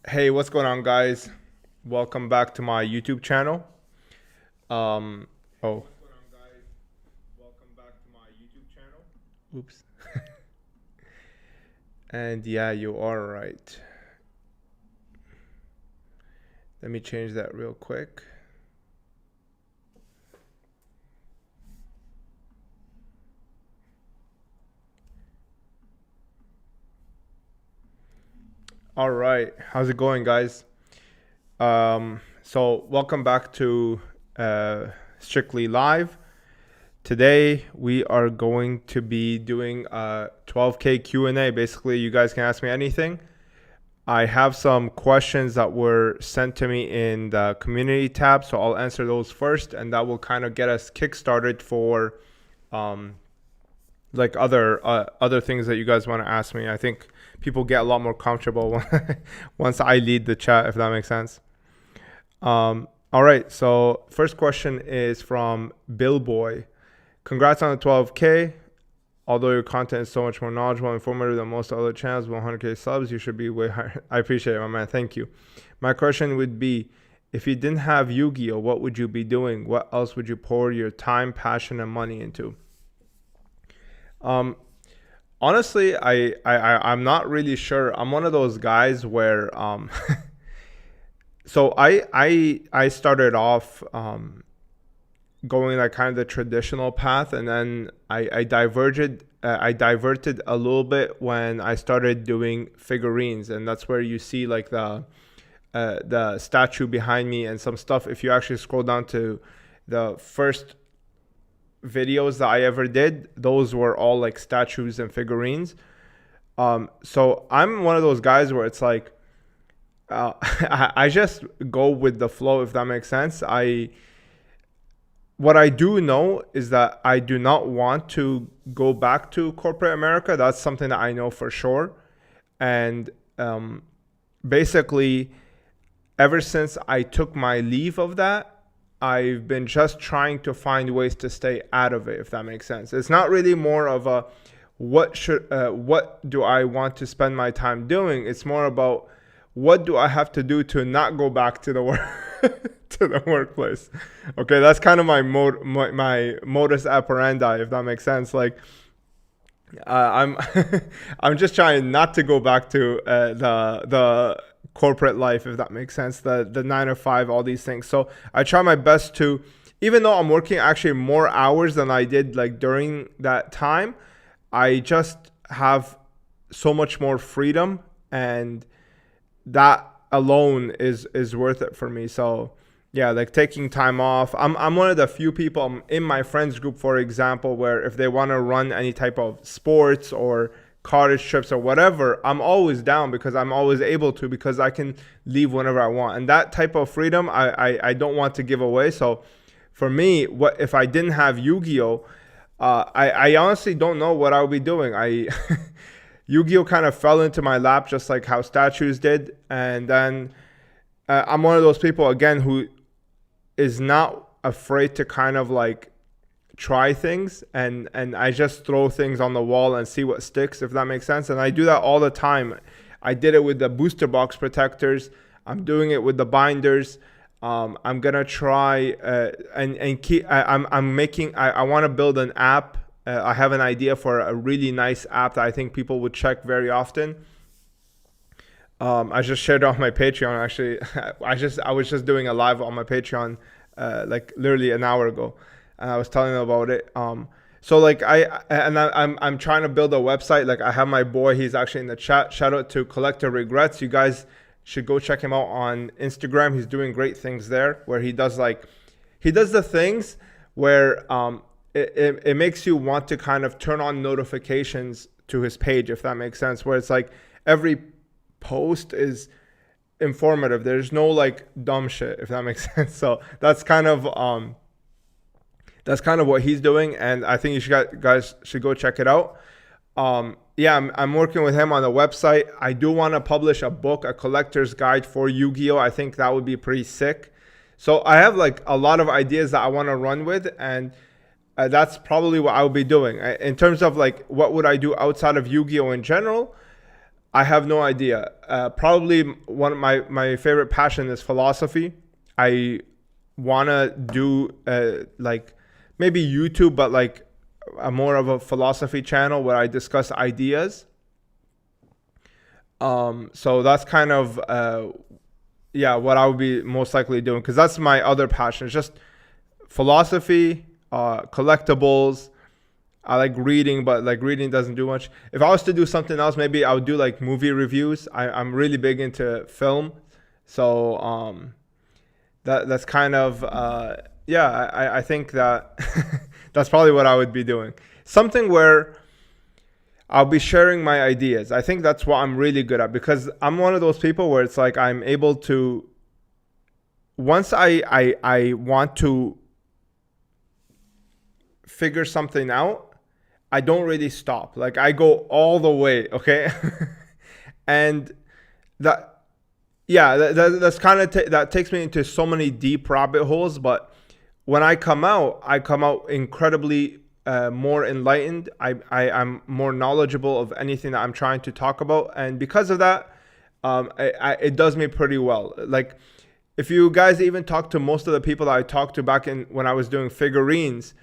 Hey, what's going on, guys? Welcome back to my YouTube channel. Oh, oops. And yeah, you are right. Let me change that real quick. All right, how's it going, guys? So welcome back to Strictly Live. Today we are going to be doing a 12K Q&A. Basically, you guys can ask me anything. I have some questions that were sent to me in the community tab, so I'll answer those first, and that will kind of get us kickstarted for like other things that you guys want to ask me. I think people get a lot more comfortable once I lead the chat, if that makes sense. All right, so first question is from Bill Boy. Congrats on the 12K. Although your content is so much more knowledgeable and informative than most other channels with 100K subs, you should be way higher. I appreciate it, my man. Thank you. My question would be, if you didn't have Yu-Gi-Oh, what would you be doing? What else would you pour your time, passion, and money into? Honestly, I'm not really sure. I'm one of those guys where so I started off going like kind of the traditional path, and then I diverted a little bit when I started doing figurines, and that's where you see like the statue behind me and some stuff. If you actually scroll down to the first videos that I ever did, those were all like statues and figurines. So I'm one of those guys where it's like I just go with the flow, if that makes sense. What I do know is that I do not want to go back to corporate America. That's something that I know for sure. And basically, ever since I took my leave of that, I've been just trying to find ways to stay out of it, if that makes sense. It's not really more of a what do I want to spend my time doing. It's more about what do I have to do to not go back to the work to the workplace. Okay, that's kind of my modus operandi, if that makes sense. Like I'm I'm just trying not to go back to the corporate life, if that makes sense, the 9 to 5, all these things. So I try my best to, even though I'm working actually more hours than I did like during that time, I just have so much more freedom, and that alone is worth it for me. So yeah, like taking time off. I'm one of the few people in my friends group, for example, where if they want to run any type of sports or cottage trips or whatever, I'm always down, because I'm always able to, because I can leave whenever I want. And that type of freedom I don't want to give away. So for me, what if I didn't have Yu-Gi-Oh, I honestly don't know what I would be doing. Yu-Gi-Oh kind of fell into my lap, just like how statues did. And then I'm one of those people, again, who is not afraid to kind of like try things, and I just throw things on the wall and see what sticks, if that makes sense. And I do that all the time. I did it with the booster box protectors. I'm doing it with the binders. I'm gonna try and keep. I'm making. I want to build an app. I have an idea for a really nice app that I think people would check very often. I just shared it on my Patreon. Actually, I was just doing a live on my Patreon like literally an hour ago, and I was telling them about it. So like I'm trying to build a website. Like I have my boy, he's actually in the chat. Shout out to Collector Regrets. You guys should go check him out on Instagram. He's doing great things there, where he does the things where it makes you want to kind of turn on notifications to his page, if that makes sense. Where it's like every post is informative. There's no like dumb shit, if that makes sense. So that's kind of what he's doing, and I think guys should go check it out. Yeah, I'm working with him on the website. I do want to publish a book, a collector's guide for Yu-Gi-Oh. I think that would be pretty sick. So I have like a lot of ideas that I want to run with, and that's probably what I will be doing. In terms of like what would I do outside of Yu-Gi-Oh in general, I have no idea. Probably one of my favorite passion is philosophy. I want to do like maybe YouTube, but like a more of a philosophy channel where I discuss ideas. So that's kind of what I would be most likely doing, because that's my other passion. It's just philosophy, collectibles. I like reading, but like reading doesn't do much. If I was to do something else, maybe I would do like movie reviews. I'm really big into film, so that's kind of I think that that's probably what I would be doing. Something where I'll be sharing my ideas. I think that's what I'm really good at, because I'm one of those people where it's like I'm able to, once I want to figure something out, I don't really stop. Like I go all the way, okay? And that's kind of that takes me into so many deep rabbit holes. But when I come out incredibly more enlightened. I'm more knowledgeable of anything that I'm trying to talk about, and because of that, it does me pretty well. Like, if you guys even talk to most of the people that I talked to back in when I was doing figurines,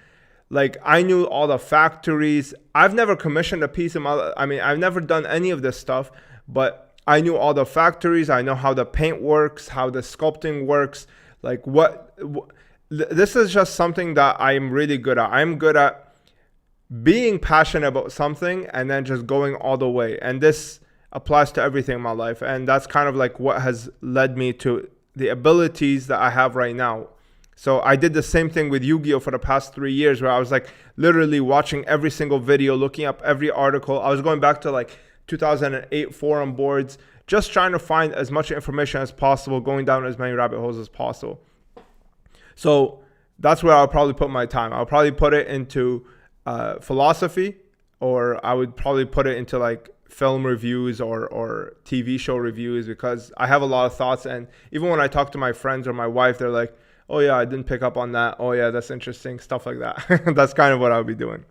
like I knew all the factories. I've never commissioned a piece of I've never done any of this stuff, but I knew all the factories. I know how the paint works, how the sculpting works. Like this is just something that I'm really good at. I'm good at being passionate about something and then just going all the way. And this applies to everything in my life. And that's kind of like what has led me to the abilities that I have right now. So I did the same thing with Yu-Gi-Oh for the past 3 years, where I was like literally watching every single video, looking up every article. I was going back to like 2008 forum boards, just trying to find as much information as possible, going down as many rabbit holes as possible. So that's where I'll probably put my time. I'll probably put it into philosophy, or I would probably put it into like film reviews or TV show reviews, because I have a lot of thoughts. And even when I talk to my friends or my wife, they're like, oh yeah, I didn't pick up on that. Oh yeah, that's interesting. Stuff like that. That's kind of what I'll be doing.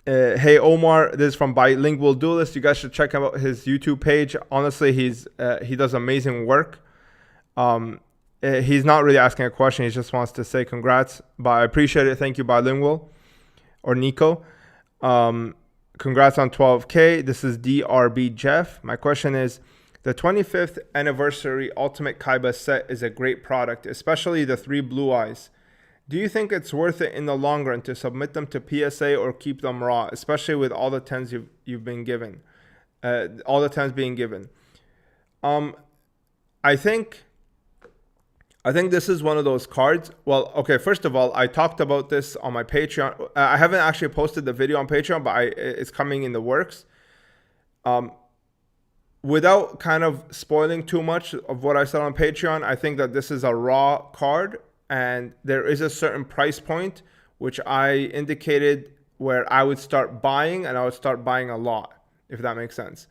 Hey Omar, this is from Bilingual Duelist. You guys should check out his YouTube page. Honestly, he does amazing work. He's not really asking a question. He just wants to say congrats. But I appreciate it. Thank you, Bilingual or Nico. Congrats on 12K. This is DRB Jeff. My question is, the 25th anniversary Ultimate Kaiba set is a great product, especially the 3 blue eyes. Do you think it's worth it in the long run to submit them to PSA or keep them raw, especially with all the 10s you've been given, all the 10s being given? I think this is one of those cards. Well, okay, first of all, I talked about this on my Patreon. I haven't actually posted the video on Patreon, but it's coming in the works. Without kind of spoiling too much of what I said on Patreon, I think that this is a raw card, and there is a certain price point which I indicated where I would start buying, and I would start buying a lot, if that makes sense.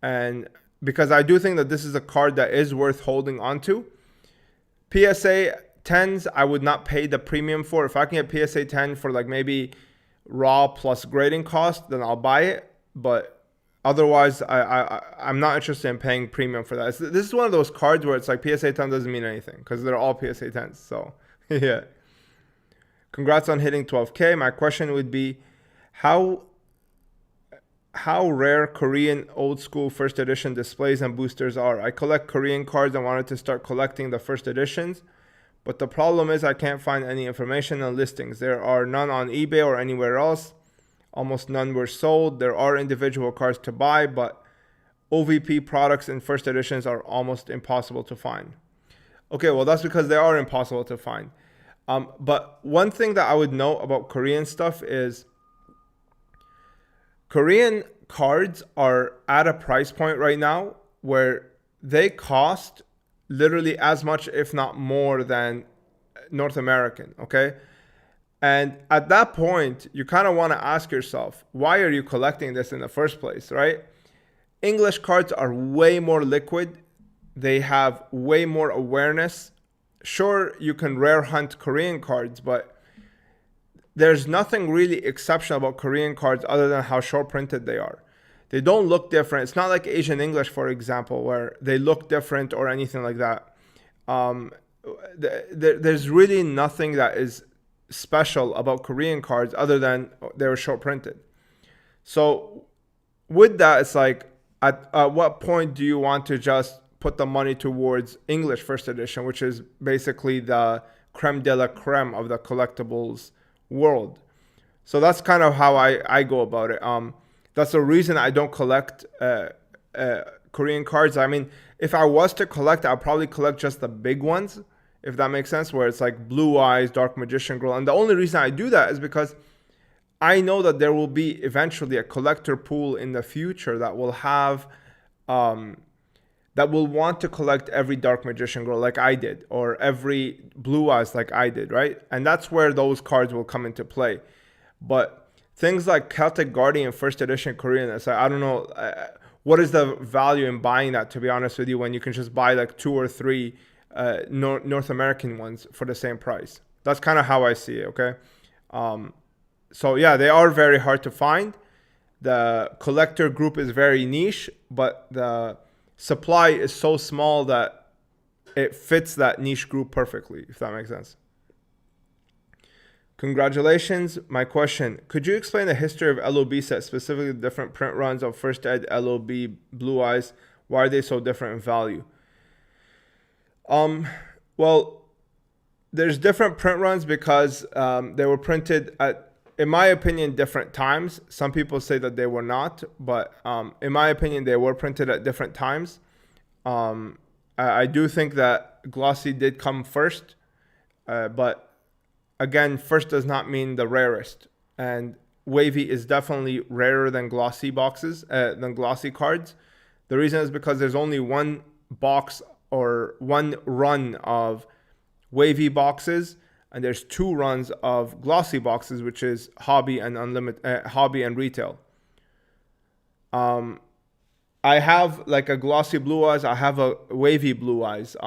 And because I do think that this is a card that is worth holding onto. PSA 10s, I would not pay the premium for. If I can get PSA 10 for like maybe raw plus grading cost, then I'll buy it. But otherwise, I'm not interested in paying premium for that. This is one of those cards where it's like PSA 10 doesn't mean anything, because they're all PSA 10s. So, yeah. Congrats on hitting 12K. My question would be, how rare Korean old school first edition displays and boosters are. I collect Korean cards and wanted to start collecting the first editions, but the problem is I can't find any information on listings. There are none on eBay or anywhere else. Almost none were sold. There are individual cards to buy, but OVP products in first editions are almost impossible to find. Okay, well, that's because they are impossible to find. But one thing that I would know about Korean stuff is Korean cards are at a price point right now where they cost literally as much, if not more, than North American, okay? And at that point, you kind of want to ask yourself, why are you collecting this in the first place, right? English cards are way more liquid. They have way more awareness. Sure, you can rare hunt Korean cards, but there's nothing really exceptional about Korean cards other than how short printed they are. They don't look different. It's not like Asian English, for example, where they look different or anything like that. There's really nothing that is special about Korean cards other than they were short printed. So with that, it's like, at what point do you want to just put the money towards English first edition, which is basically the creme de la creme of the collectibles world? So that's kind of how I go about it. That's the reason I don't collect Korean cards. I mean, if I was to collect, I'd probably collect just the big ones, if that makes sense, where it's like Blue Eyes, Dark Magician Girl. And the only reason I do that is because I know that there will be eventually a collector pool in the future that will have, that will want to collect every Dark Magician Girl like I did, or every Blue Eyes like I did, right? And that's where those cards will come into play. But things like Celtic Guardian first edition Korean, it's like, I don't know, what is the value in buying that, to be honest with you, when you can just buy like 2 or 3 North American ones for the same price. That's kind of how I see it, okay? So yeah, they are very hard to find. The collector group is very niche, but the supply is so small that it fits that niche group perfectly, if that makes sense. Congratulations. My question, could you explain the history of LOB sets, specifically the different print runs of First Ed, LOB, Blue Eyes? Why are they so different in value? Well, there's different print runs because they were printed at, in my opinion, different times. Some people say that they were not, but in my opinion, they were printed at different times. I do think that glossy did come first, but again, first does not mean the rarest. And wavy is definitely rarer than glossy boxes, than glossy cards. The reason is because there's only one box or one run of wavy boxes, and there's 2 runs of glossy boxes, which is hobby and unlimited, hobby and retail. I have like a glossy Blue Eyes. I have a wavy Blue Eyes.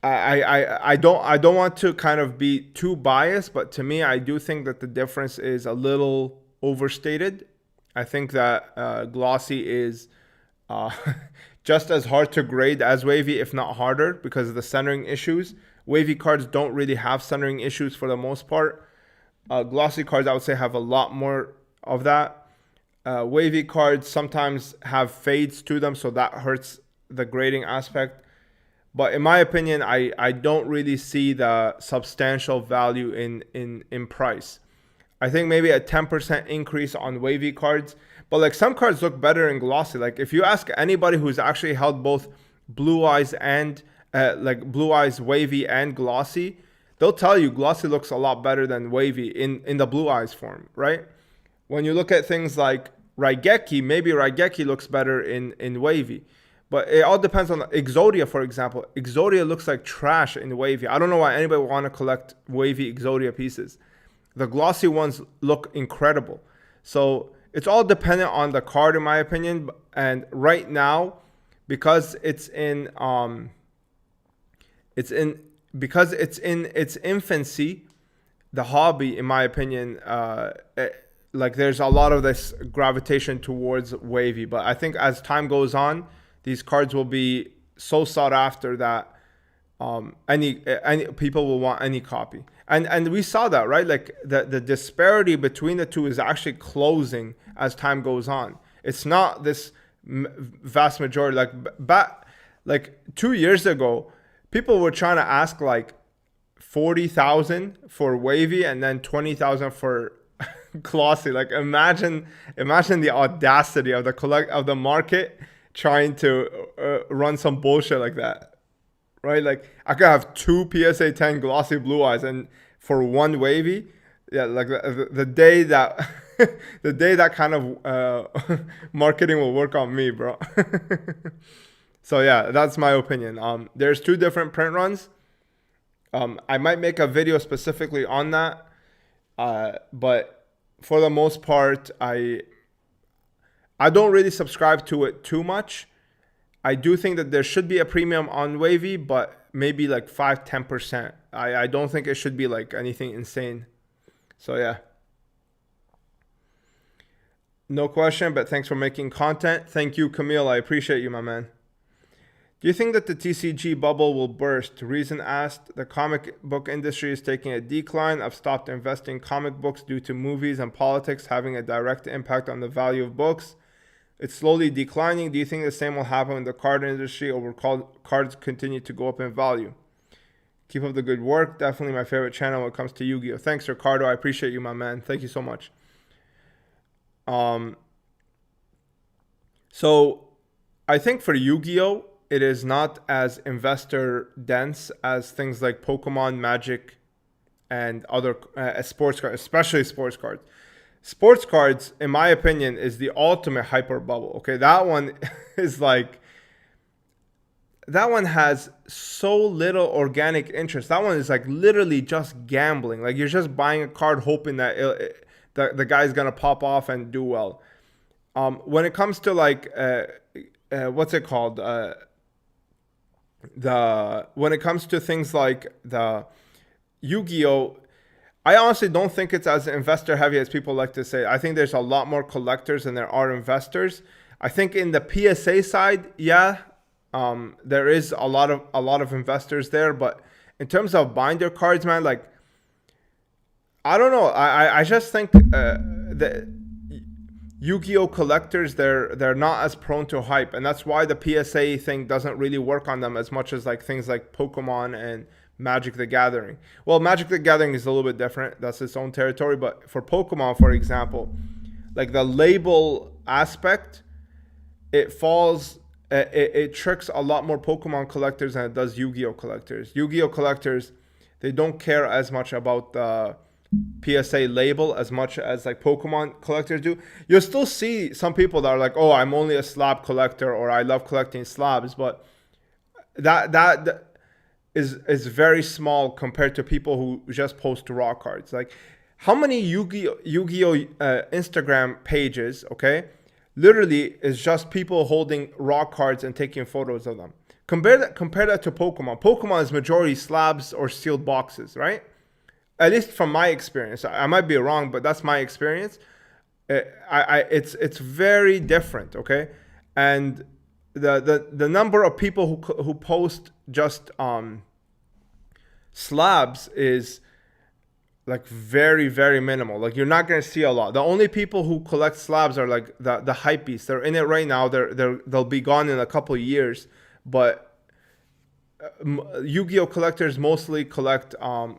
I don't want to kind of be too biased, but to me, I do think that the difference is a little overstated. I think that glossy is just as hard to grade as wavy, if not harder, because of the centering issues. Wavy cards don't really have centering issues for the most part. Glossy cards, I would say, have a lot more of that. Wavy cards sometimes have fades to them, so that hurts the grading aspect. But in my opinion, I don't really see the substantial value in price. I think maybe a 10% increase on wavy cards. But like some cards look better in glossy. Like if you ask anybody who's actually held both Blue Eyes and like Blue Eyes wavy and glossy, they'll tell you glossy looks a lot better than wavy in the Blue Eyes form, right? When you look at things like Raigeki, maybe Raigeki looks better in wavy. But it all depends on Exodia, for example. Exodia looks like trash in wavy. I don't know why anybody would want to collect wavy Exodia pieces. The glossy ones look incredible. So it's all dependent on the card, in my opinion. And right now, because it's in its infancy, the hobby, in my opinion, like there's a lot of this gravitation towards wavy. But I think as time goes on, these cards will be so sought after that any people will want any copy. And we saw that, right? Like the disparity between the two is actually closing as time goes on. It's not this vast majority. Like 2 years ago, people were trying to ask like 40,000 for wavy and then 20,000 for glossy. Like imagine the audacity of the market trying to run some bullshit like that, right? Like I could have 2 PSA 10 glossy Blue Eyes and for 1 wavy. Yeah, like the day that the day that kind of marketing will work on me, bro. So yeah, that's my opinion. There's 2 different print runs. I might make a video specifically on that, but for the most part, I don't really subscribe to it too much. I do think that there should be a premium on Wavy, but maybe like 5-10%. I don't think it should be like anything insane. So yeah. No question, but thanks for making content. Thank you, Camille. I appreciate you, my man. Do you think that the TCG bubble will burst? Reason asked, the comic book industry is taking a decline. I've stopped investing in comic books due to movies and politics having a direct impact on the value of books. It's slowly declining. Do you think the same will happen in the card industry, or will cards continue to go up in value? Keep up the good work. Definitely my favorite channel when it comes to Yu-Gi-Oh! Thanks, Ricardo. I appreciate you, my man. Thank you so much. So I think for Yu-Gi-Oh! It is not as investor dense as things like Pokemon, Magic, and other sports cards, especially sports cards. Sports cards, in my opinion, is the ultimate hyper bubble. Okay, that one is like, that one has so little organic interest. That one is like literally just gambling. Like you're just buying a card hoping that the guy's gonna pop off and do well. When it comes to like what's it called? When it comes to things like the Yu-Gi-Oh, I honestly don't think it's as investor heavy as people like to say. I think there's a lot more collectors than there are investors. I think in the PSA side, yeah, there is a lot of investors there, but in terms of binder cards, man, like I don't know. I just think the Yu-Gi-Oh collectors, they're not as prone to hype, and that's why the PSA thing doesn't really work on them as much as like things like Pokemon and Magic the Gathering. Well, Magic the Gathering is a little bit different. That's its own territory. But for Pokemon, for example, like the label aspect, it falls, it tricks a lot more Pokemon collectors than it does Yu-Gi-Oh collectors. Yu-Gi-Oh collectors, they don't care as much about the PSA label as much as like Pokemon collectors do. You'll still see some people that are like, oh, I'm only a slab collector, or I love collecting slabs, but that is very small compared to people who just post raw cards. Like how many Yu-Gi-Oh Instagram pages, okay, literally is just people holding raw cards and taking photos of them. Compare that to Pokemon. Pokemon is majority slabs or sealed boxes, right? At least from my experience. I might be wrong, but that's my experience. It's very different, okay? And the number of people who post just slabs is like very, very minimal. Like you're not gonna see a lot. The only people who collect slabs are like the hypebeasts. They're in it right now. They'll be gone in a couple of years. But Yu-Gi-Oh collectors mostly collect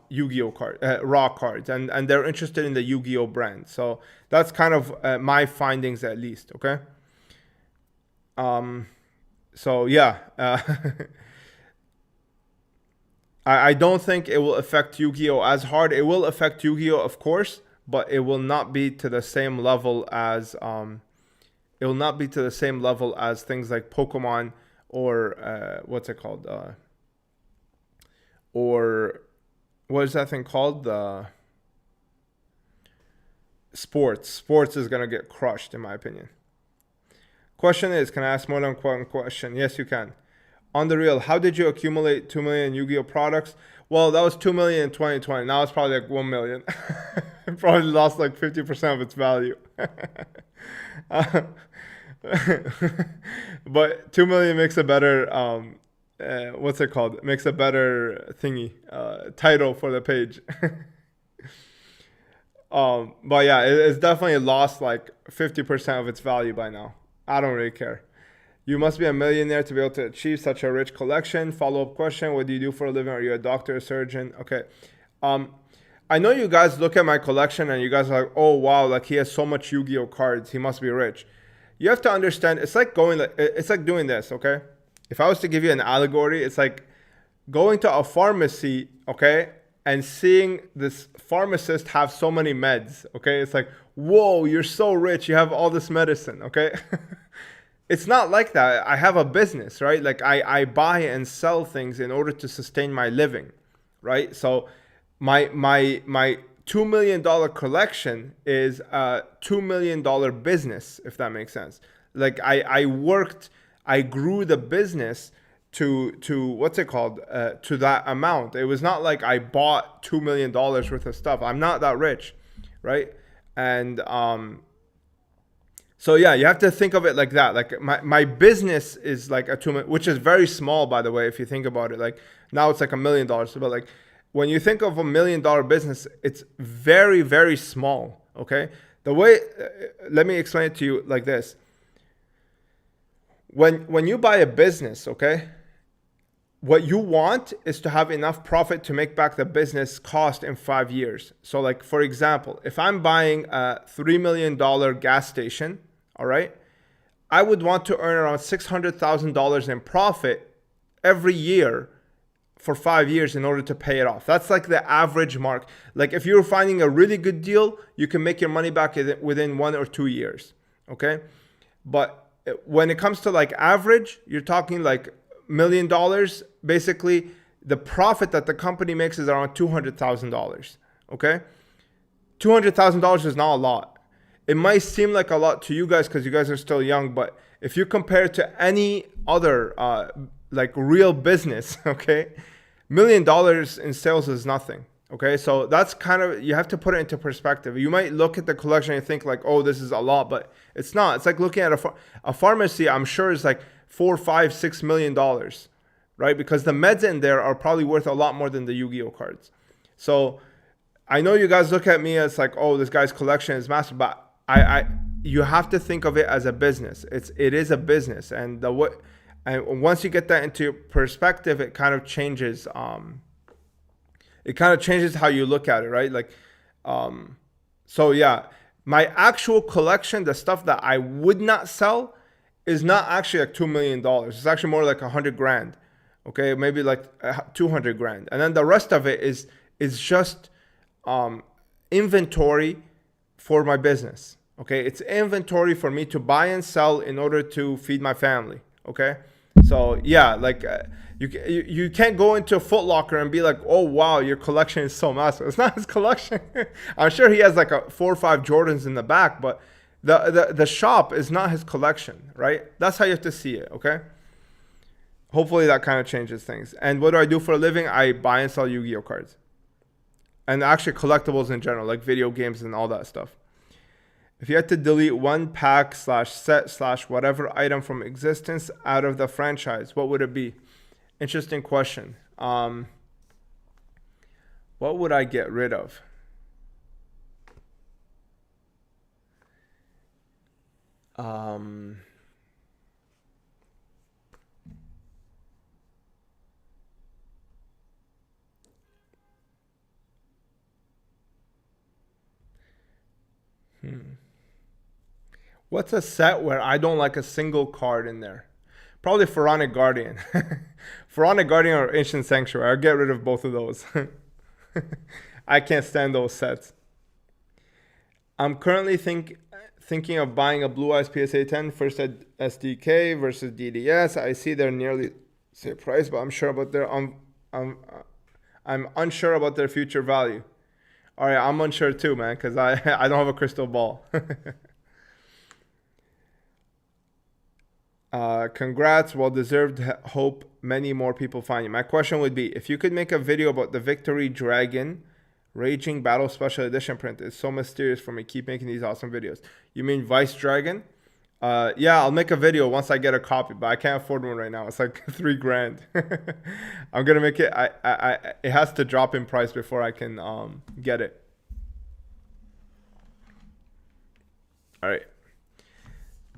Yu-Gi-Oh raw cards, and they're interested in the Yu-Gi-Oh brand. So that's kind of my findings, at least. Okay. So yeah, I don't think it will affect Yu-Gi-Oh as hard. It will affect Yu-Gi-Oh, of course, but it will not be to the same level as it will not be to the same level as things like Pokemon or what's it called? Or what is that thing called? The sports. Sports is gonna get crushed, in my opinion. Question is, can I ask more than one question? Yes, you can. On the real, how did you accumulate 2 million Yu-Gi-Oh products? Well, that was 2 million in 2020. Now it's probably like 1 million. It probably lost like 50% of its value. But 2 million makes a better what's it called? Makes a better thingy title for the page. But yeah, it's definitely lost like 50% of its value by now. I don't really care. You must be a millionaire to be able to achieve such a rich collection. Follow-up question: what do you do for a living? Are you a doctor, a surgeon? Okay. I know you guys look at my collection and you guys are like, oh wow, like he has so much Yu-Gi-Oh cards, he must be rich. You have to understand, it's like doing this, okay? If I was to give you an allegory, it's like going to a pharmacy, okay, and seeing this pharmacist have so many meds, okay? It's like, whoa, you're so rich, you have all this medicine, okay? It's not like that. I have a business, right? Like I buy and sell things in order to sustain my living, right? So my $2 million collection is a $2 million business, if that makes sense. Like I worked I grew the business to what's it called, to that amount. It was not like I bought $2 million worth of stuff. I'm not that rich, right? And so yeah, you have to think of it like that. Like my business is like a 2 million, which is very small, by the way, if you think about it. Like now it's like $1 million. But like when you think of $1 million business, it's very, very small. Okay. The way, let me explain it to you like this. When you buy a business, okay, what you want is to have enough profit to make back the business cost in 5 years. So like, for example, if I'm buying a $3 million gas station, all right, I would want to earn around $600,000 in profit every year for 5 years in order to pay it off. That's like the average mark. Like if you're finding a really good deal, you can make your money back within 1 or 2 years, okay? But when it comes to like average, you're talking like $1 million. Basically, the profit that the company makes is around $200,000, okay? $200,000 is not a lot. It might seem like a lot to you guys because you guys are still young, but if you compare it to any other like real business, okay, $1 million in sales is nothing. Okay, so that's kind of, you have to put it into perspective. You might look at the collection and think like, oh, this is a lot, but it's not. It's like looking at a pharmacy, I'm sure is like $4, $5, $6 million, right? Because the meds in there are probably worth a lot more than the Yu-Gi-Oh cards. So I know you guys look at me as like, oh, this guy's collection is massive, but you have to think of it as a business. It is a business, and and once you get that into perspective, it kind of changes. It kind of changes how you look at it, right? Like, so yeah, my actual collection, the stuff that I would not sell, is not actually like $2 million. It's actually more like 100 grand, okay? Maybe like 200 grand. And then the rest of it is just inventory for my business, okay? It's inventory for me to buy and sell in order to feed my family, okay? So yeah, like you can't go into a Foot Locker and be like, oh wow, your collection is so massive. It's not his collection. I'm sure he has like 4 or 5 Jordans in the back, but the shop is not his collection, right? That's how you have to see it, okay? Hopefully that kind of changes things. And what do I do for a living? I buy and sell Yu-Gi-Oh cards. And actually collectibles in general, like video games and all that stuff. If you had to delete one pack / set / whatever item from existence out of the franchise, what would it be? Interesting question. What would I get rid of? What's a set where I don't like a single card in there? Probably Pharaonic Guardian. Pharaonic Guardian or Ancient Sanctuary. I'll get rid of both of those. I can't stand those sets. I'm currently thinking of buying a Blue Eyes PSA 10 first SDK versus DDS. I see they're nearly same price, but I'm unsure about their future value. All right, I'm unsure too, man, because I don't have a crystal ball. Congrats, well-deserved. Hope many more people find you. My question would be, if you could make a video about the Victory Dragon Raging Battle Special Edition print. It's so mysterious for me. Keep making these awesome videos. You mean Vice Dragon? Yeah, I'll make a video once I get a copy, but I can't afford one right now. It's like $3 grand. I'm gonna make it. It has to drop in price before I can get it. All right.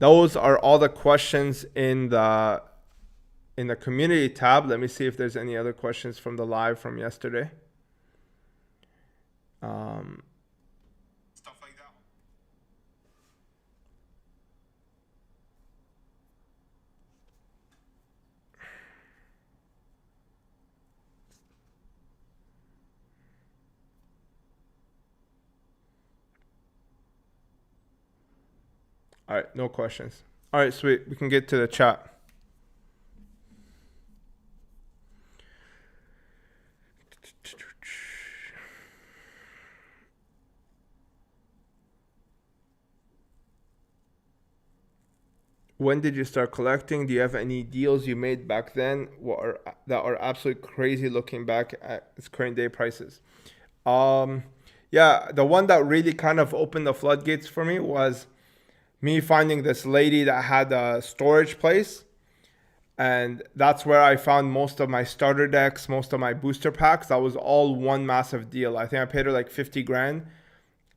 Those are all the questions in the community tab. Let me see if there's any other questions from the live from yesterday. Stuff like that. All right, no questions. All right, sweet. We can get to the chat. When did you start collecting? Do you have any deals you made back then that are absolutely crazy looking back at its current day prices? Um, yeah, the one that really kind of opened the floodgates for me was me finding this lady that had a storage place. And that's where I found most of my starter decks, most of my booster packs. That was all one massive deal. I think I paid her like 50 grand,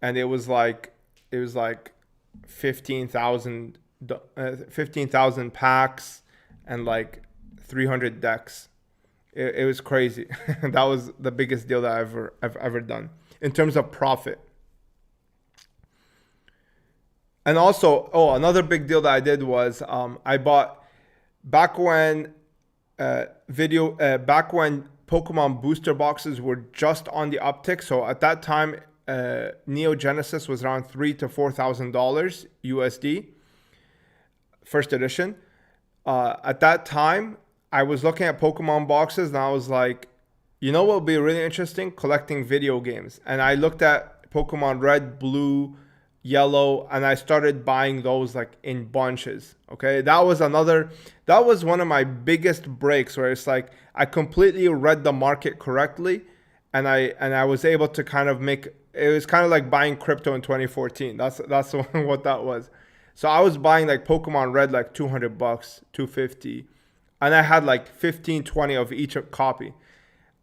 and it was like 15,000 15,000 packs and like 300 decks. It was crazy. That was the biggest deal that I've ever done in terms of profit. And also, oh, another big deal that I did was I bought back when back when Pokemon booster boxes were just on the uptick. So at that time, Neo Genesis was around $3,000 to $4,000 USD, first edition. At that time, I was looking at Pokemon boxes and I was like, you know what would be really interesting? Collecting video games. And I looked at Pokemon Red, Blue, Yellow, and I started buying those like in bunches. Okay, that was one of my biggest breaks where it's like I completely read the market correctly, and I was able to kind of make it was kind of like buying crypto in 2014. That's what that was. So I was buying like Pokemon Red like 200 bucks, 250, and I had like 15, 20 of each copy.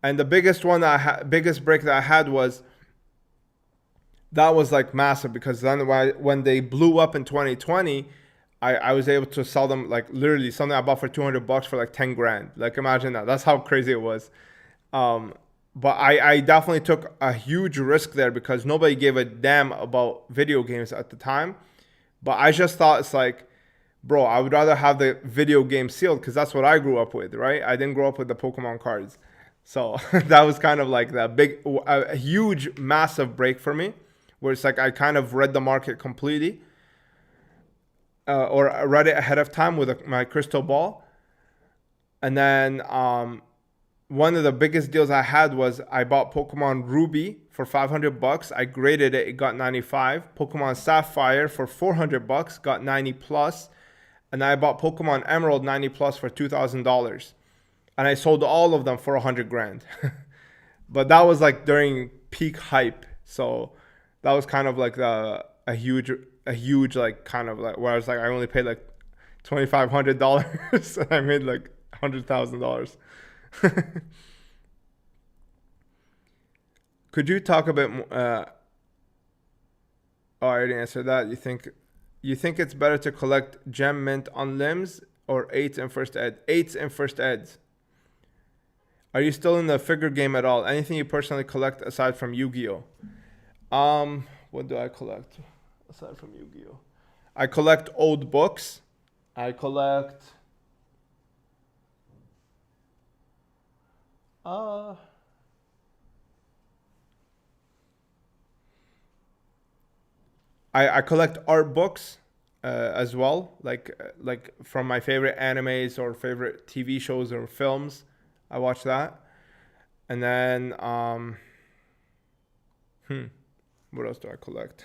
And the biggest one biggest break that I had was that was like massive, because then when they blew up in 2020, I was able to sell them like literally something I bought for 200 bucks for like 10 grand. Like imagine that. That's how crazy it was. But I definitely took a huge risk there because nobody gave a damn about video games at the time. But I just thought it's like, bro, I would rather have the video game sealed because that's what I grew up with, right? I didn't grow up with the Pokemon cards. So that was kind of like a huge, massive break for me, where it's like I kind of read the market completely, or I read it ahead of time with my crystal ball. And then one of the biggest deals I had was I bought Pokemon Ruby for 500 bucks. I graded it, it got 95. Pokemon Sapphire for 400 bucks, got 90 plus. And I bought Pokemon Emerald 90 plus for $2,000. And I sold all of them for 100 grand. But that was like during peak hype. So that was kind of like a huge like kind of like where I was like I only paid like $2,500 and I made like $100,000. Could you talk a bit more? Oh, I already answered that. You think it's better to collect gem mint on limbs or eights in first ed? Eights in first eds. Are you still in the figure game at all? Anything you personally collect aside from Yu-Gi-Oh? What do I collect aside from Yu-Gi-Oh? I collect old books. I collect I collect art books as well, like from my favorite animes or favorite TV shows or films. I watch that. And then what else do I collect?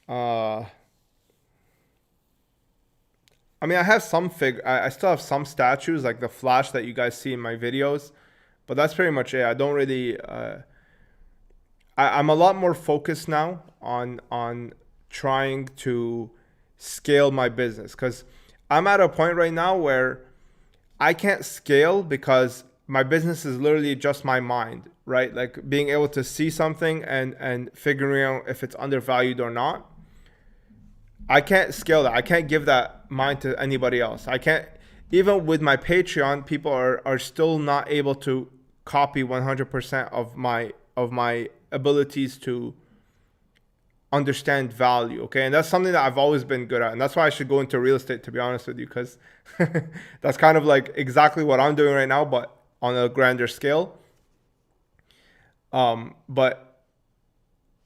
I mean, I have I still have some statues like the Flash that you guys see in my videos, but that's pretty much it. I don't really. I'm a lot more focused now on trying to scale my business, because I'm at a point right now where I can't scale because my business is literally just my mind, right? Like being able to see something and figuring out if it's undervalued or not. I can't scale that. I can't give that mind to anybody else. I can't, even with my Patreon, people are still not able to copy 100% of my abilities to understand value. Okay. And that's something that I've always been good at. And that's why I should go into real estate, to be honest with you, because that's kind of like exactly what I'm doing right now, but on a grander scale. But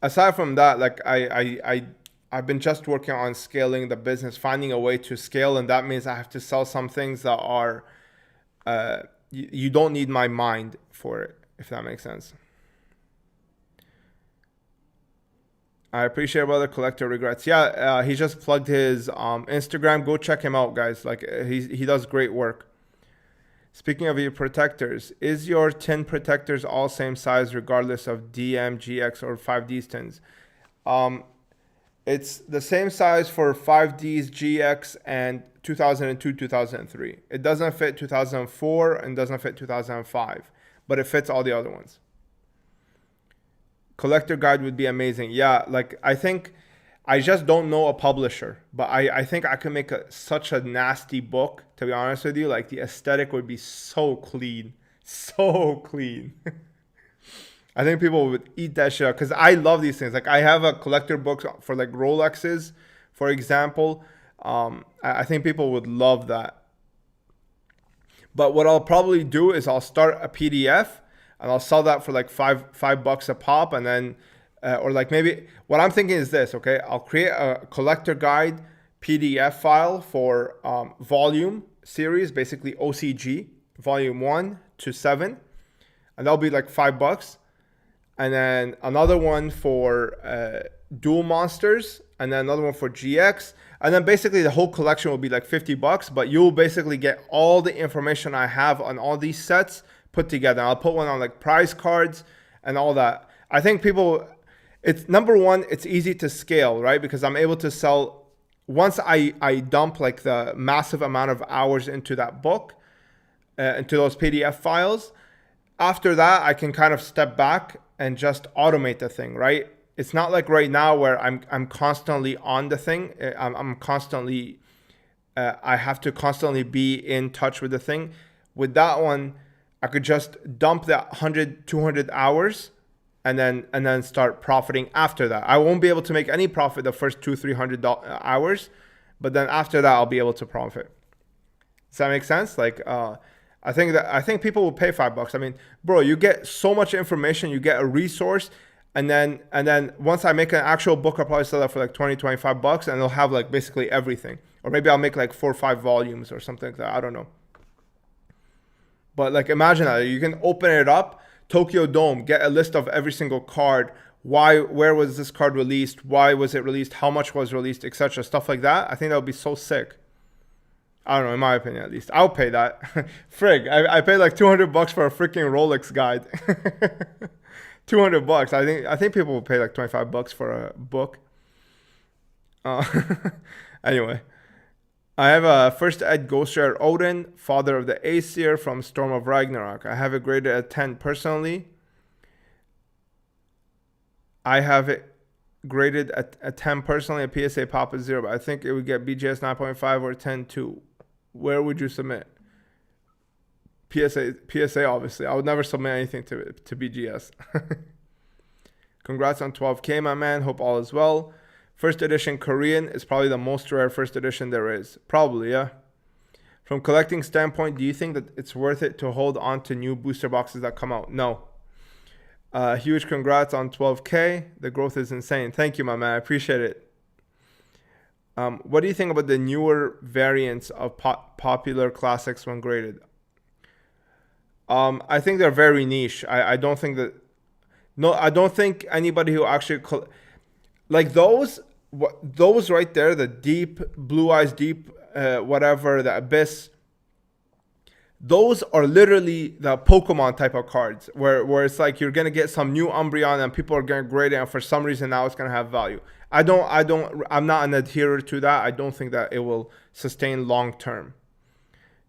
aside from that, like I've been just working on scaling the business, finding a way to scale. And that means I have to sell some things that are, you don't need my mind for it, if that makes sense. I appreciate Brother Collector Regrets. Yeah, he just plugged his Instagram. Go check him out, guys. Like he does great work. Speaking of your protectors, is your tin protectors all same size regardless of DM, GX, or 5Ds tins? It's the same size for 5Ds, GX, and 2002, 2003. It doesn't fit 2004 and doesn't fit 2005, but it fits all the other ones. Collector guide would be amazing. Yeah, like I think I just don't know a publisher, but I think I can make such a nasty book, to be honest with you. Like the aesthetic would be so clean, so clean. I think people would eat that shit up because I love these things. Like I have a collector book for like Rolexes, for example. I think people would love that. But what I'll probably do is I'll start a PDF and I'll sell that for like $5 a pop, and then or like maybe what I'm thinking is this. Okay, I'll create a collector guide PDF file for volume series, basically OCG, volume 1 to 7, and that'll be like $5. And then another one for dual monsters, and then another one for GX, and then basically the whole collection will be like $50, but you'll basically get all the information I have on all these sets put together. I'll put one on like prize cards and all that. I think people, it's number one, it's easy to scale, right? Because I'm able to sell, once I dump like the massive amount of hours into that book, into those PDF files, after that, I can kind of step back and just automate the thing, right? It's not like right now where I'm constantly on the thing. I'm constantly, I have to constantly be in touch with the thing. With that one, I could just dump that 100, 200 hours and then start profiting after that. I won't be able to make any profit the first 200-300 hours, but then after that, I'll be able to profit. Does that make sense? Like, I think people will pay $5. I mean, bro, you get so much information, you get a resource, and then once I make an actual book, I'll probably sell that for like $20-25, and it'll have like basically everything. Or maybe I'll make like 4 or 5 volumes or something like that. I don't know. But like imagine that you can open it up, Tokyo Dome, get a list of every single card, where was this card released, why was it released, how much was released, etc. Stuff like that. I think that would be so sick. I don't know, in my opinion at least. I'll pay that. Frig, I paid like $200 for a freaking Rolex guide. $200. I think people will pay like $25 for a book. Anyway, I have a first ed Ghost Rare Odin, father of the Aesir from Storm of Ragnarok. I have it graded at 10 personally. I have it graded at 10 personally. A PSA pop is 0, but I think it would get BGS 9.5 or 10.2. Where would you submit? PSA, obviously. I would never submit anything to BGS. Congrats on 12K, my man. Hope all is well. First edition Korean is probably the most rare first edition there is. Probably, yeah. From collecting standpoint, do you think that it's worth it to hold on to new booster boxes that come out? No. Huge congrats on 12K. The growth is insane. Thank you, my man. I appreciate it. What do you think about the newer variants of popular classics when graded? I think they're very niche. I don't think that... No, I don't think anybody who actually... like those right there, the deep, Blue Eyes Deep, whatever, the Abyss... Those are literally the Pokemon type of cards where it's like you're going to get some new Umbreon and people are going to grade it, and for some reason now it's going to have value. I'm not an adherer to that. I don't think that it will sustain long term.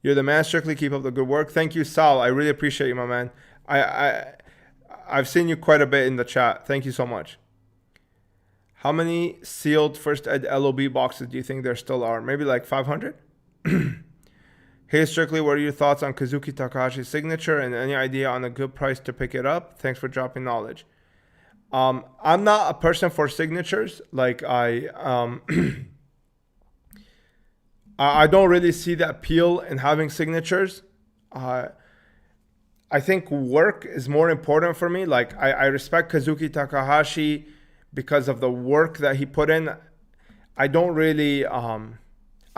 You're the man, Strictly. Keep up the good work. Thank you, Sal. I really appreciate you, my man. I've seen you quite a bit in the chat. Thank you so much. How many sealed first ed LOB boxes do you think there still are? Maybe like 500? Hey, Strictly, what are your thoughts on Kazuki Takahashi's signature and any idea on a good price to pick it up? Thanks for dropping knowledge. I'm not a person for signatures. Like I don't really see the appeal in having signatures. I think work is more important for me. Like I respect Kazuki Takahashi because of the work that he put in. I don't really...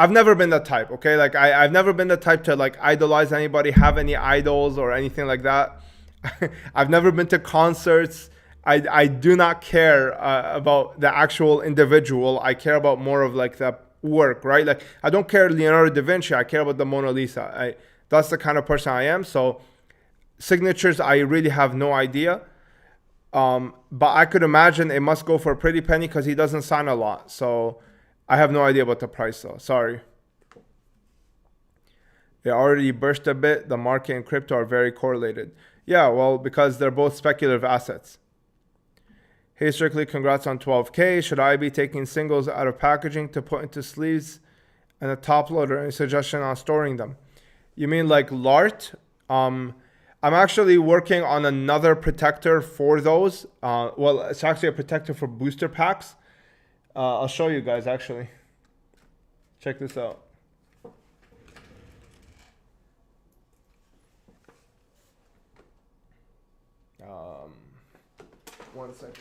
I've never been the type, okay? Like I've never been the type to like idolize anybody, have any idols or anything like that. I've never been to concerts. I do not care about the actual individual. I care about more of like the work, right? Like I don't care Leonardo da Vinci. I care about the Mona Lisa. That's the kind of person I am. So signatures, I really have no idea. But I could imagine it must go for a pretty penny because he doesn't sign a lot. So I have no idea about the price though. Sorry. It already burst a bit. The market and crypto are very correlated. Yeah, well, because they're both speculative assets. Hey, Strictly, congrats on 12K. Should I be taking singles out of packaging to put into sleeves and a top loader? Any suggestion on storing them? You mean like LART? I'm actually working on another protector for those. Well, it's actually a protector for booster packs. I'll show you guys actually. Check this out. 1 second.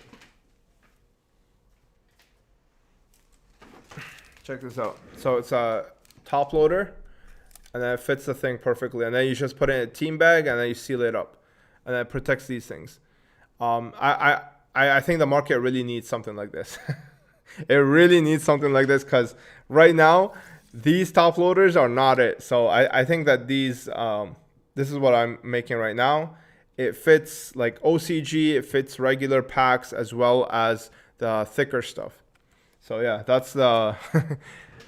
Check this out. So it's a top loader, and then it fits the thing perfectly. And then you just put it in a team bag, and then you seal it up, and then it protects these things. I think the market really needs something like this. It really needs something like this because right now these top loaders are not it. So I think that these this is what I'm making right now. It fits like OCG, it fits regular packs as well as the thicker stuff. So yeah, that's the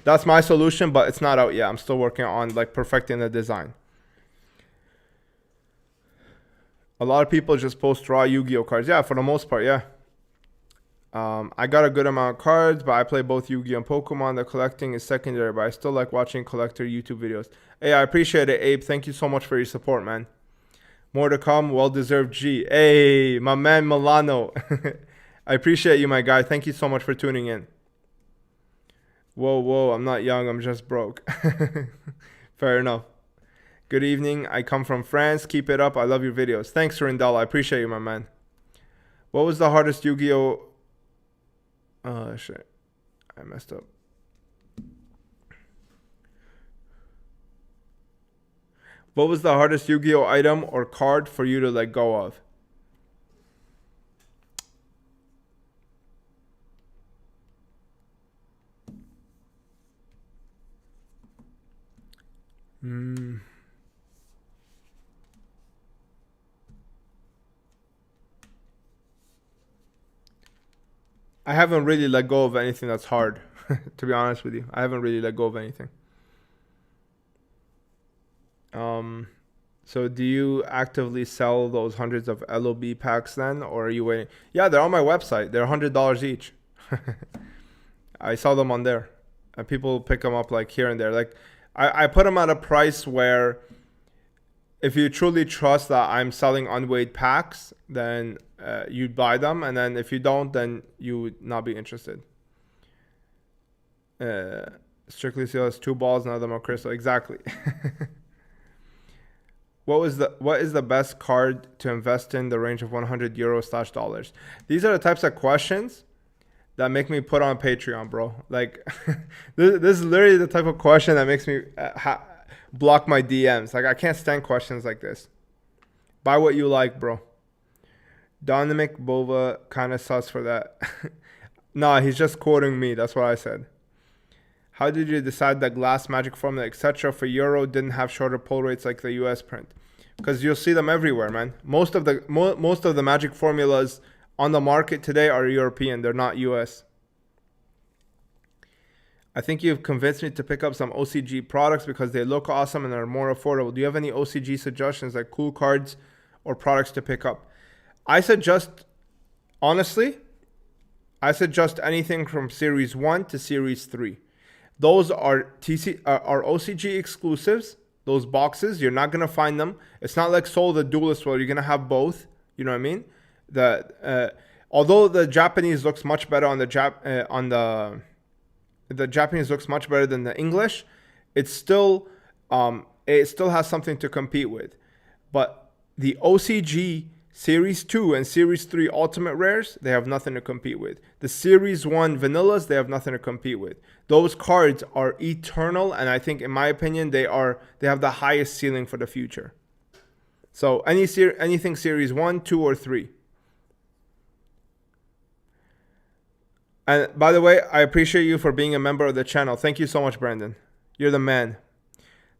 that's my solution, but it's not out yet. I'm still working on like perfecting the design. A lot of people just post raw Yu-Gi-Oh cards. Yeah, for the most part, yeah. I got a good amount of cards, but I play both Yu-Gi-Oh and Pokemon. The collecting is secondary, but I still like watching collector YouTube videos. Hey, I appreciate it, Abe. Thank you so much for your support, man. More to come. Well-deserved G. Hey, my man Milano. I appreciate you, my guy. Thank you so much for tuning in. Whoa, I'm not young. I'm just broke. Fair enough. Good evening. I come from France. Keep it up. I love your videos. Thanks, Rindal. I appreciate you, my man. What was the hardest Yu-Gi-Oh? Oh, shit. I messed up. What was the hardest Yu-Gi-Oh item or card for you to let go of? I haven't really let go of anything that's hard, to be honest with you. I haven't really let go of anything. So do you actively sell those hundreds of LOB packs then, or are you waiting? Yeah, they're on my website. They're $100 each. I sell them on there, and people pick them up like here and there. Like I put them at a price where if you truly trust that I'm selling unweighed packs, then you'd buy them. And then if you don't, then you would not be interested. Strictly Seal has 2 balls, none of them are crystal. Exactly. What is the best card to invest in the range of 100 euros/dollars? These are the types of questions that make me put on Patreon, bro. Like this is literally the type of question that makes me block my DMs. Like I can't stand questions like this. Buy what you like, bro. Dominic Bova kind of sus for that. Nah, he's just quoting me. That's what I said. How did you decide that glass, magic formula, etc. for Euro didn't have shorter pull rates like the US print? Because you'll see them everywhere, man. Most of the magic formulas on the market today are European. They're not US. I think you've convinced me to pick up some OCG products because they look awesome and are more affordable. Do you have any OCG suggestions, like cool cards or products to pick up? Honestly, I suggest anything from Series 1 to Series 3. Those are OCG exclusives. Those boxes, you're not going to find them. It's not like Soul the Duelist where you're going to have both. You know what I mean? Although the Japanese looks much better on the Japanese looks much better than the English, it still has something to compete with. But the OCG Series 2 and Series 3 Ultimate Rares, they have nothing to compete with. The Series 1 Vanillas, they have nothing to compete with. Those cards are eternal, and I think, in my opinion, they have the highest ceiling for the future. So anything Series 1, 2, or 3. And by the way, I appreciate you for being a member of the channel. Thank you so much, Brandon. You're the man.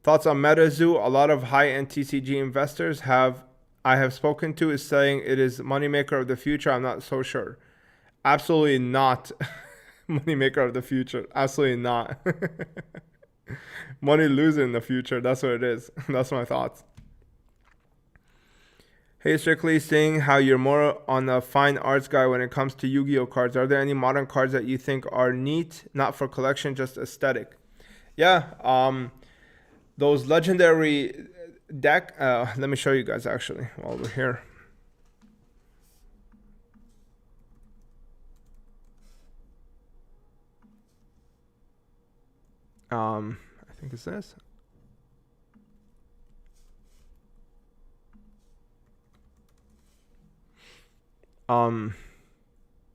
Thoughts on MetaZoo? A lot of high-end TCG investors I have spoken to is saying it is moneymaker of the future. I'm not so sure. Absolutely not. Moneymaker of the future. Absolutely not. Money loser in the future. That's what it is. That's my thoughts. Hey, Strictly, seeing how you're more on the fine arts guy when it comes to Yu-Gi-Oh cards. Are there any modern cards that you think are neat, not for collection, just aesthetic? Yeah, those legendary deck. Let me show you guys actually while we're here. I think it's this.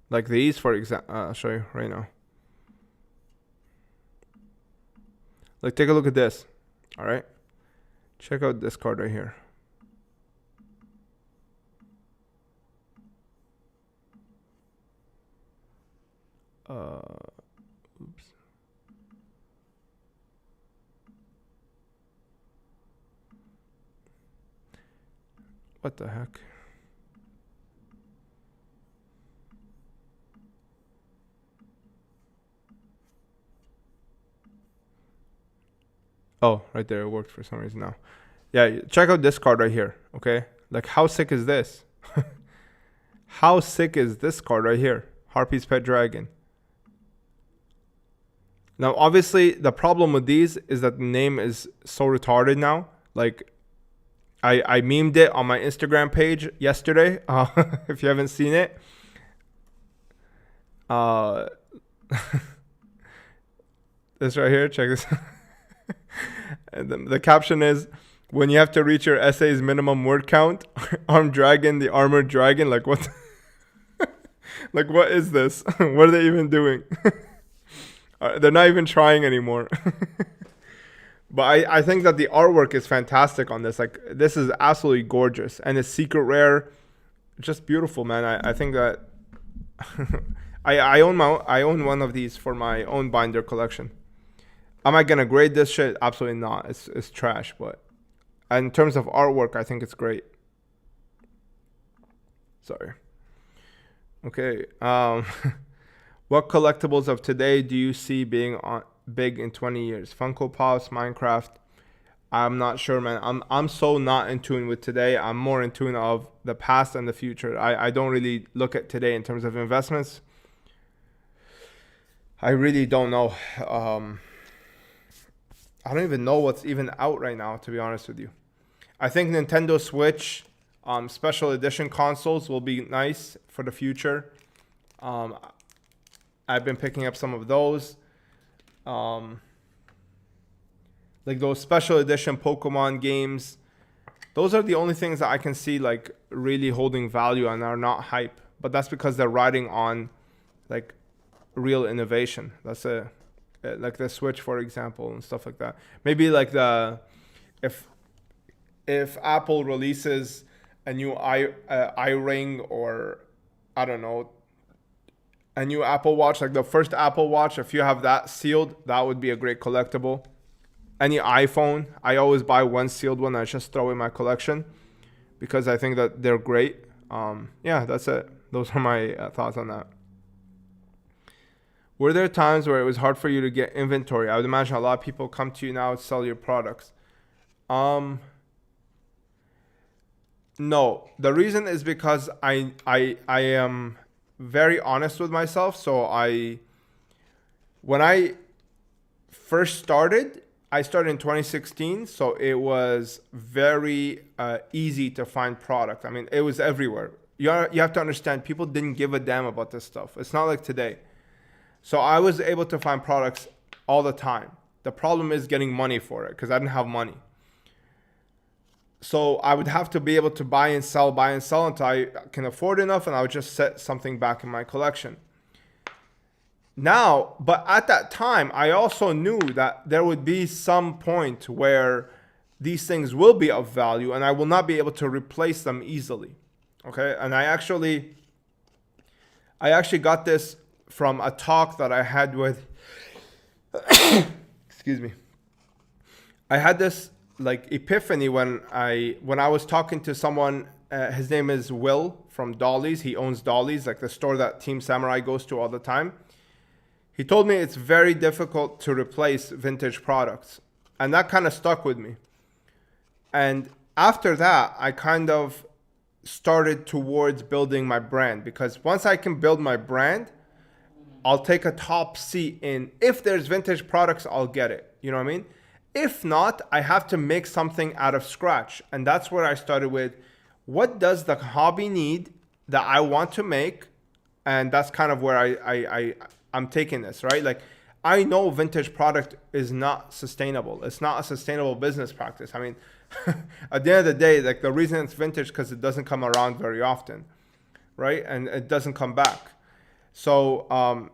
Like these, for example, I'll show you right now. Like, take a look at this. All right, check out this card right here. Oops. What the heck? Oh, right there, it worked for some reason now. Yeah, check out this card right here, okay? Like, how sick is this? How sick is this card right here? Harpy's Pet Dragon. Now, obviously, the problem with these is that the name is so retarded now. Like, I memed it on my Instagram page yesterday, if you haven't seen it. This right here, check this out. And the caption is, when you have to reach your essay's minimum word count, armed dragon, the armored dragon. Like, what? Like, what is this? What are they even doing? They're not even trying anymore. But I think that the artwork is fantastic on this. Like, this is absolutely gorgeous. And it's secret rare. Just beautiful, man. I think that I own one of these for my own binder collection. Am I gonna grade this shit? Absolutely not. It's trash. But in terms of artwork, I think it's great. Sorry. Okay. What collectibles of today do you see being big in 20 years? Funko Pops, Minecraft. I'm not sure, man. I'm so not in tune with today. I'm more in tune of the past and the future. I don't really look at today in terms of investments. I really don't know. I don't even know what's even out right now, to be honest with you. I think Nintendo Switch special edition consoles will be nice for the future. I've been picking up some of those. Like those special edition Pokemon games. Those are the only things that I can see like really holding value and are not hype. But that's because they're riding on like real innovation. That's like the Switch, for example, and stuff like that. Maybe like if Apple releases a new iRing or I don't know, a new Apple Watch, like the first Apple Watch, if you have that sealed, that would be a great collectible. Any iPhone, I always buy one sealed one. I just throw in my collection because I think that they're great. Yeah, that's it. Those are my thoughts on that. Were there times where it was hard for you to get inventory? I would imagine a lot of people come to you now to sell your products. No, the reason is because I am very honest with myself. So when I first started, I started in 2016. So it was very easy to find product. I mean, it was everywhere. You have to understand, people didn't give a damn about this stuff. It's not like today. So I was able to find products all the time. The problem is getting money for it because I didn't have money. So I would have to be able to buy and sell until I can afford enough, and I would just set something back in my collection. Now, but at that time, I also knew that there would be some point where these things will be of value and I will not be able to replace them easily. Okay, and I actually got this from a talk that I had with, excuse me. I had this like epiphany when I was talking to someone. His name is Will from Dolly's. He owns Dolly's, like the store that Team Samurai goes to all the time. He told me it's very difficult to replace vintage products, and that kind of stuck with me. And after that, I kind of started towards building my brand, because once I can build my brand, I'll take a top seat in, if there's vintage products, I'll get it. You know what I mean? If not, I have to make something out of scratch. And that's where I started with, what does the hobby need that I want to make? And that's kind of where I'm taking this, right? Like, I know vintage product is not sustainable. It's not a sustainable business practice. I mean, at the end of the day, like, the reason it's vintage because it doesn't come around very often, right? And it doesn't come back. So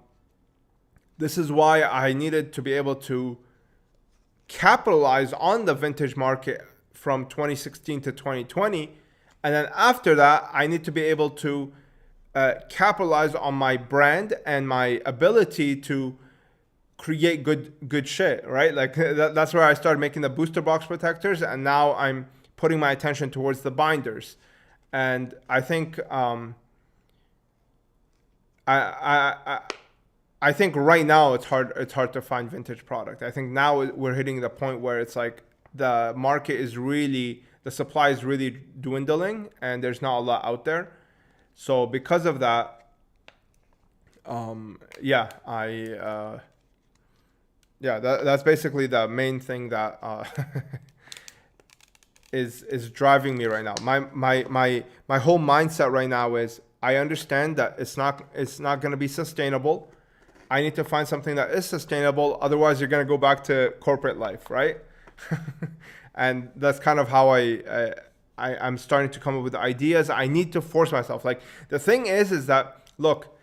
this is why I needed to be able to capitalize on the vintage market from 2016 to 2020. And then after that, I need to be able to capitalize on my brand and my ability to create good shit, right? Like that's where I started making the booster box protectors, and now I'm putting my attention towards the binders. And I think I think right now it's hard to find vintage product. I think now we're hitting the point where it's like the market is really, the supply is really dwindling and there's not a lot out there. So because of that, that's basically the main thing that is driving me right now. My whole mindset right now is, I understand that it's not going to be sustainable. I need to find something that is sustainable. Otherwise, you're going to go back to corporate life, right? And that's kind of how I'm starting to come up with ideas. I need to force myself. Like, the thing is that, look,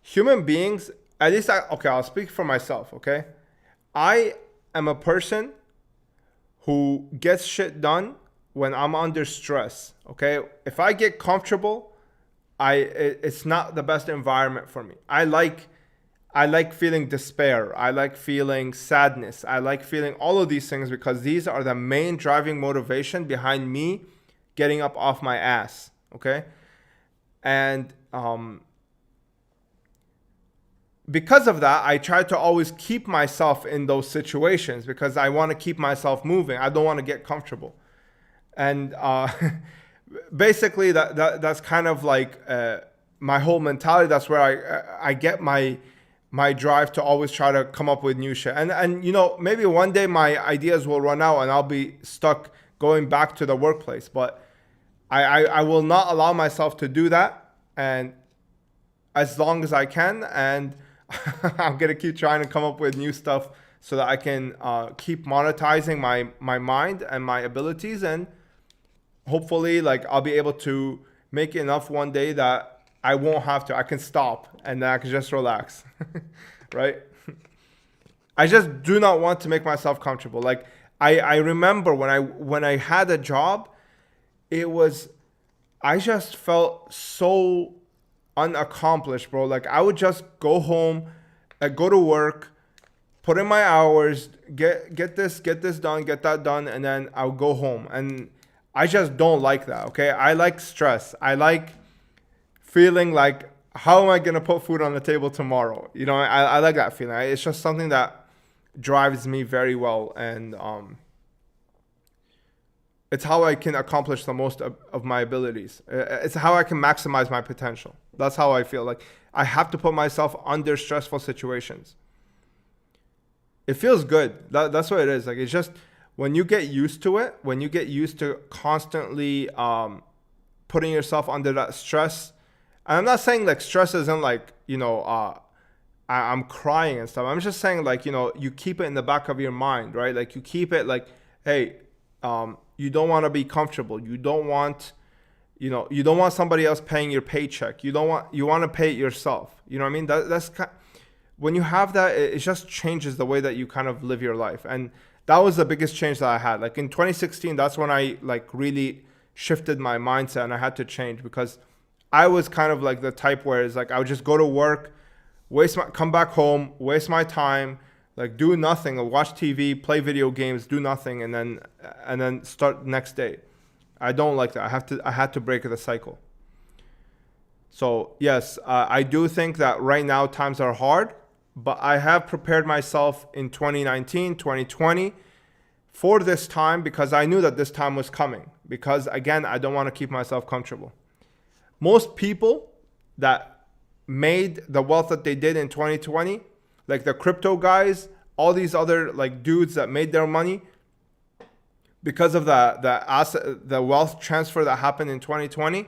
human beings, at least I'll speak for myself, okay? I am a person who gets shit done when I'm under stress, okay? If I get comfortable, it's not the best environment for me. I like feeling despair. I like feeling sadness. I like feeling all of these things, because these are the main driving motivation behind me getting up off my ass, okay? And because of that, I try to always keep myself in those situations, because I want to keep myself moving. I don't want to get comfortable. And basically, that's kind of like my whole mentality. That's where I get my drive to always try to come up with new shit. And you know, maybe one day my ideas will run out and I'll be stuck going back to the workplace. But I will not allow myself to do that, and as long as I can. And I'm gonna keep trying to come up with new stuff so that I can keep monetizing my mind and my abilities, and hopefully, like, I'll be able to make enough one day that I won't have to. I can stop and then I can just relax, right? I just do not want to make myself comfortable. Like, I remember when I had a job, I just felt so unaccomplished, bro. Like, I would just go home, go to work, put in my hours, get this done, get that done, and then I'll go home. And I just don't like that, okay? I like stress. I like feeling like, how am I gonna put food on the table tomorrow? You know, I like that feeling. It's just something that drives me very well, and it's how I can accomplish the most of my abilities. It's how I can maximize my potential. That's how I feel. Like, I have to put myself under stressful situations. It feels good. That's what it is. Like, it's just, when you get used to it, when you get used to constantly putting yourself under that stress. And I'm not saying like stress isn't like, you know, I'm crying and stuff. I'm just saying, like, you know, you keep it in the back of your mind, right? Like, you keep it like, hey, you don't want to be comfortable. You don't want somebody else paying your paycheck. You want to pay it yourself. You know what I mean? That's when you have that, it just changes the way that you kind of live your life. And that was the biggest change that I had. Like, in 2016, that's when I like really shifted my mindset, and I had to change, because I was kind of like the type where it's like, I would just go to work, come back home, waste my time, like do nothing, or watch TV, play video games, do nothing, and then start the next day. I don't like that. I had to break the cycle. So yes, I do think that right now times are hard, but I have prepared myself in 2019, 2020 for this time, because I knew that this time was coming. Because again, I don't want to keep myself comfortable. Most people that made the wealth that they did in 2020, like the crypto guys, all these other like dudes that made their money because of the wealth transfer that happened in 2020,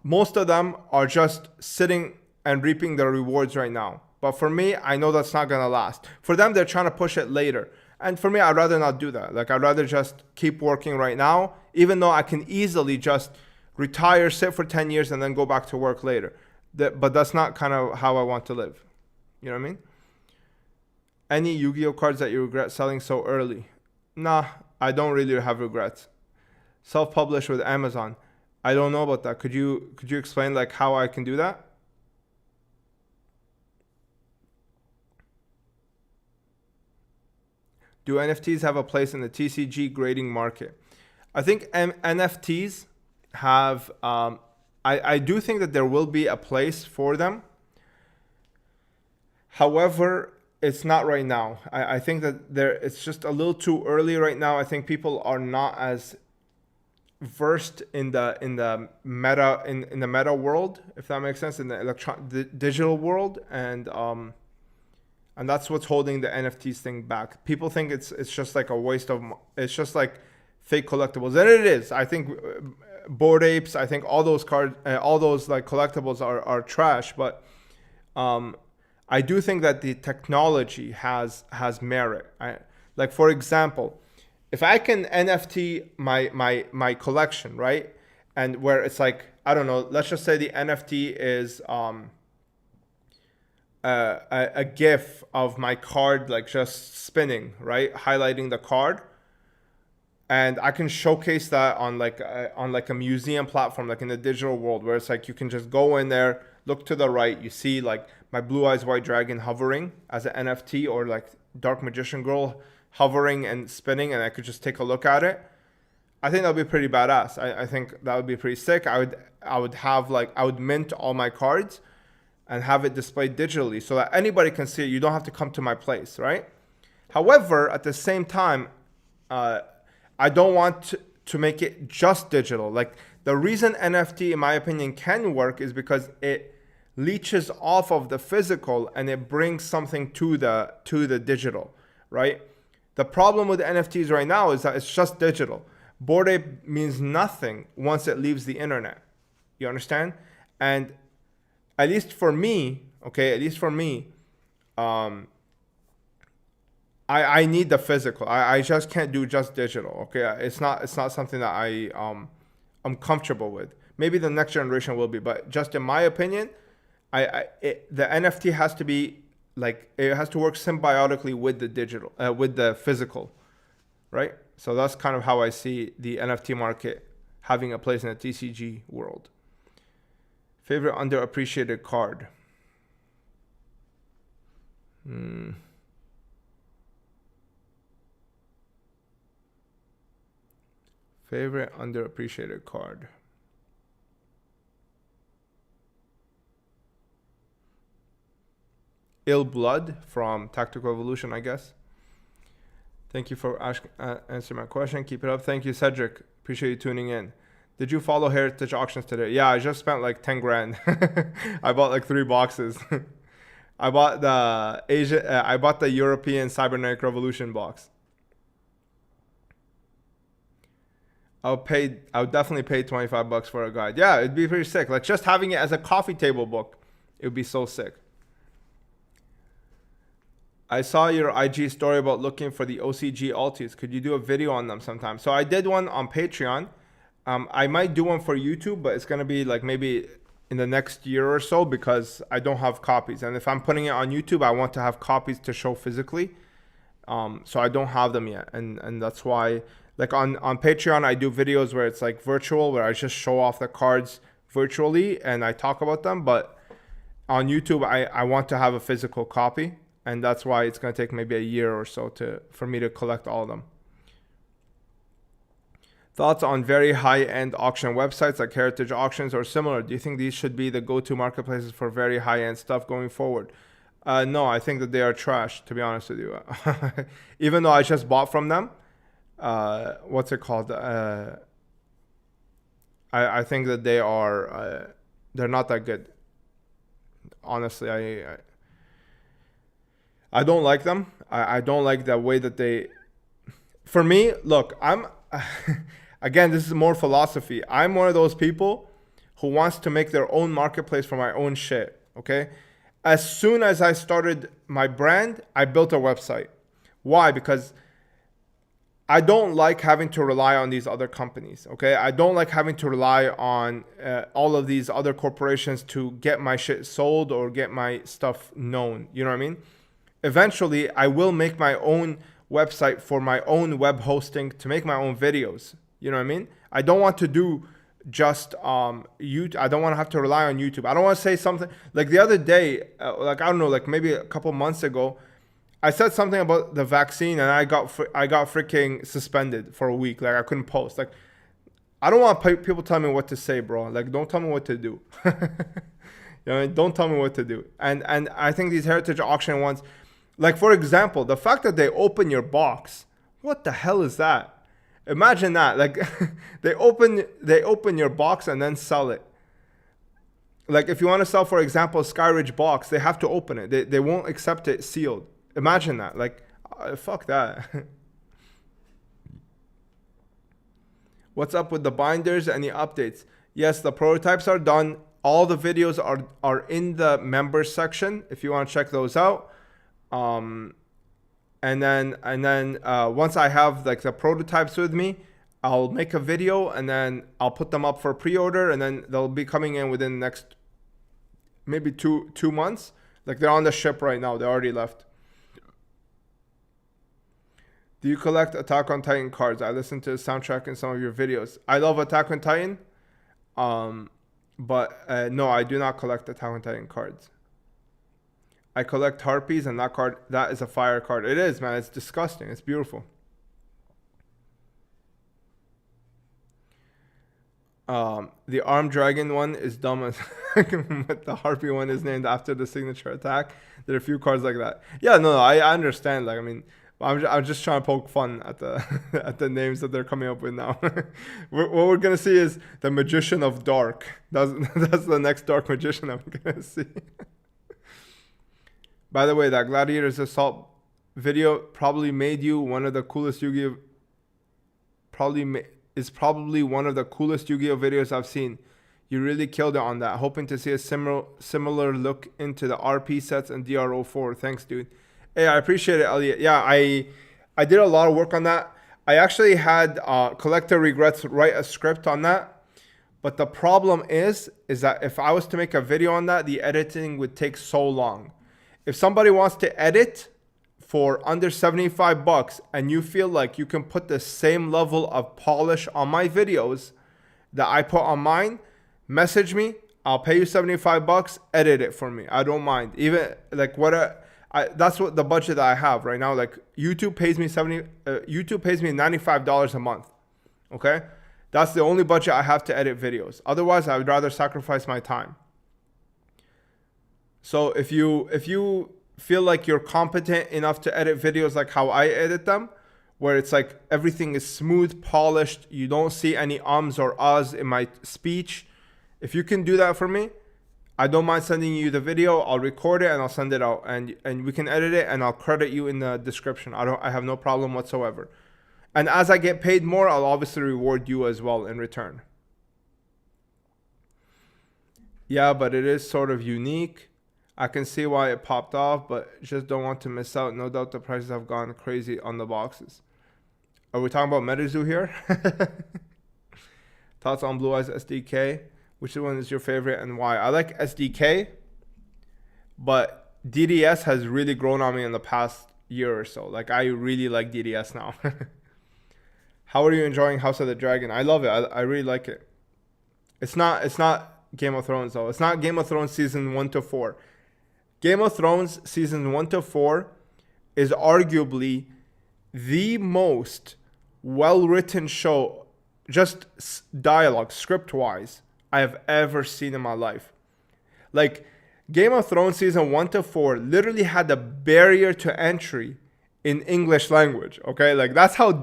most of them are just sitting and reaping the rewards right now. But for me, I know that's not gonna last. For them, they're trying to push it later. And for me, I'd rather not do that. Like, I'd rather just keep working right now, even though I can easily just retire, sit for 10 years, and then go back to work later. But that's not kind of how I want to live. You know what I mean? Any Yu-Gi-Oh cards that you regret selling so early? Nah, I don't really have regrets. Self-published with Amazon. I don't know about that. Could you explain like how I can do that? Do NFTs have a place in the TCG grading market? I think NFTs have, I do think that there will be a place for them. However, it's not right now. I think that it's just a little too early right now. I think people are not as versed in the meta world, if that makes sense, in the digital world, and that's what's holding the NFTs thing back. People think it's just like a waste of, it's just like fake collectibles, and it is. I think Bored Apes, I think all those cards, all those like collectibles are trash, but I do think that the technology has merit. Like for example, if I can NFT my collection, right, and where it's like, I don't know, let's just say the NFT is a GIF of my card like just spinning, right, highlighting the card, and I can showcase that on like a museum platform, like in the digital world, where it's like you can just go in there, look to the right, you see like my Blue Eyes White Dragon hovering as an NFT, or like Dark Magician Girl hovering and spinning, and I could just take a look at it. I think that would be pretty badass. I think that would be pretty sick. I would mint all my cards and have it displayed digitally so that anybody can see it. You don't have to come to my place, right? However, at the same time, I don't want to make it just digital. Like, the reason NFT, in my opinion, can work is because it leeches off of the physical and it brings something to the digital, right? The problem with NFTs right now is that it's just digital. Bored Ape means nothing once it leaves the internet. You understand? And at least for me, I need the physical. I just can't do just digital. Okay, it's not something that I'm comfortable with. Maybe the next generation will be, but just in my opinion, the NFT has to be like, it has to work symbiotically with the digital, with the physical, right? So that's kind of how I see the NFT market having a place in the TCG world. Favorite underappreciated card? Favorite underappreciated card? Ill Blood from Tactical Evolution, I guess. Thank you for answering my question. Keep it up. Thank you, Cedric. Appreciate you tuning in. Did you follow Heritage Auctions today? Yeah, I just spent like 10 grand. I bought like 3 boxes. I bought the European Cybernetic Revolution box. I would definitely pay $25 for a guide. Yeah, it'd be pretty sick. Like, just having it as a coffee table book, it would be so sick. I saw your IG story about looking for the OCG alties. Could you do a video on them sometime? So I did one on Patreon. I might do one for YouTube, but it's going to be like maybe in the next year or so, because I don't have copies. And if I'm putting it on YouTube, I want to have copies to show physically. So I don't have them yet. And that's why, like on Patreon, I do videos where it's like virtual, where I just show off the cards virtually and I talk about them. But on YouTube, I want to have a physical copy, and that's why it's going to take maybe a year or so for me to collect all of them. Thoughts on very high-end auction websites like Heritage Auctions or similar? Do you think these should be the go-to marketplaces for very high-end stuff going forward? No, I think that they are trash, to be honest with you. Even though I just bought from them, what's it called? I think that they are, they're not that good. Honestly, I don't like them. I don't like the way that they, for me, look, I'm, again, this is more philosophy. I'm one of those people who wants to make their own marketplace for my own shit, okay? As soon as I started my brand, I built a website. Why? Because I don't like having to rely on these other companies, okay? I don't like having to rely on all of these other corporations to get my shit sold or get my stuff known, you know what I mean? Eventually, I will make my own website for my own web hosting to make my own videos, you know what I mean? I don't want to do just YouTube. I don't want to have to rely on YouTube. I don't want to say something like the other day, like I don't know, like maybe a couple months ago, I said something about the vaccine and I got freaking suspended for a week. Like I couldn't post. Like I don't want people telling me what to say, bro. Like don't tell me what to do. You know, don't tell me what to do. And I think these heritage auction ones, like for example, the fact that they open your box, what the hell is that? Imagine that. Like they open your box and then sell it. Like if you want to sell, for example, a Skyridge box, they have to open it. They won't accept it sealed. Imagine that. Like fuck that. What's up with the binders? Any updates? Yes, the prototypes are done. All the videos are in the members section if you want to check those out. And then once I have like the prototypes with me, I'll make a video and then I'll put them up for pre-order, and then they'll be coming in within the next maybe two months. Like they're on the ship right now. They already left. Do you collect Attack on Titan cards? I listen to the soundtrack in some of your videos. I love Attack on Titan. But no, I do not collect Attack on Titan cards. I collect harpies, and that is a fire card. It is, man. It's disgusting. It's beautiful. The armed dragon one is dumb as but the harpy one is named after the signature attack. There are a few cards like that. Yeah, no, I understand. Like, I mean, I'm just trying to poke fun at the at the names that they're coming up with now. What we're gonna see is the Magician of Dark. That's the next Dark Magician I'm gonna see. By the way, that Gladiator's Assault video probably made you one of the coolest Yu-Gi-Oh! Probably one of the coolest Yu-Gi-Oh! Videos I've seen. You really killed it on that. Hoping to see a similar look into the RP sets and DRO4. Thanks, dude. Hey, I appreciate it, Elliot. Yeah, I did a lot of work on that. I actually had Collector Regrets write a script on that. But the problem is that if I was to make a video on that, the editing would take so long. If somebody wants to edit for under $75 and you feel like you can put the same level of polish on my videos that I put on mine, message me. I'll pay you $75. Edit it for me. I don't mind. Even like that's what the budget that I have right now. Like YouTube pays me $95 a month. Okay, that's the only budget I have to edit videos. Otherwise, I would rather sacrifice my time. So if you feel like you're competent enough to edit videos like how I edit them, where it's like everything is smooth, polished, you don't see any ums or uhs in my speech, if you can do that for me, I don't mind sending you the video. I'll record it and I'll send it out, and we can edit it, and I'll credit you in the description. I have no problem whatsoever. And as I get paid more, I'll obviously reward you as well in return. Yeah, but it is sort of unique. I can see why it popped off, but just don't want to miss out. No doubt the prices have gone crazy on the boxes. Are we talking about MetaZoo here? Thoughts on Blue Eyes SDK? Which one is your favorite and why? I like SDK, but DDS has really grown on me in the past year or so. Like I really like DDS now. How are you enjoying House of the Dragon? I love it. I really like it. It's not Game of Thrones though. It's not Game of Thrones season 1 to 4. Game of Thrones season 1 to 4 is arguably the most well-written show, just dialogue, script-wise, I have ever seen in my life. Like, Game of Thrones season 1 to 4 literally had a barrier to entry in English language, okay? Like, that's how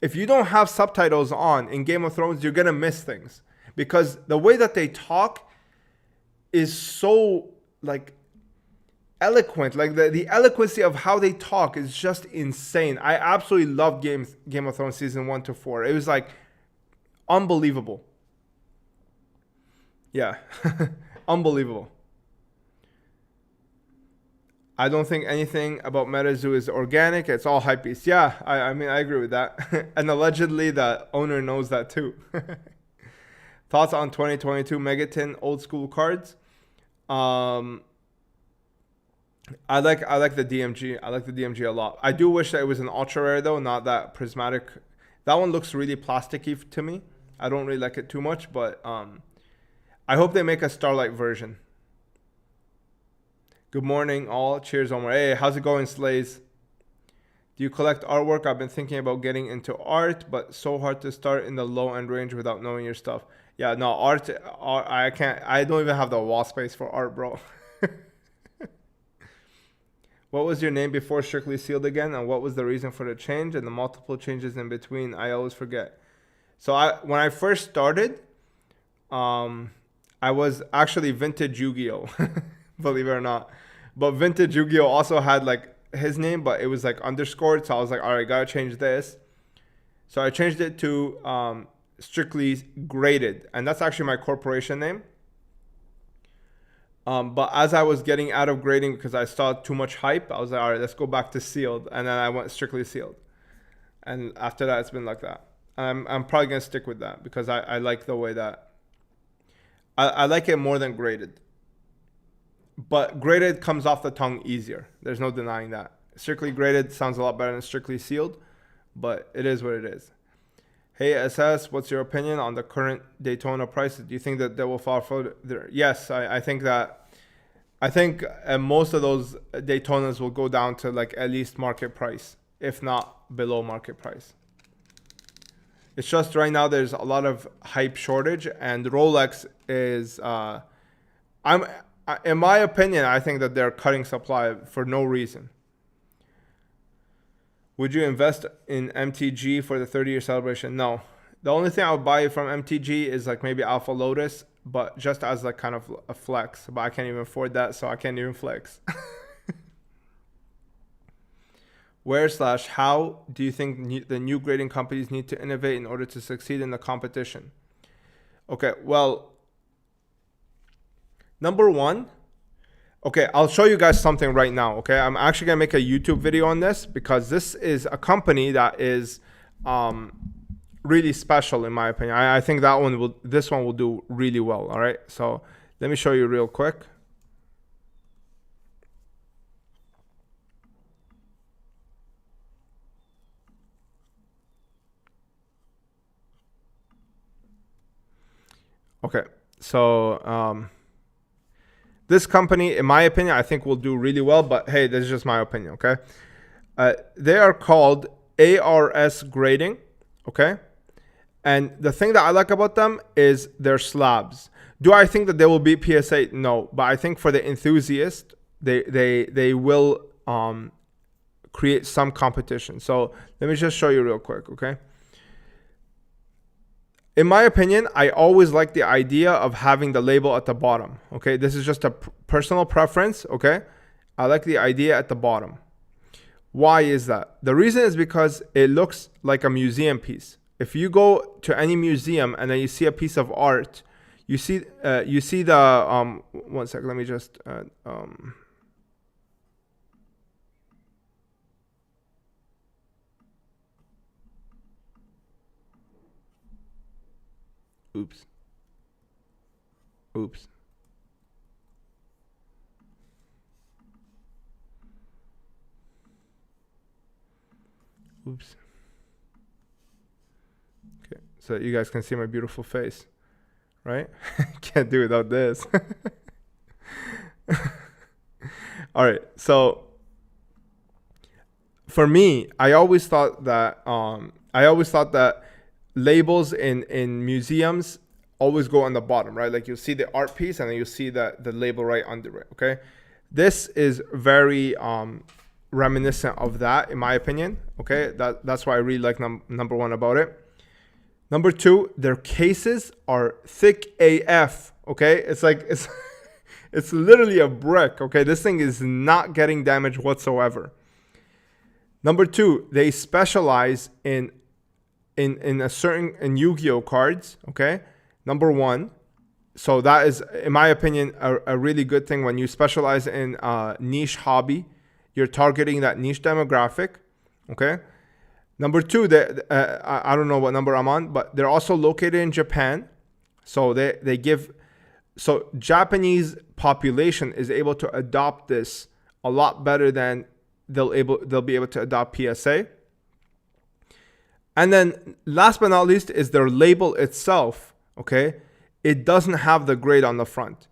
if you don't have subtitles on in Game of Thrones, you're gonna miss things. Because the way that they talk is so, like, eloquent. Like, the eloquency of how they talk is just insane. I absolutely loved Game of Thrones season 1 to 4. It was, like, unbelievable. Yeah. Unbelievable. I don't think anything about MetaZoo is organic. It's all hypebeast. Yeah, I mean, I agree with that. And allegedly, the owner knows that too. Thoughts on 2022 Megaton old school cards? I like the DMG. I like the DMG a lot. I do wish that it was an ultra rare though, not that prismatic. That one looks really plasticky to me. I don't really like it too much, but I hope they make a Starlight version. Good morning, all. Cheers, Omar. Hey, how's it going, Slays? Do you collect artwork? I've been thinking about getting into art, but so hard to start in the low end range without knowing your stuff. Yeah, no, art I can't. I don't even have the wall space for art, bro. What was your name before Strictly Sealed again, and what was the reason for the change and the multiple changes in between? I always forget. So when I first started, I was actually Vintage Yu-Gi-Oh, believe it or not. But Vintage Yu-Gi-Oh also had like his name, but it was like underscored. So I was like, all right, gotta change this. So I changed it to Strictly Graded, and that's actually my corporation name. But as I was getting out of grading because I saw too much hype, I was like, all right, let's go back to sealed. And then I went Strictly Sealed. And after that, it's been like that. I'm probably going to stick with that because I like the way that I like it more than graded. But graded comes off the tongue easier. There's no denying that. Strictly Graded sounds a lot better than Strictly Sealed, but it is what it is. Hey SS, what's your opinion on the current Daytona prices? Do you think that they will fall further? Yes, I think that. I think most of those Daytonas will go down to like at least market price, if not below market price. It's just right now there's a lot of hype shortage, and Rolex is. In my opinion, I think that they're cutting supply for no reason. Would you invest in MTG for the 30-year celebration? No. The only thing I would buy from MTG is like maybe Alpha Lotus, but just as like kind of a flex. But I can't even afford that, so I can't even flex. Where/how do you think the new grading companies need to innovate in order to succeed in the competition? Okay, well, number one, okay, I'll show you guys something right now, okay? I'm actually going to make a YouTube video on this because this is a company that is really special in my opinion. I think this one will do really well, all right? So let me show you real quick. Okay, so this company, in my opinion, I think will do really well, but hey, this is just my opinion, okay? They are called ARS Grading, okay? And the thing that I like about them is their slabs. Do I think that they will beat PSA? No, but I think for the enthusiast, they will create some competition. So let me just show you real quick, okay? In my opinion, I always like the idea of having the label at the bottom, okay? This is just a personal preference, okay? I like the idea at the bottom. Why is that? The reason is because it looks like a museum piece. If you go to any museum and then you see a piece of art, you see the, one second, let me just, oops. Oops. Okay, so you guys can see my beautiful face, right? Can't do without this. All right, so for me, I always thought that labels in museums always go on the bottom, right? Like you'll see the art piece and then you'll see the label right under it. Okay, this is very reminiscent of that, in my opinion. Okay, that's why I really like number one about it. Number two, their cases are thick AF. Okay, it's like it's literally a brick. Okay, this thing is not getting damaged whatsoever. Number two, they specialize in Yu-Gi-Oh cards. Okay, number one, so that is, in my opinion, a really good thing. When you specialize in niche hobby, you're targeting that niche demographic. Okay. Number two, I don't know what number I'm on, but they're also located in Japan. So so Japanese population is able to adopt this a lot better than they'll be able to adopt PSA. And then last but not least is their label itself. Okay, it doesn't have the grade on the front.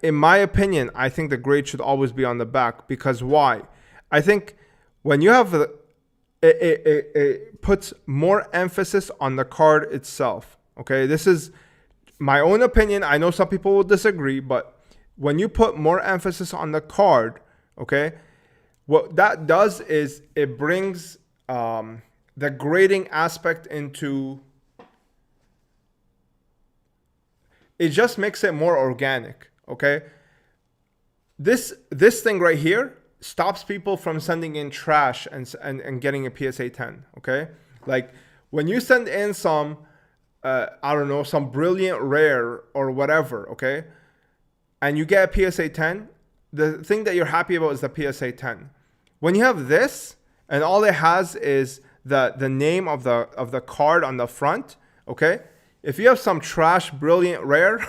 In my opinion, I think the grade should always be on the back, because why? I think when you have it puts more emphasis on the card itself. Okay, this is my own opinion. I know some people will disagree, but when you put more emphasis on the card, okay, what that does is it brings the grading aspect into, it just makes it more organic. Okay, this thing right here stops people from sending in trash and getting a PSA 10. Okay, like when you send in some I don't know, some brilliant rare or whatever, okay, and you get a PSA 10, the thing that you're happy about is the PSA 10. When you have this and all it has is the name of the card on the front, okay, if you have some trash brilliant rare,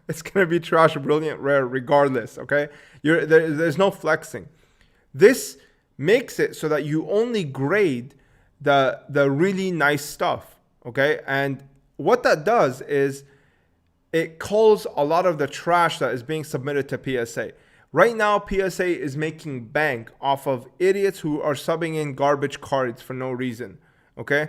it's gonna be trash brilliant rare regardless. Okay, there's no flexing. This makes it so that you only grade the really nice stuff. Okay, and what that does is it culls a lot of the trash that is being submitted to PSA. Right now, PSA is making bank off of idiots who are subbing in garbage cards for no reason. Okay.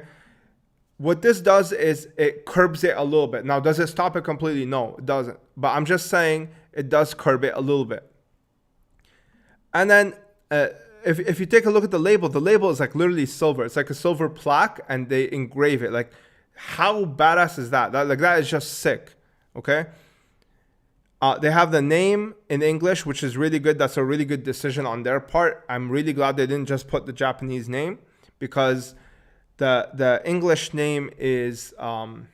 What this does is it curbs it a little bit. Now, does it stop it completely? No, it doesn't. But I'm just saying it does curb it a little bit. And then if you take a look at the label is like literally silver. It's like a silver plaque and they engrave it. Like, how badass is that? That is just sick. Okay. They have the name in English, which is really good. That's a really good decision on their part. I'm really glad they didn't just put the Japanese name, because the English name is, well,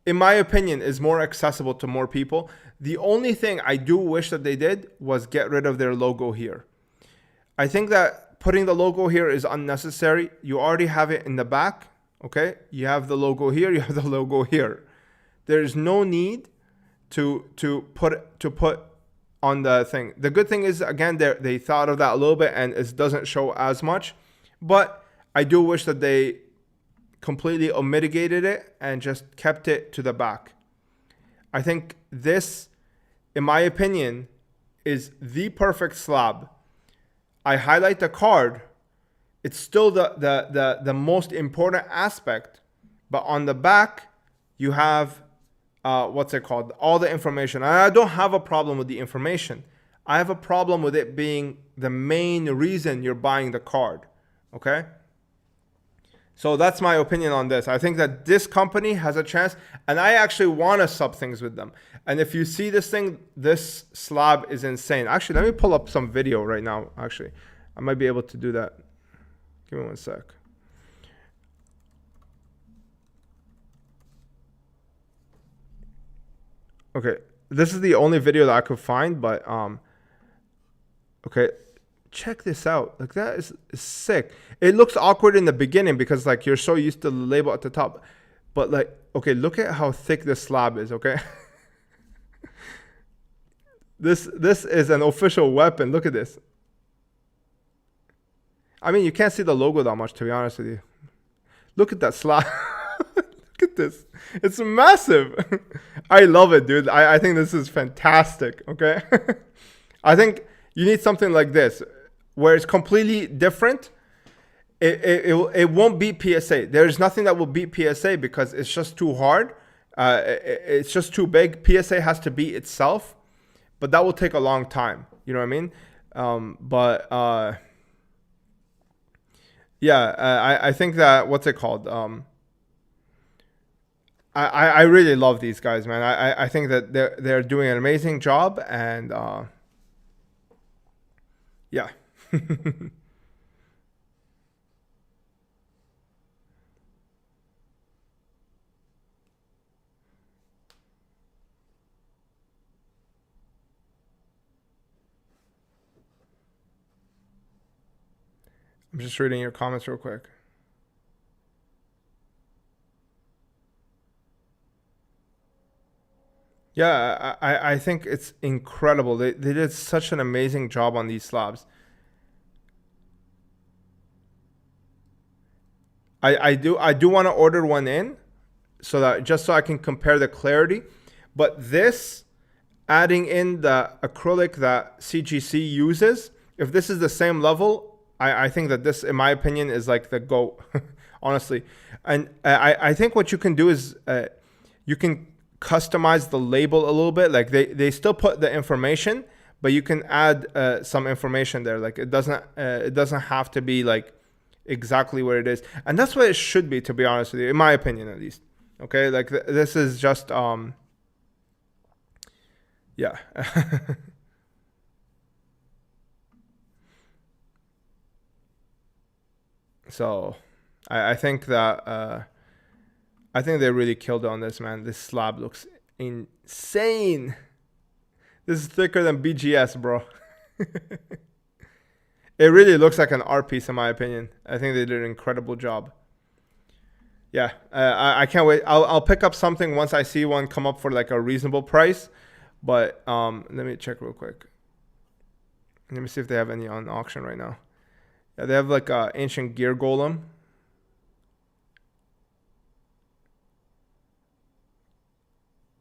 in my opinion, is more accessible to more people. The only thing I do wish that they did was get rid of their logo here. I think that putting the logo here is unnecessary. You already have it in the back. Okay, you have the logo here. You have the logo here. There is no need to put on the thing. The good thing is, again, they thought of that a little bit and it doesn't show as much. But I do wish that they completely mitigated it and just kept it to the back. I think this, in my opinion, is the perfect slab. I highlight the card. It's still the most important aspect. But on the back, you have, what's it called? All the information. And I don't have a problem with the information. I have a problem with it being the main reason you're buying the card. Okay? So that's my opinion on this. I think that this company has a chance, and I actually want to sub things with them. And if you see this thing, this slab is insane. Actually, let me pull up some video right now. Actually, I might be able to do that. Give me one sec. Okay, this is the only video that I could find, but okay. Check this out. Like, that is sick. It looks awkward in the beginning because like you're so used to the label at the top. But like, okay, look at how thick this slab is, okay? This is an official weapon. Look at this. I mean, you can't see the logo that much, to be honest with you. Look at that slab. Look at this. It's massive. I love it, dude. I think this is fantastic. Okay. I think you need something like this where it's completely different. It won't beat PSA. There's nothing that will beat PSA because it's just too hard. It's just too big. PSA has to beat itself, but that will take a long time. You know what I mean? I think that, what's it called? I really love these guys, man. I think that they're doing an amazing job, and yeah. I'm just reading your comments real quick. Yeah, I think it's incredible. They did such an amazing job on these slabs. I do want to order one in so that just so I can compare the clarity. But this, adding in the acrylic that CGC uses, if this is the same level, I think that this, in my opinion, is like the GOAT, honestly. And I think what you can do is you can customize the label a little bit. Like they still put the information, but you can add some information there. Like it doesn't have to be like exactly what it is, and that's what it should be, to be honest with you, in my opinion at least. Okay, like this is just yeah. So I think that I think they really killed on this, man. This slab looks insane. This is thicker than BGS, bro. It really looks like an art piece, in my opinion. I think they did an incredible job. Yeah, I can't wait. I'll pick up something once I see one come up for like a reasonable price. But let me check real quick. Let me see if they have any on auction right now. Yeah, they have like a ancient gear golem.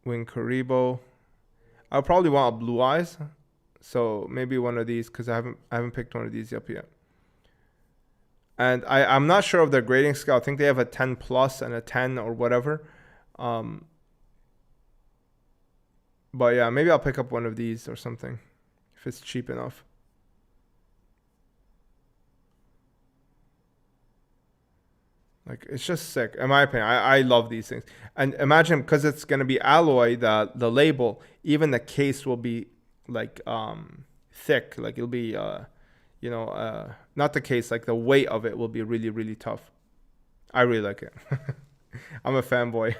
Wing Karibo. I'll probably want a blue eyes. So maybe one of these, because I haven't picked one of these up yet. And I'm not sure of their grading scale. I think they have a 10 plus and a 10 or whatever. But yeah, maybe I'll pick up one of these or something if it's cheap enough. Like, it's just sick, in my opinion. I love these things. And imagine, because it's going to be alloy, the label, even the case will be like thick. Like it'll be not the case, like the weight of it will be really, really tough. I really like it. I'm a fanboy.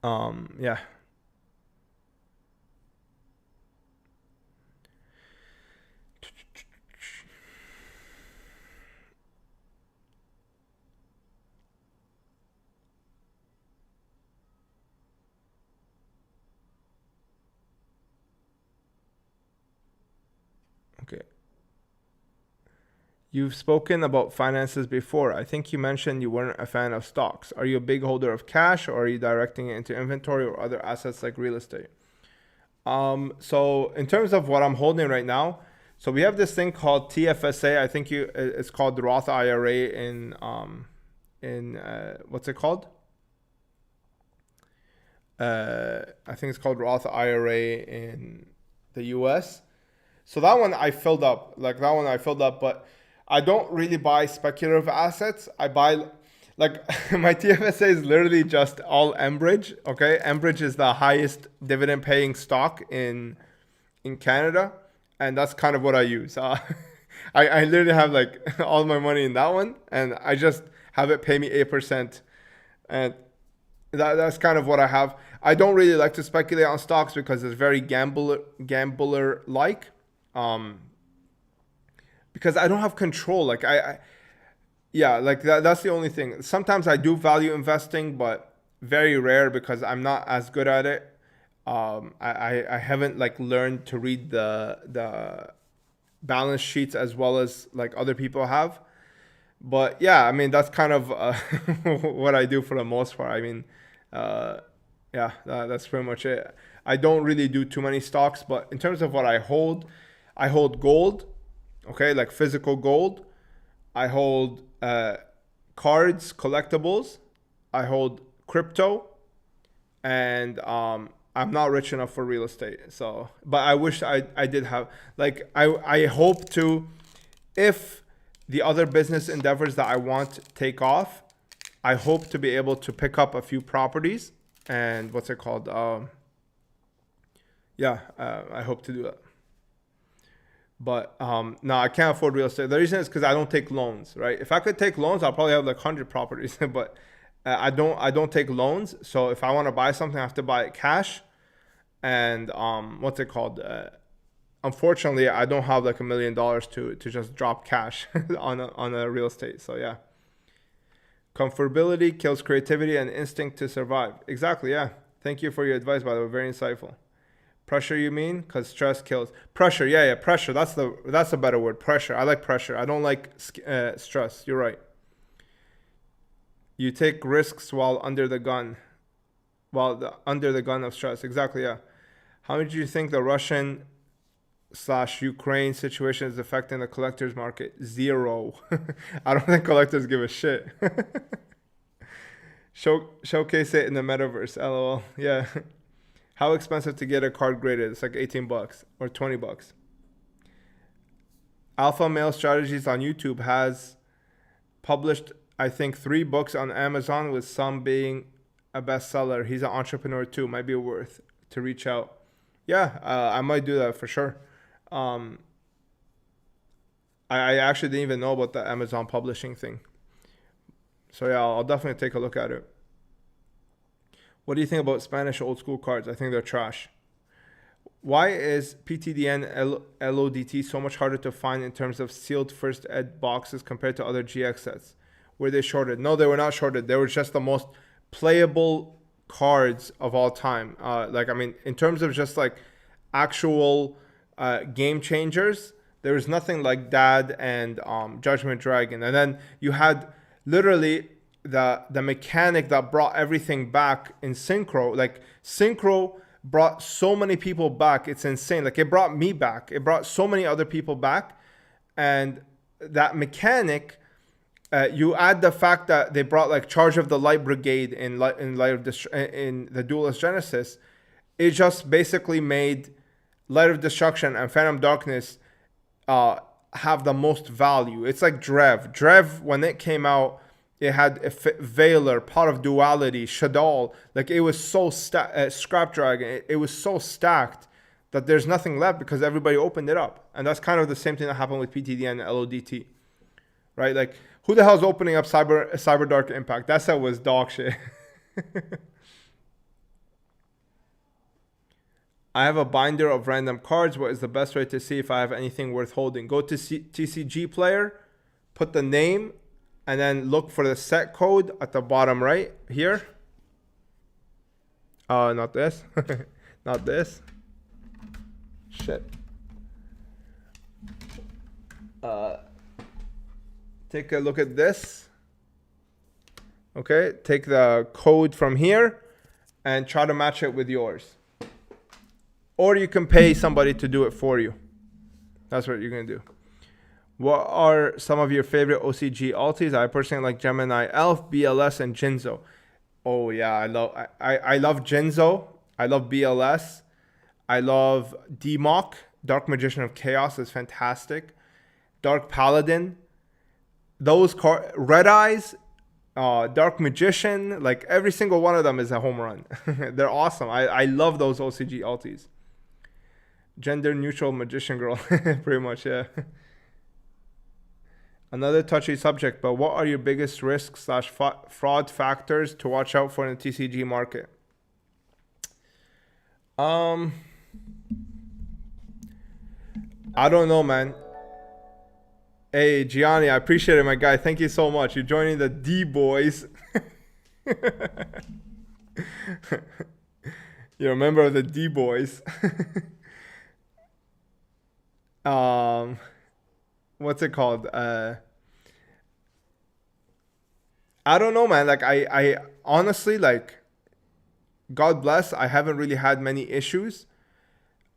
Yeah. Okay. You've spoken about finances before. I think you mentioned you weren't a fan of stocks. Are you a big holder of cash, or are you directing it into inventory or other assets like real estate? So in terms of what I'm holding right now, so we have this thing called TFSA. I think it's called the Roth IRA in what's it called? I think it's called Roth IRA in the US. So that one I filled up. But I don't really buy speculative assets. I buy, like, my TFSA is literally just all Enbridge. Okay, Enbridge is the highest dividend paying stock in Canada, and that's kind of what I use. I literally have like all my money in that one, and I just have it pay me 8%, and that's kind of what I have. I don't really like to speculate on stocks because it's very gambler like. Because I don't have control. Like like that's the only thing. Sometimes I do value investing, but very rare because I'm not as good at it. I haven't like learned to read the balance sheets as well as like other people have. But yeah, I mean, that's kind of what I do for the most part. I mean, uh, yeah, that's pretty much it. I don't really do too many stocks, but in terms of what I hold gold, okay, like physical gold. I hold cards, collectibles. I hold crypto, and I'm not rich enough for real estate. So, but I wish I did have, like, I hope to, if the other business endeavors that I want take off, I hope to be able to pick up a few properties and what's it called? I hope to do that. But no, I can't afford real estate. The reason is because I don't take loans, right? If I could take loans, I'll probably have like 100 properties. But I don't take loans. So if I want to buy something, I have to buy it cash. And what's it called? Unfortunately, I don't have like $1 million to just drop cash on a real estate. So yeah, comfortability kills creativity and instinct to survive. Exactly. Yeah. Thank you for your advice, by the way. Very insightful. Pressure, you mean? Because stress kills. Pressure, yeah, pressure. That's a better word. Pressure. I like pressure. I don't like stress. You're right. You take risks while under the gun, under the gun of stress. Exactly. Yeah. How much do you think the Russian slash Ukraine situation is affecting the collectors market? Zero. I don't think collectors give a shit. Showcase it in the metaverse. LOL. Yeah. How expensive to get a card graded? It's like $18 or $20. Alpha Male Strategies on YouTube has published, I think, 3 books on Amazon, with some being a bestseller. He's an entrepreneur too. Might be worth to reach out. Yeah, I might do that for sure. I actually didn't even know about the Amazon publishing thing. So yeah, I'll definitely take a look at it. What do you think about Spanish old school cards? I think they're trash. Why is PTDN LODT so much harder to find in terms of sealed first ed boxes compared to other GX sets? Were they shorted? No, they were not shorted. They were just the most playable cards of all time. I mean, in terms of just like actual game changers, there was nothing like Dad and Judgment Dragon. And then you had literally the mechanic that brought everything back in Synchro. Like Synchro brought so many people back, it's insane. Like it brought me back, it brought so many other people back. And that mechanic, you add the fact that they brought like Charge of the Light Brigade in the Duelist Genesis, it just basically made Light of Destruction and Phantom Darkness have the most value. It's like Drev, when it came out, it had Veiler, Pot of Duality, Shadal. Like it was so Scrap Dragon. It was so stacked that there's nothing left because everybody opened it up. And that's kind of the same thing that happened with PTD and LODT, right? Like who the hell's opening up Cyber Dark Impact? That set was dog shit. I have a binder of random cards. What is the best way to see if I have anything worth holding? Go to TCG Player, put the name, and then look for the set code at the bottom right here. Not this. Not this. Shit. Take a look at this. Okay, take the code from here and try to match it with yours. Or you can pay somebody to do it for you. That's what you're going to do. What are some of your favorite OCG alties? I personally like Gemini Elf, BLS, and Jinzo. Oh yeah, I love Jinzo. I love BLS. I love DMOC. Dark Magician of Chaos is fantastic. Dark Paladin. Those Red Eyes, Dark Magician, like every single one of them is a home run. They're awesome. I love those OCG alties. Gender neutral magician girl, pretty much, yeah. Another touchy subject, but what are your biggest risks / fraud factors to watch out for in the TCG market? I don't know, man. Hey, Gianni, I appreciate it, my guy. Thank you so much. You're joining the D boys. You're a member of the D boys. What's it called? I don't know, man. Like I honestly, like, God bless, I haven't really had many issues.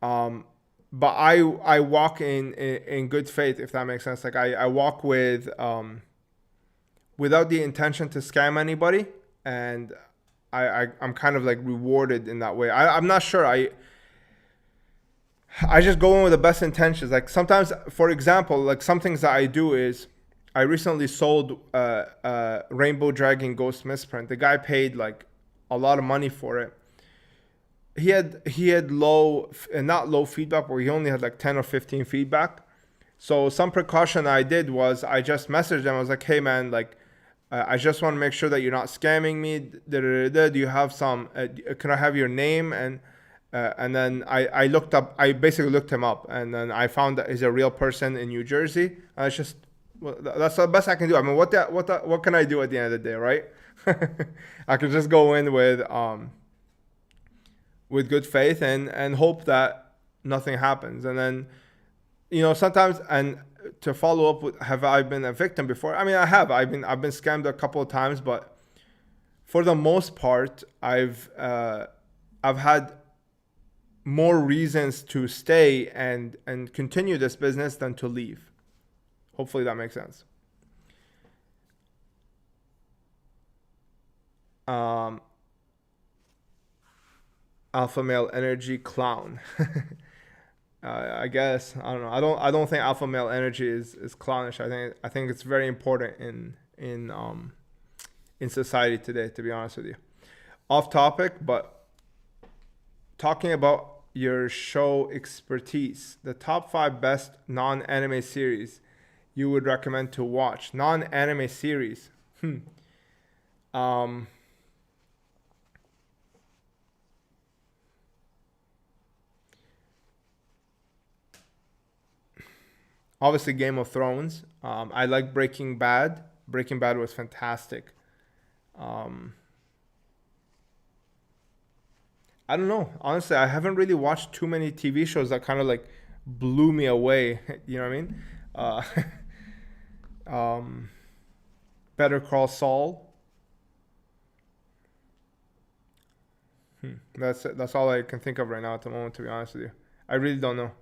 Um, but I walk in good faith, if that makes sense. Like I walk with without the intention to scam anybody, and I'm kind of like rewarded in that way. I'm not sure. I just go in with the best intentions. Like sometimes, for example, like some things that I do is I recently sold Rainbow Dragon Ghost misprint. The guy paid like a lot of money for it. He had low, not low feedback, but he only had like 10 or 15 feedback. So some precaution I did was I just messaged him. I was like, hey man, like I just want to make sure that you're not scamming me. Do you have some? Can I have your name? And then I looked up. I basically looked him up, and then I found that he's a real person in New Jersey. And it's just, well, that's the best I can do. I mean, what can I do at the end of the day, right? I can just go in with good faith and hope that nothing happens. And then, sometimes, and to follow up with, have I been a victim before? I mean, I have. I've been scammed a couple of times, but for the most part, I've had more reasons to stay and continue this business than to leave. Hopefully that makes sense. Um, Alpha male energy clown. I guess I don't know. I don't think alpha male energy is clownish. I think it's very important in society today. To be honest with you, off topic, but talking about your show expertise, the top 5 best non-anime series you would recommend to watch. Non-anime series. Um, Obviously, Game of Thrones. I like Breaking Bad. Breaking Bad was fantastic. Um, I don't know. Honestly, I haven't really watched too many TV shows that kind of like blew me away. You know what I mean? Uh, um, Better Call Saul. That's all I can think of right now at the moment. To be honest with you, I really don't know.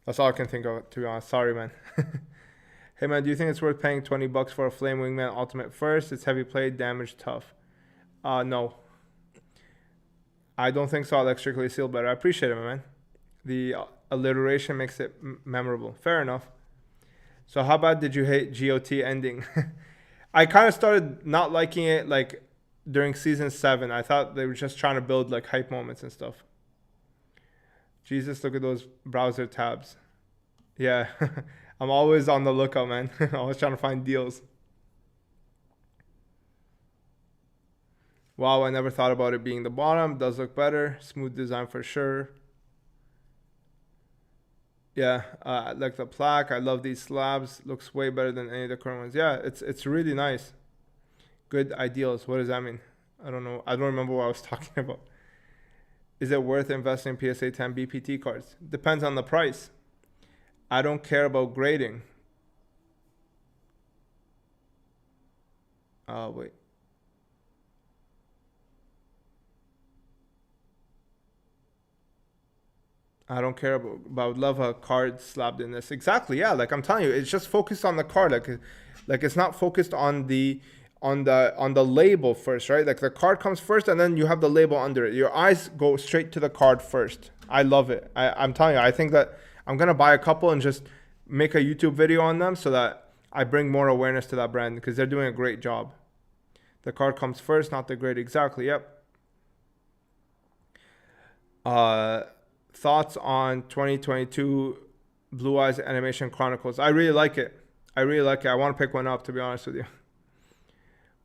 That's all I can think of. To be honest, sorry, man. Hey man, do you think it's worth paying $20 for a Flame Wingman Ultimate first? It's heavy play, damage, tough. No, I don't think so. I like Strictly Sealed better. I appreciate it, man. The alliteration makes it memorable. Fair enough. So how bad did you hate GOT ending? I kind of started not liking it like during season 7. I thought they were just trying to build like hype moments and stuff. Jesus, look at those browser tabs. Yeah, I'm always on the lookout, man. Always trying to find deals. Wow, I never thought about it being the bottom. Does look better. Smooth design for sure. Yeah, like the plaque. I love these slabs. Looks way better than any of the current ones. Yeah, it's really nice. Good ideals. What does that mean? I don't know. I don't remember what I was talking about. Is it worth investing in PSA 10 BPT cards? Depends on the price. I don't care about grading. Wait. I don't care about love a card slapped in this. Exactly. Yeah. Like I'm telling you, it's just focused on the card. Like it's not focused on the label first, right? Like the card comes first, and then you have the label under it. Your eyes go straight to the card first. I love it. I'm telling you, I think that I'm gonna buy a couple and just make a YouTube video on them so that I bring more awareness to that brand because they're doing a great job. The card comes first, not the grade. Exactly. Yep. Uh, Thoughts on 2022 Blue Eyes Animation Chronicles? I really like it. I really like it. I want to pick one up, to be honest with you.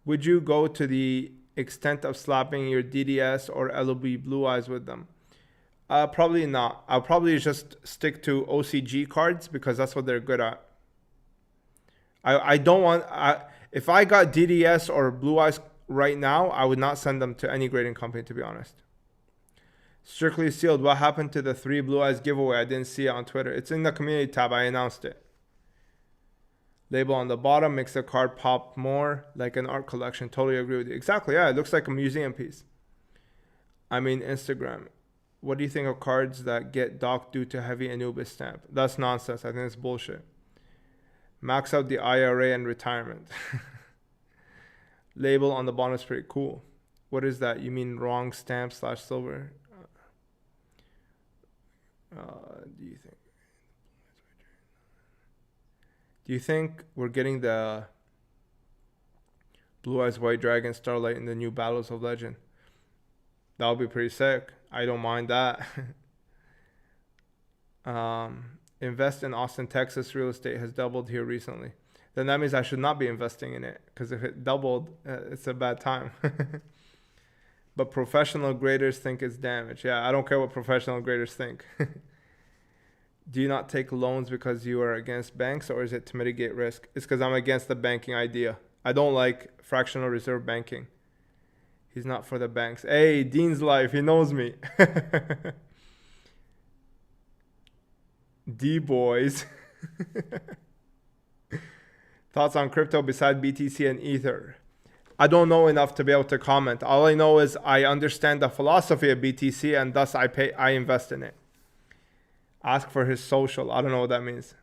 Would you go to the extent of slapping your DDS or LOB Blue Eyes with them? Probably not. I'll probably just stick to OCG cards because that's what they're good at. I don't want. If I got DDS or Blue Eyes right now, I would not send them to any grading company, to be honest. Strictly Sealed, what happened to the 3 Blue Eyes giveaway? I didn't see it on Twitter. It's in the community tab. I announced it. Label on the bottom makes the card pop more like an art collection. Totally agree with you. Exactly, yeah. It looks like a museum piece. I mean, Instagram. What do you think of cards that get docked due to heavy Anubis stamp? That's nonsense. I think it's bullshit. Max out the IRA and retirement. Label on the bottom is pretty cool. What is that? You mean wrong stamp / silver? Do you think we're getting the Blue Eyes White Dragon Starlight in the new Battles of Legend? That would be pretty sick. I don't mind that. Invest in Austin, Texas. Real estate has doubled here recently. Then that means I should not be investing in it, because if it doubled, it's a bad time. But professional graders think it's damage. Yeah, I don't care what professional graders think. Do you not take loans because you are against banks, or is it to mitigate risk? It's because I'm against the banking idea. I don't like fractional reserve banking. He's not for the banks. Hey, Dean's Life, he knows me. D-boys. Thoughts on crypto beside BTC and Ether? I don't know enough to be able to comment. All I know is I understand the philosophy of BTC, and thus I invest in it. Ask for his social. I don't know what that means.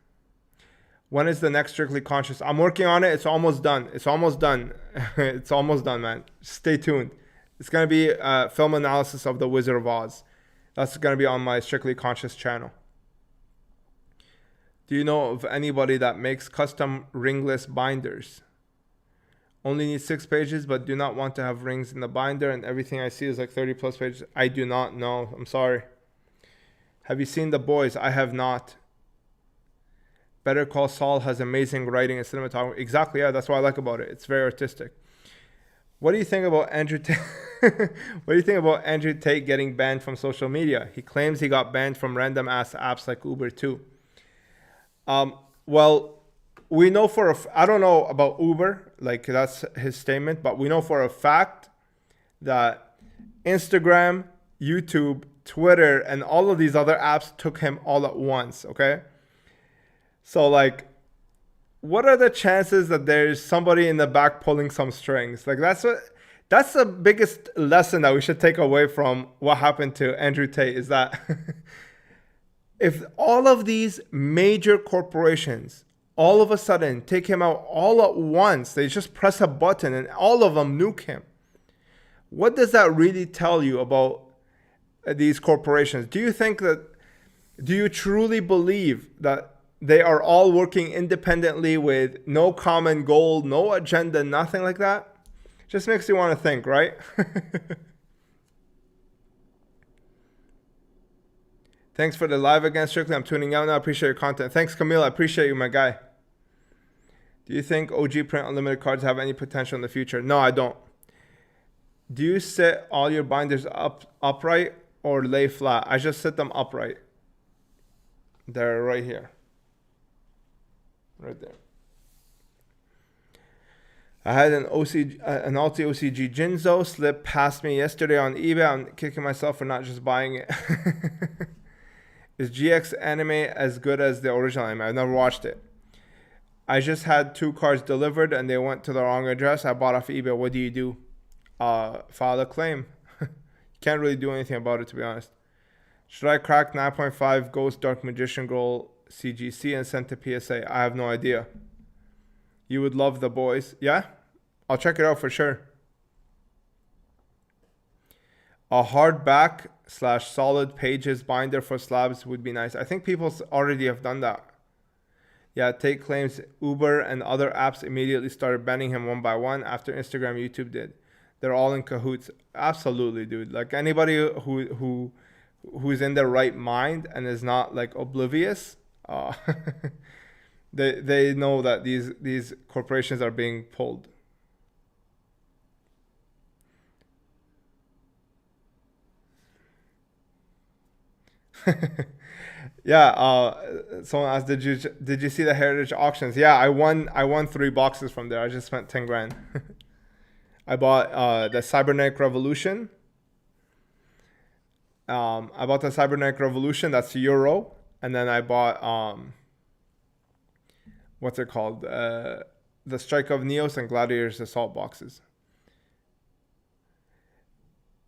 When is the next Strictly Conscious? I'm working on it. It's almost done. It's almost done. It's almost done, man. Stay tuned. It's going to be a film analysis of The Wizard of Oz. That's going to be on my Strictly Conscious channel. Do you know of anybody that makes custom ringless binders? Only need 6 pages, but do not want to have rings in the binder, and everything I see is like 30 plus pages. I do not know. I'm sorry. Have you seen The Boys? I have not. Better Call Saul has amazing writing and cinematography. Exactly, yeah, that's what I like about it. It's very artistic. What do you think about Andrew Tate? What do you think about Andrew Tate getting banned from social media? He claims he got banned from random ass apps like Uber too. Well, we know for I don't know about Uber, like that's his statement, but we know for a fact that Instagram, YouTube, Twitter, and all of these other apps took him all at once, okay? So like, what are the chances that there's somebody in the back pulling some strings? Like that's the biggest lesson that we should take away from what happened to Andrew Tate, is that if all of these major corporations all of a sudden take him out all at once, they just press a button and all of them nuke him, what does that really tell you about these corporations? Do you truly believe that they are all working independently with no common goal, no agenda, nothing like that? Just makes you want to think, right? Thanks for the live again, Strictly. I'm tuning out now. I appreciate your content. Thanks, Camille. I appreciate you, my guy. Do you think OG Print Unlimited cards have any potential in the future? No, I don't. Do you set all your binders upright or lay flat? I just set them upright. They're right here. Right there. I had an Alti OCG Jinzo slip past me yesterday on eBay. I'm kicking myself for not just buying it. Is GX anime as good as the original anime? I've never watched it. I just had 2 cards delivered and they went to the wrong address. I bought off eBay. What do you do? File a claim. Can't really do anything about it, to be honest. Should I crack 9.5 Ghost Dark Magician Girl CGC and send to PSA? I have no idea. You would love The Boys. Yeah? I'll check it out for sure. A hardback / solid pages binder for slabs would be nice. I think people already have done that. Yeah, Tate claims Uber and other apps immediately started banning him one by one after Instagram, YouTube did. They're all in cahoots. Absolutely, dude. Like anybody who's in their right mind and is not like oblivious, they know that these corporations are being pulled. Yeah, someone asked, did you see the Heritage auctions? Yeah, I won 3 boxes from there. I just spent 10 grand. I bought the Cybernetic Revolution. I bought the Cybernetic Revolution, that's Euro, and then I bought what's it called? The Strike of Neos and Gladiator's Assault boxes.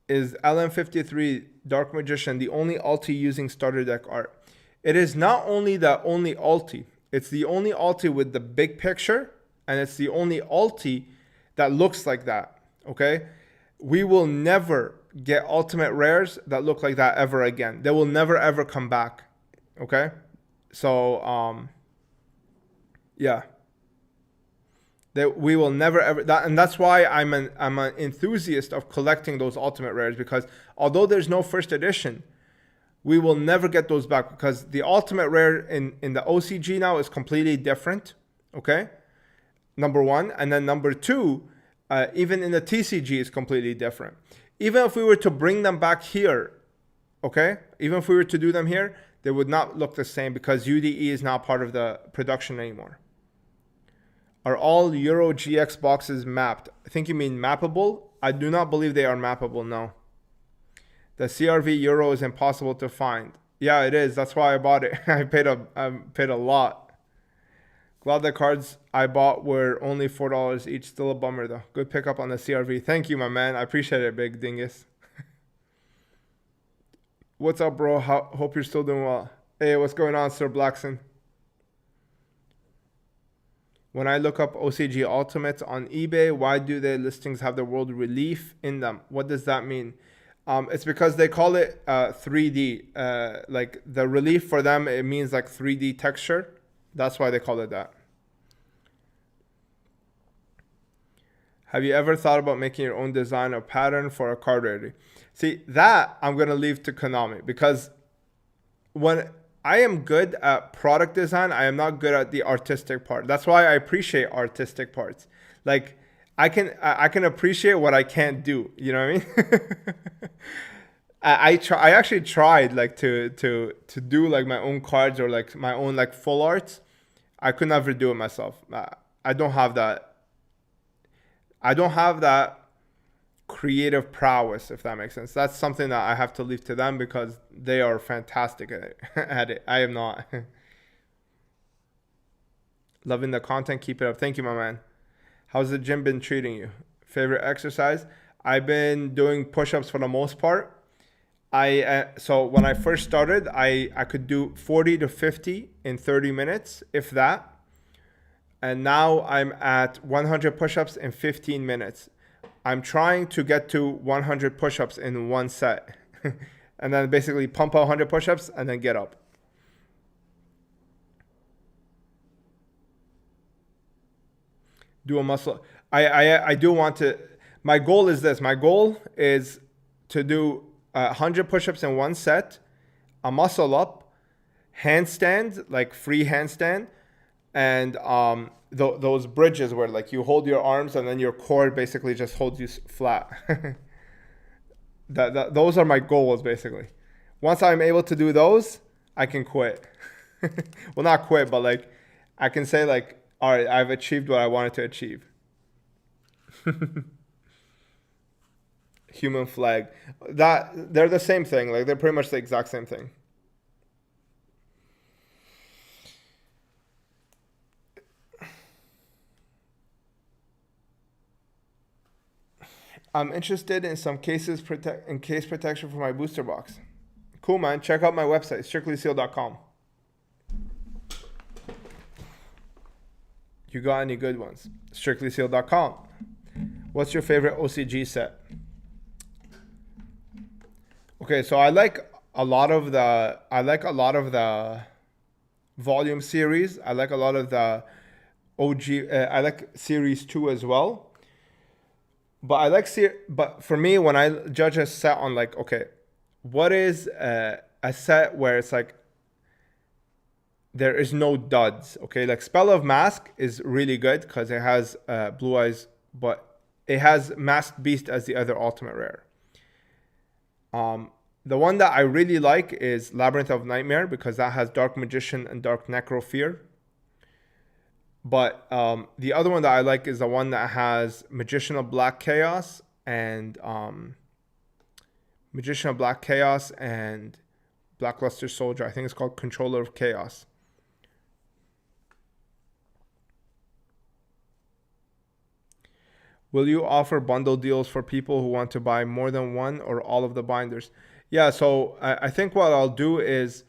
Is LM53 Dark Magician the only ulti using starter deck art? It is not only the only ulti, it's the only ulti with the big picture, and it's the only ulti that looks like that, okay? We will never get ultimate rares that look like that ever again. They will never ever come back, okay? So, yeah. That we will never ever and that's why I'm an enthusiast of collecting those ultimate rares, because although there's no first edition, we will never get those back, because the ultimate rare in the OCG now is completely different, okay? Number one. And then number two, even in the TCG is completely different. Even if we were to bring them back here, okay? Even if we were to do them here, they would not look the same, because UDE is not part of the production anymore. Are all Euro GX boxes mapped? I think you mean mappable. I do not believe they are mappable, no. The CRV Euro is impossible to find. Yeah, it is. That's why I bought it. I paid a lot. Glad the cards I bought were only $4 each. Still a bummer though. Good pickup on the CRV. Thank you, my man. I appreciate it, Big Dingus. What's up, bro? Hope you're still doing well. Hey, what's going on, Sir Blackson? When I look up OCG Ultimates on eBay, why do their listings have the word relief in them? What does that mean? It's because they call it 3D. Like the relief for them, it means like 3D texture. That's why they call it that. Have you ever thought about making your own design or pattern for a card rarity? See, that I'm going to leave to Konami, because when I am good at product design, I am not good at the artistic part. That's why I appreciate artistic parts. Like I can appreciate what I can't do. You know what I mean? I actually tried like to do like my own cards or like my own like full arts. I could never do it myself. I don't have that. I don't have that creative prowess, if that makes sense. That's something that I have to leave to them, because they are fantastic at it. I am not. Loving the content. Keep it up. Thank you, my man. How's the gym been treating you? Favorite exercise? I've been doing push-ups for the most part. So when I first started, I could do 40 to 50 in 30 minutes, if that. And now I'm at 100 push-ups in 15 minutes. I'm trying to get to 100 push-ups in one set. And then basically pump out 100 push-ups and then get up. Do a muscle. I do want to. My goal is this. My goal is to do 100 push-ups in one set, a muscle up, handstand, like free handstand, and those bridges where like you hold your arms and then your core basically just holds you flat. Those are my goals basically. Once I'm able to do those, I can quit. Well, not quit, but like I can say like, all right, I've achieved what I wanted to achieve. Human flag. They're the same thing. Like they're pretty much the exact same thing. I'm interested in some case protection for my booster box. Cool, man. Check out my website, strictlysealedinc. You got any good ones? strictlysealedinc. What's your favorite OCG set? Okay, so I like a lot of the volume series. I like a lot of the OG. I like series 2 as well. But but for me, when I judge a set on like, okay, what is a set where it's like there is no duds, okay? Like Spell of Mask is really good because it has Blue Eyes, but it has Masked Beast as the other ultimate rare. The one that I really like is Labyrinth of Nightmare, because that has Dark Magician and Dark Necrofear. But the other one that I like is the one that has Magician of Black Chaos and Magician of Black Chaos and Blackluster Soldier. I think it's called Controller of Chaos. Will you offer bundle deals for people who want to buy more than one or all of the binders? Yeah, so I think what I'll do is,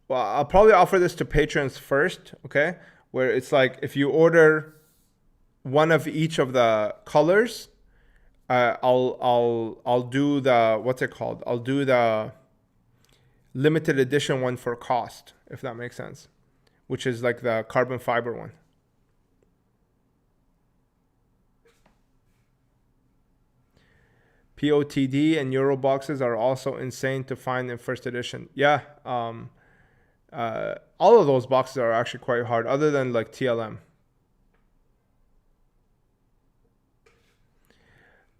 well, I'll probably offer this to patrons first, okay? Where it's like if you order one of each of the colors, I'll do the, what's it called? I'll do the limited edition one for cost, if that makes sense, which is like the carbon fiber one. POTD and Euro boxes are also insane to find in first edition. Yeah, all of those boxes are actually quite hard, other than like TLM.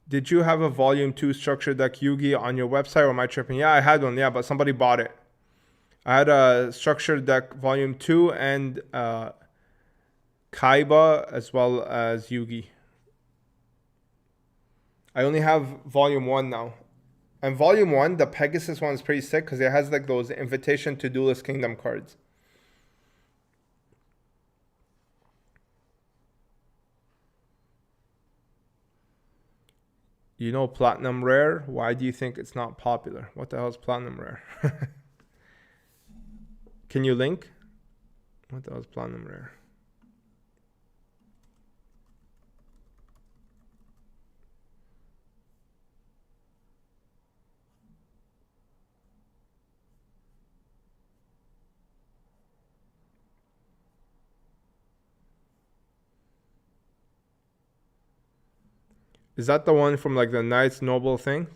Did you have a volume 2 structure deck Yugi on your website, or am I tripping? Yeah, I had one, yeah, but somebody bought it. I had a structure deck volume 2 and Kaiba as well as Yugi. I only have volume 1 now. And volume 1, the Pegasus one is pretty sick because it has like those Invitation to Duelist Kingdom cards. You know Platinum Rare? Why do you think it's not popular? What the hell is Platinum Rare? Can you link? What the hell is Platinum Rare? Is that the one from like the Knights Noble thing?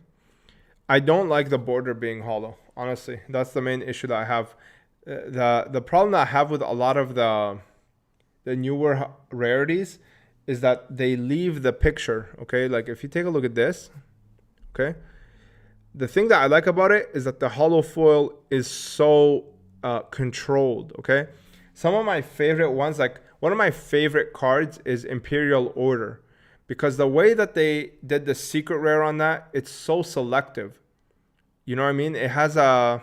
I don't like the border being hollow, honestly. That's the main issue that I have. The problem that I have with a lot of the newer rarities is that they leave the picture, okay? Like if you take a look at this, okay? The thing that I like about it is that the hollow foil is so controlled, okay? Some of my favorite ones, like one of my favorite cards is Imperial Order, because the way that they did the secret rare on that, it's so selective. You know what I mean? It has an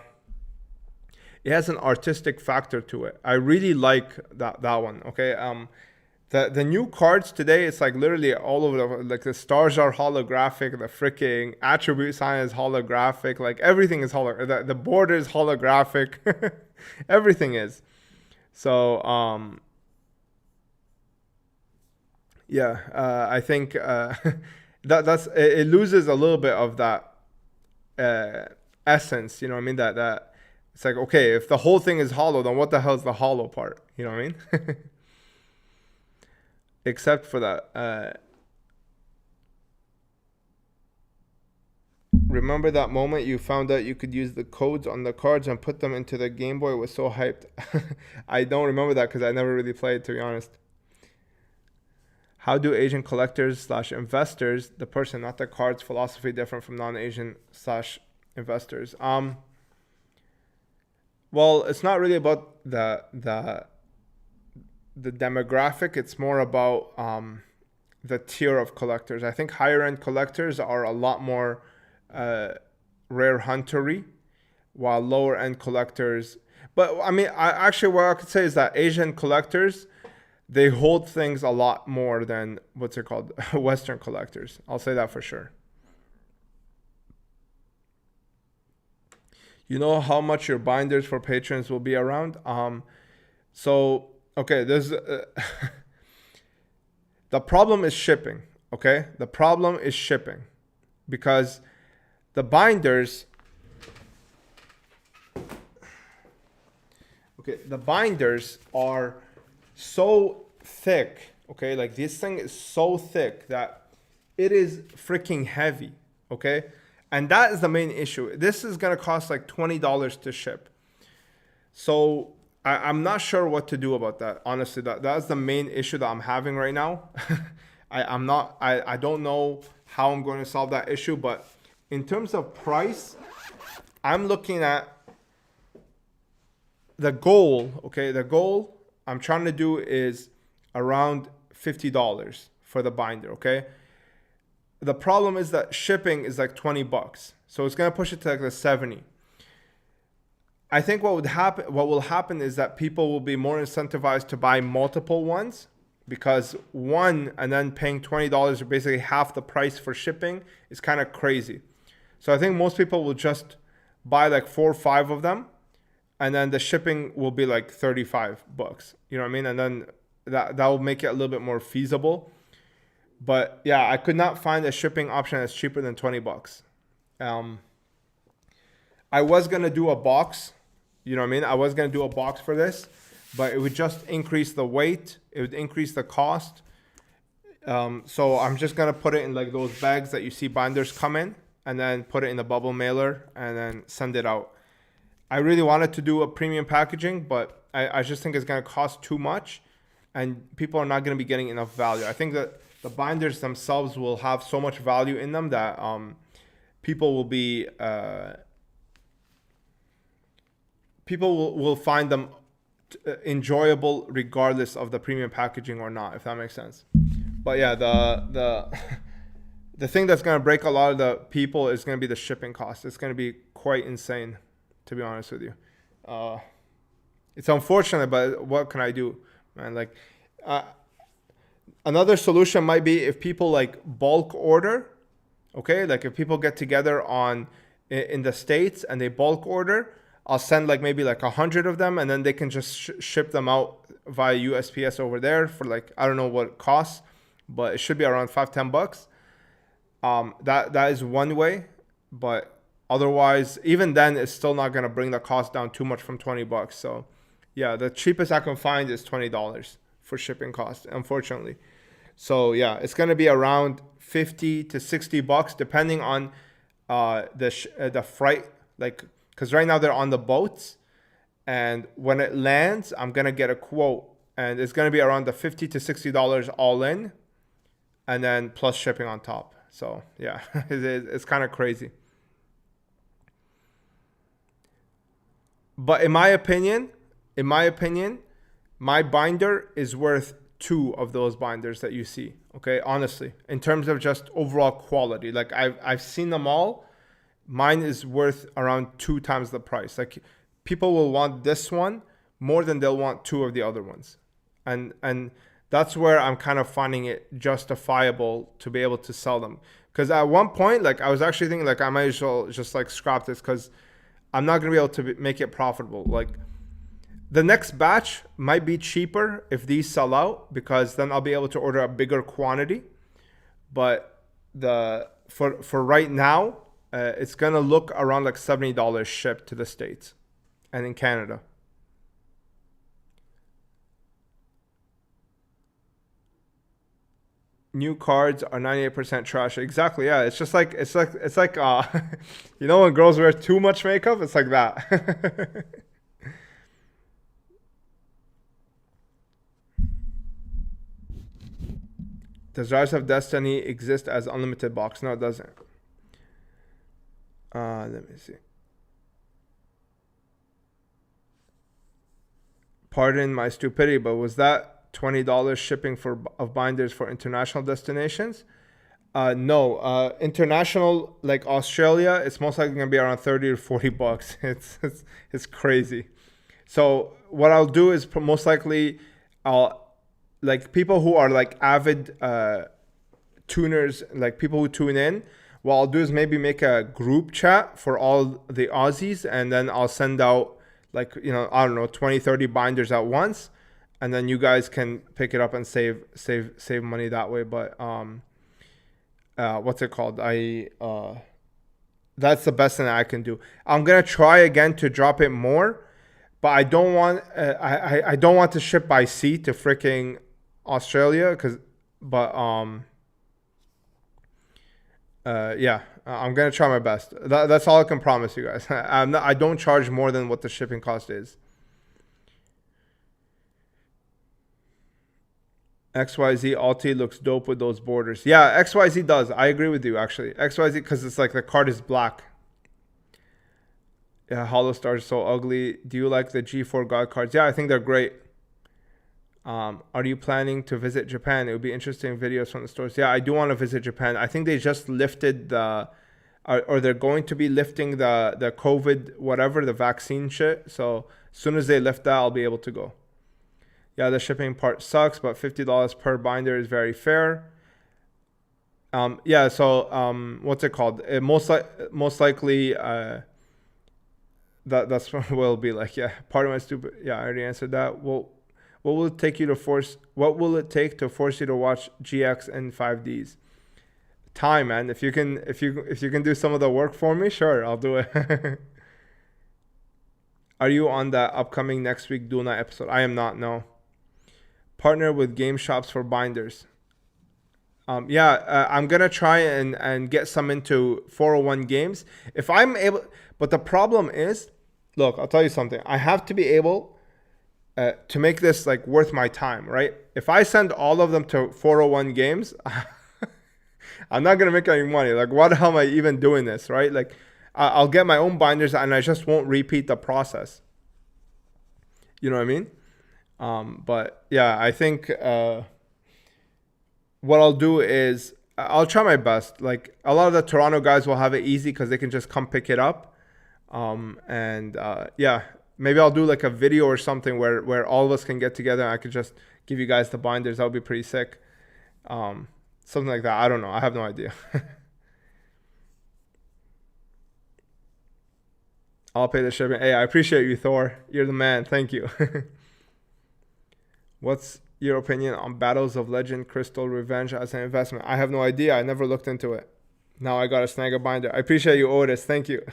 artistic factor to it. I really like that one. Okay. The new cards today, it's like literally all over like the stars are holographic, the freaking attribute sign is holographic, like everything is the border is holographic. Everything is. So yeah, I think that's it loses a little bit of that essence, you know what I mean? That it's like, okay, if the whole thing is hollow, then what the hell is the hollow part? You know what I mean? Except for that. Remember that moment you found out you could use the codes on the cards and put them into the Game Boy? It was so hyped. I don't remember that because I never really played, to be honest. How do Asian collectors / investors, the person, not the cards, philosophy different from non-Asian / investors? Well, it's not really about the demographic. It's more about the tier of collectors. I think higher end collectors are a lot more rare huntery, while lower end collectors. But I mean, what I could say is that Asian collectors, they hold things a lot more than what's it called, Western collectors. I'll say that for sure. You know how much your binders for patrons will be around? So okay, there's the problem is shipping. Okay, the problem is shipping, because the binders. Okay, the binders are so thick, okay? Like this thing is so thick that it is freaking heavy, okay? And that is the main issue. This is gonna cost like $20 to ship. So I'm not sure what to do about that. Honestly, that's the main issue that I'm having right now. I don't know how I'm going to solve that issue, but in terms of price, I'm looking at the goal, okay? The goal I'm trying to do is around $50 for the binder, okay? The problem is that shipping is like $20. So it's going to push it to like the 70. I think what will happen is that people will be more incentivized to buy multiple ones, because one and then paying $20 or basically half the price for shipping is kind of crazy. So I think most people will just buy like 4 or 5 of them, and then the shipping will be like $35. You know what I mean? And then that will make it a little bit more feasible. But yeah, I could not find a shipping option that's cheaper than $20. I was gonna do a box. You know what I mean? I was gonna do a box for this, but it would just increase the weight. It would increase the cost. So I'm just gonna put it in like those bags that you see binders come in, and then put it in the bubble mailer and then send it out. I really wanted to do a premium packaging, but I just think it's gonna cost too much, and people are not gonna be getting enough value. I think that the binders themselves will have so much value in them that people will be will find them enjoyable regardless of the premium packaging or not, if that makes sense. But yeah, the thing that's going to break a lot of the people is going to be the shipping cost. It's going to be quite insane, to be honest with you. It's unfortunate, but what can I do, man? Like, another solution might be if people like bulk order. Okay, like if people get together in the States and they bulk order, I'll send like maybe like 100 of them, and then they can just ship them out via USPS over there for like, I don't know what it costs, but it should be around $5-10. That is one way, but otherwise, even then, it's still not gonna bring the cost down too much from $20. So yeah, the cheapest I can find is $20 for shipping costs, unfortunately. So yeah, it's gonna be around $50 to $60 depending on the freight, like, because right now they're on the boats, and when it lands, I'm gonna get a quote, and it's gonna be around the $50 to $60 all in, and then plus shipping on top. So yeah, it's kind of crazy. But in my opinion, my binder is worth 2 of those binders that you see. Okay, honestly, in terms of just overall quality, like I've seen them all. Mine is worth around 2 times the price. Like, people will want this one more than they'll want 2 of the other ones, and that's where I'm kind of finding it justifiable to be able to sell them. Because at one point, like, I was actually thinking like I might as well just like scrap this, because I'm not gonna be able to make it profitable. Like, the next batch might be cheaper if these sell out, because then I'll be able to order a bigger quantity. But for right now, it's gonna look around like $70 shipped to the States and in Canada. New cards are 98% trash. Exactly. Yeah. It's just like you know, when girls wear too much makeup, it's like that. Does Rise of Destiny exist as unlimited box? No, it doesn't. Let me see. Pardon my stupidity, but was that $20 shipping of binders for international destinations? No. International, like Australia, it's most likely gonna be around $30 to $40. It's crazy. So what I'll do is most likely like people who are like avid tuners, like people who tune in, what I'll do is maybe make a group chat for all the Aussies, and then I'll send out like, you know, I don't know, 20-30 binders at once, and then you guys can pick it up and save money that way. But what's it called? That's the best thing that I can do. I'm gonna try again to drop it more, but I don't want I don't want to ship by sea to freaking Australia, yeah, I'm gonna try my best. That's all I can promise you guys. I don't charge more than what the shipping cost is. XYZ Alti looks dope with those borders. Yeah, XYZ does. I agree with you, actually. XYZ, because it's like the card is black. Yeah, Hollow Stars are so ugly. Do you like the G4 God cards? Yeah, I think they're great. Are you planning to visit Japan? It would be interesting videos from the stores. Yeah, I do want to visit Japan. I think they just lifted the or they're going to be lifting the COVID whatever, the vaccine shit. So as soon as they lift that, I'll be able to go. Yeah, the shipping part sucks, but $50 per binder is very fair. Yeah, so what's it called? Most likely that's what will be like. Yeah, part of my stupid. Yeah, I already answered that. Well, what will it take you to force? What will it take to force you to watch GX and 5Ds? Time, man. If you can do some of the work for me, sure, I'll do it. Are you on the upcoming next week Duna episode? I am not. No. Partner with game shops for binders. I'm gonna try and get some into 401 games if I'm able. But the problem is, look, I'll tell you something. I have to be able to make this like worth my time, right? If I send all of them to 401 games, I'm not gonna make any money. Like, what the hell am I even doing this, right? Like, I'll get my own binders and I just won't repeat the process. You know what I mean? But yeah, I think what I'll do is I'll try my best. Like, a lot of the Toronto guys will have it easy because they can just come pick it up. Yeah, maybe I'll do like a video or something where all of us can get together and I could just give you guys the binders. That would be pretty sick. Something like that. I don't know. I have no idea. I'll pay the shipping. Hey, I appreciate you, Thor. You're the man. Thank you. What's your opinion on Battles of Legend Crystal Revenge as an investment? I have no idea. I never looked into it. Now I got to snag a binder. I appreciate you, Otis. Thank you.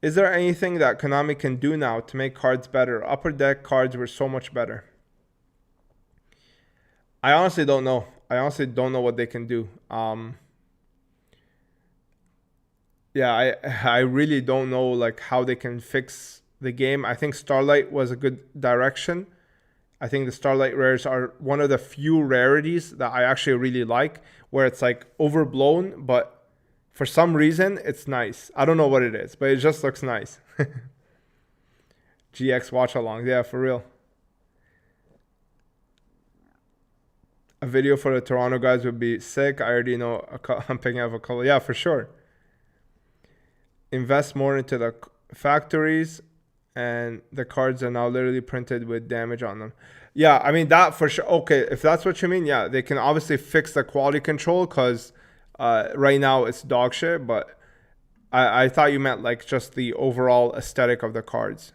Is there anything that Konami can do now to make cards better? Upper Deck cards were so much better. I honestly don't know. I honestly don't know what they can do. Yeah, I really don't know like how they can fix the game. I think Starlight was a good direction. I think the Starlight rares are one of the few rarities that I actually really like, where it's like overblown, but for some reason it's nice. I don't know what it is, but it just looks nice. GX watch along. Yeah, for real. A video for the Toronto guys would be sick. I already know I'm picking up a couple. Yeah, for sure. Invest more into the factories, and the cards are now literally printed with damage on them. Yeah, I mean, that for sure. Okay, if that's what you mean, yeah, they can obviously fix the quality control because right now it's dog shit, but I thought you meant like just the overall aesthetic of the cards.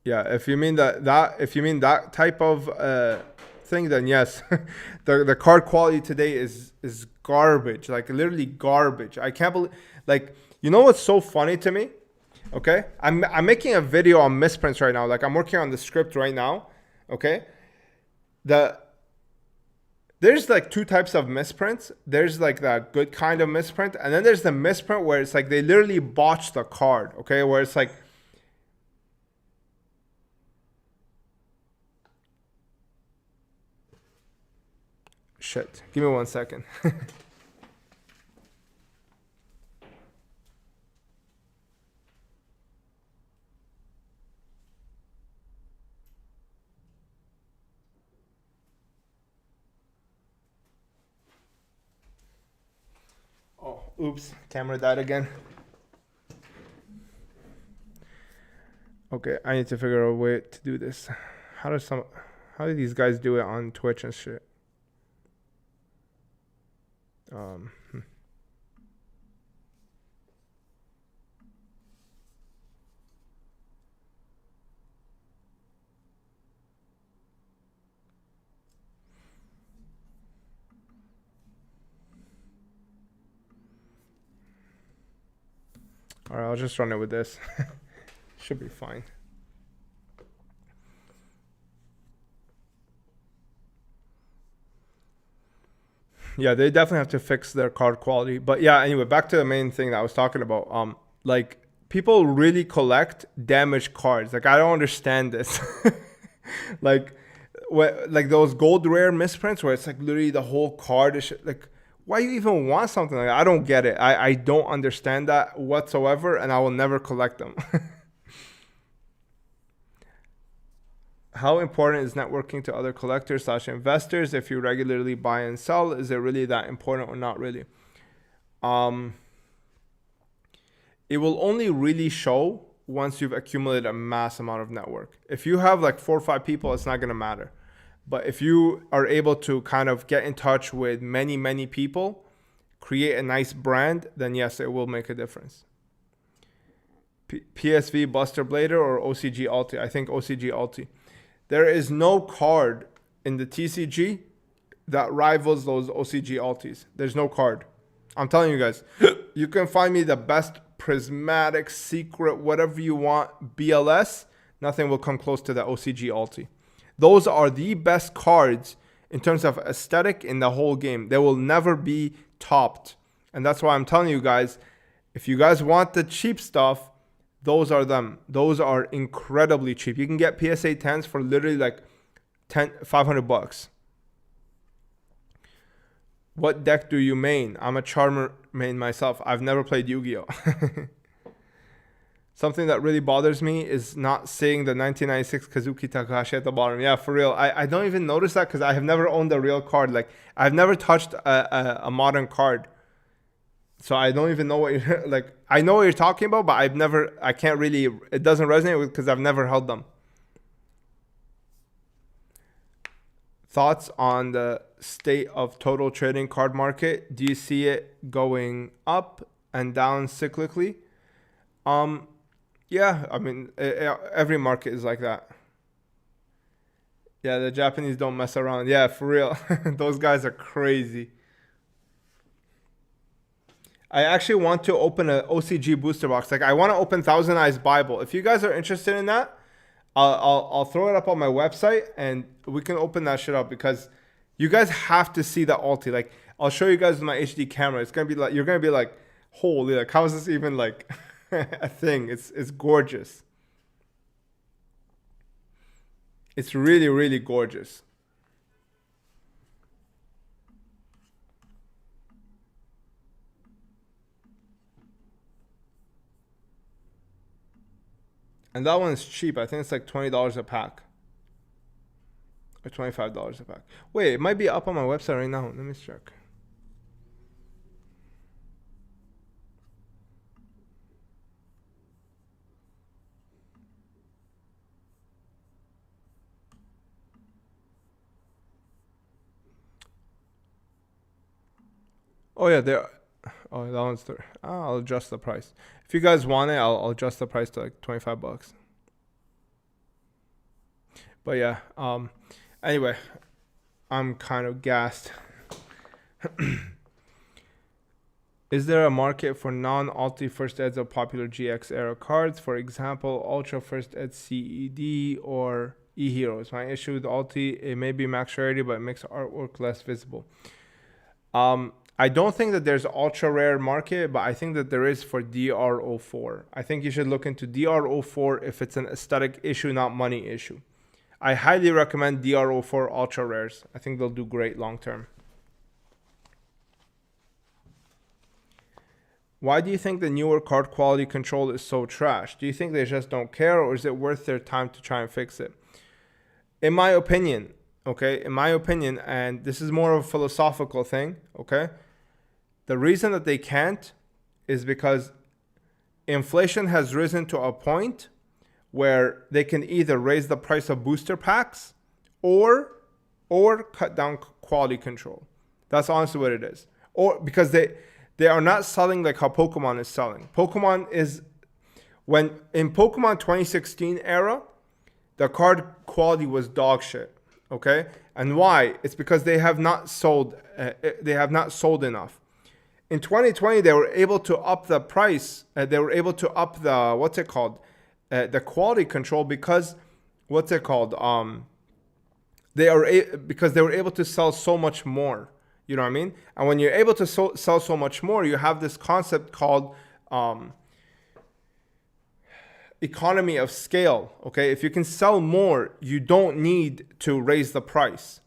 Yeah, if you mean that type of thing, then yes. the card quality today is garbage, like literally garbage. I can't believe, like, you know what's so funny to me? Okay, I'm making a video on misprints right now. Like, I'm working on the script right now. Okay, there's like two types of misprints. There's like the good kind of misprint, and then there's the misprint where it's like they literally botched the card. Okay, where it's like, shit. Give me 1 second. Oh, oops. Camera died again. Okay, I need to figure out a way to do this. How do these guys do it on Twitch and shit? All right, I'll just run it with this. Should be fine. Yeah, they definitely have to fix their card quality. But yeah, anyway, back to the main thing that I was talking about. Like, people really collect damaged cards. Like, I don't understand this. like those gold rare misprints where it's like literally the whole card is like, why you even want something like that? I don't get it. I don't understand that whatsoever, and I will never collect them. How important is networking to other collectors / investors? If you regularly buy and sell, is it really that important or not really? It will only really show once you've accumulated a mass amount of network. If you have like 4 or 5 people, it's not going to matter. But if you are able to kind of get in touch with many people, create a nice brand, then yes, it will make a difference. PSV Buster Blader or OCG Alti? I think OCG Alti. There is no card in the TCG that rivals those OCG Altis. There's no card. I'm telling you guys, you can find me the best prismatic, secret, whatever you want, BLS. Nothing will come close to the OCG Alti. Those are the best cards in terms of aesthetic in the whole game. They will never be topped. And that's why I'm telling you guys, if you guys want the cheap stuff, those are them. Those are incredibly cheap. You can get PSA 10s for literally like $500. What deck do you main? I'm a Charmer main myself. I've never played Yu-Gi-Oh! Something that really bothers me is not seeing the 1996 Kazuki Takahashi at the bottom. Yeah, for real. I don't even notice that because I have never owned a real card. Like, I've never touched a modern card. So I don't even know what you're, like, I know what you're talking about, but I can't really, it doesn't resonate with because I've never held them. Thoughts on the state of total trading card market? Do you see it going up and down cyclically? Yeah, I mean, every market is like that. Yeah, the Japanese don't mess around. Yeah, for real. Those guys are crazy. I actually want to open an OCG booster box. Like, I want to open Thousand Eyes Bible. If you guys are interested in that, I'll throw it up on my website and we can open that shit up because you guys have to see the Alti. Like, I'll show you guys with my HD camera. It's gonna be like, you're gonna be like, holy, like, how is this even like a thing? It's gorgeous. It's really gorgeous. And that one's cheap. I think it's like $20 a pack. Or $25 a pack. Wait, it might be up on my website right now. Let me check. Oh yeah, there. Oh, that one's there. I'll adjust the price. If you guys want it, I'll adjust the price to like $25. But yeah, anyway, I'm kind of gassed. Is there a market for non-Alti first eds of popular GX era cards? For example, Ultra first ed CED or E-Heroes. My issue with Alti, it may be max rarity, but it makes artwork less visible. I don't think that there's ultra rare market, but I think that there is for DR04. I think you should look into DR04 if it's an aesthetic issue, not money issue. I highly recommend DR04 ultra rares. I think they'll do great long term. Why do you think the newer card quality control is so trash? Do you think they just don't care, or is it worth their time to try and fix it? In my opinion, okay, and this is more of a philosophical thing, okay? The reason that they can't is because inflation has risen to a point where they can either raise the price of booster packs or cut down quality control. That's honestly what it is. Or because they are not selling like how Pokemon is selling. Pokemon is, when in Pokemon 2016 era, the card quality was dog shit. Okay, and why? It's because they have not sold. They have not sold enough. In 2020, they were able to up the price. They were able to up the the quality control because because they were able to sell so much more. You know what I mean? And when you're able to sell so much more, you have this concept called economy of scale. Okay, if you can sell more, you don't need to raise the price.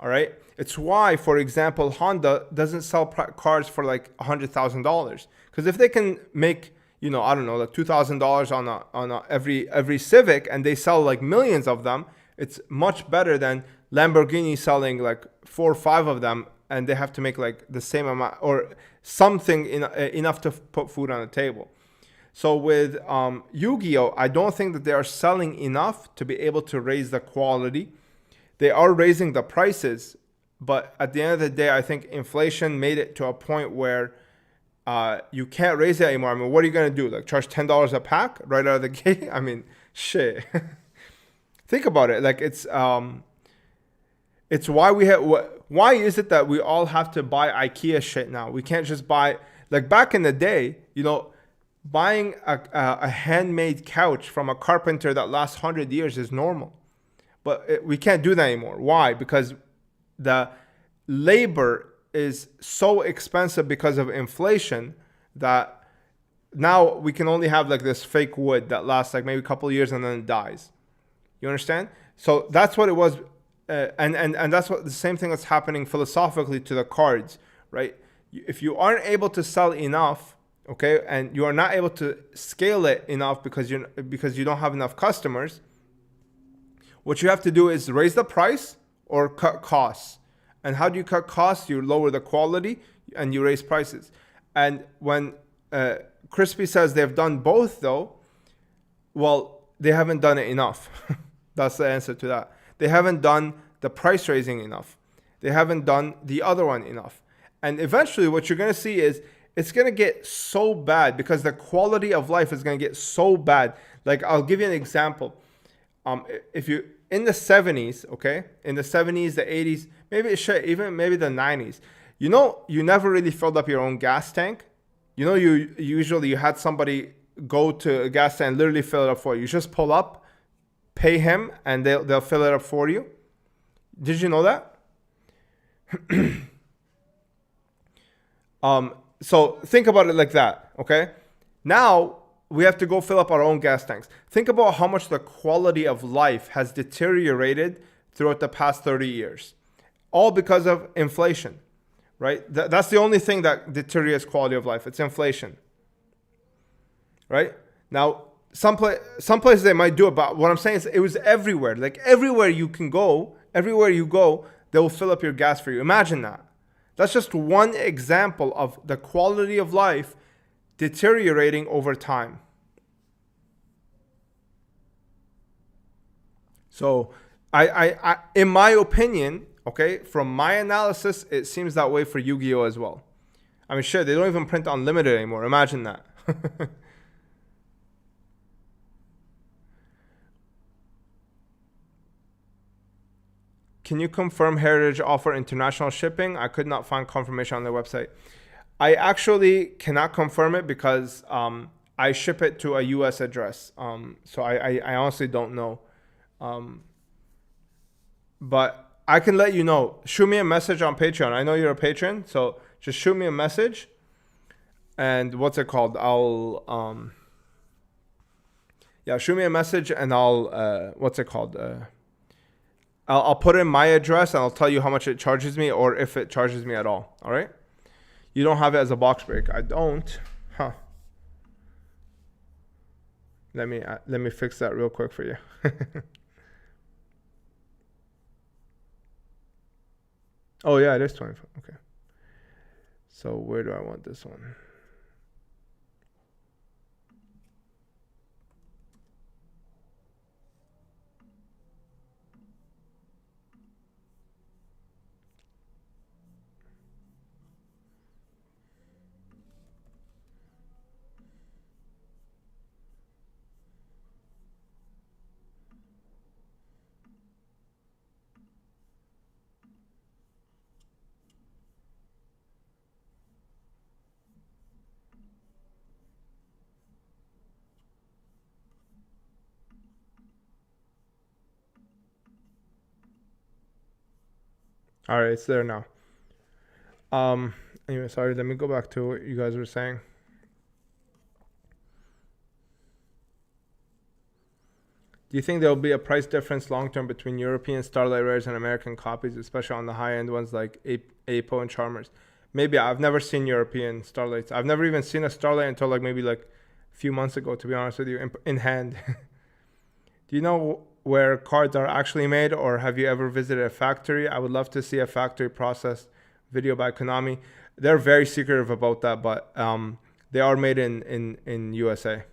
All right, it's why, for example, Honda doesn't sell cars for like $100,000, because if they can make, you know, I don't know, like $2,000 on every Civic, and they sell like millions of them, It's much better than Lamborghini selling like 4 or 5 of them, and they have to make like the same amount or something enough to put food on the table. So with Yu-Gi-Oh, I don't think that they are selling enough to be able to raise the quality. They are raising the prices, but at the end of the day, I think inflation made it to a point where you can't raise it anymore. I mean, what are you going to do? Like charge $10 a pack right out of the gate? I mean, shit. Think about it. Like it's why we have. Why is it that we all have to buy IKEA shit now? We can't just buy, like back in the day, buying a handmade couch from a carpenter that lasts 100 years is normal. But we can't do that anymore. Why? Because the labor is so expensive because of inflation that now we can only have like this fake wood that lasts like maybe a couple of years and then it dies. You understand? So that's what it was. And that's what the same thing that's happening philosophically to the cards, right? If you aren't able to sell enough, okay, and you are not able to scale it enough because you don't have enough customers, what you have to do is raise the price or cut costs. And how do you cut costs? You lower the quality and you raise prices. And when Crispy says they've done both though, well, they haven't done it enough. That's the answer to that. They haven't done the price raising enough. They haven't done the other one enough. And eventually what you're going to see is it's going to get so bad because the quality of life is going to get so bad. Like I'll give you an example. If you in the 70s, okay, in the 70s, the 80s, maybe the 90s, you never really filled up your own gas tank. You had somebody go to a gas tank and literally fill it up for you. You just pull up, pay him, and they'll fill it up for you. Did you know that? So think about it like that, okay? Now we have to go fill up our own gas tanks. Think about how much the quality of life has deteriorated throughout the past 30 years. All because of inflation, right? That's the only thing that deteriorates quality of life. It's inflation, right? Now, some places they might do it, but what I'm saying is it was everywhere. Like everywhere you go, they will fill up your gas for you. Imagine that. That's just one example of the quality of life deteriorating over time. So I in my opinion, okay, from my analysis, it seems that way for Yu-Gi-Oh as well. I mean, sure, they don't even print unlimited anymore. Imagine that. Can you confirm Heritage offer international shipping? I could not find confirmation on their website. I actually cannot confirm it because I ship it to a US address. So I honestly don't know. But I can let you know. Shoot me a message on Patreon. I know you're a patron, so just shoot me a message. And what's it called? Shoot me a message and I'll I'll put in my address and I'll tell you how much it charges me or if it charges me at all. All right? You don't have it as a box break. I don't. Huh. Let me fix that real quick for you. Oh yeah, it is 25. Okay. So where do I want this one? All right, it's there now. Anyway, sorry, let me go back to what you guys were saying. Do you think there will be a price difference long term between European Starlight Rares and American copies, especially on the high end ones like Apo and Charmers? Maybe. I've never seen European Starlights. I've never even seen a Starlight until maybe a few months ago, to be honest with you, in hand. Do you know where cards are actually made, or have you ever visited a factory? I would love to see a factory process video by Konami. They're very secretive about that, but they are made in USA.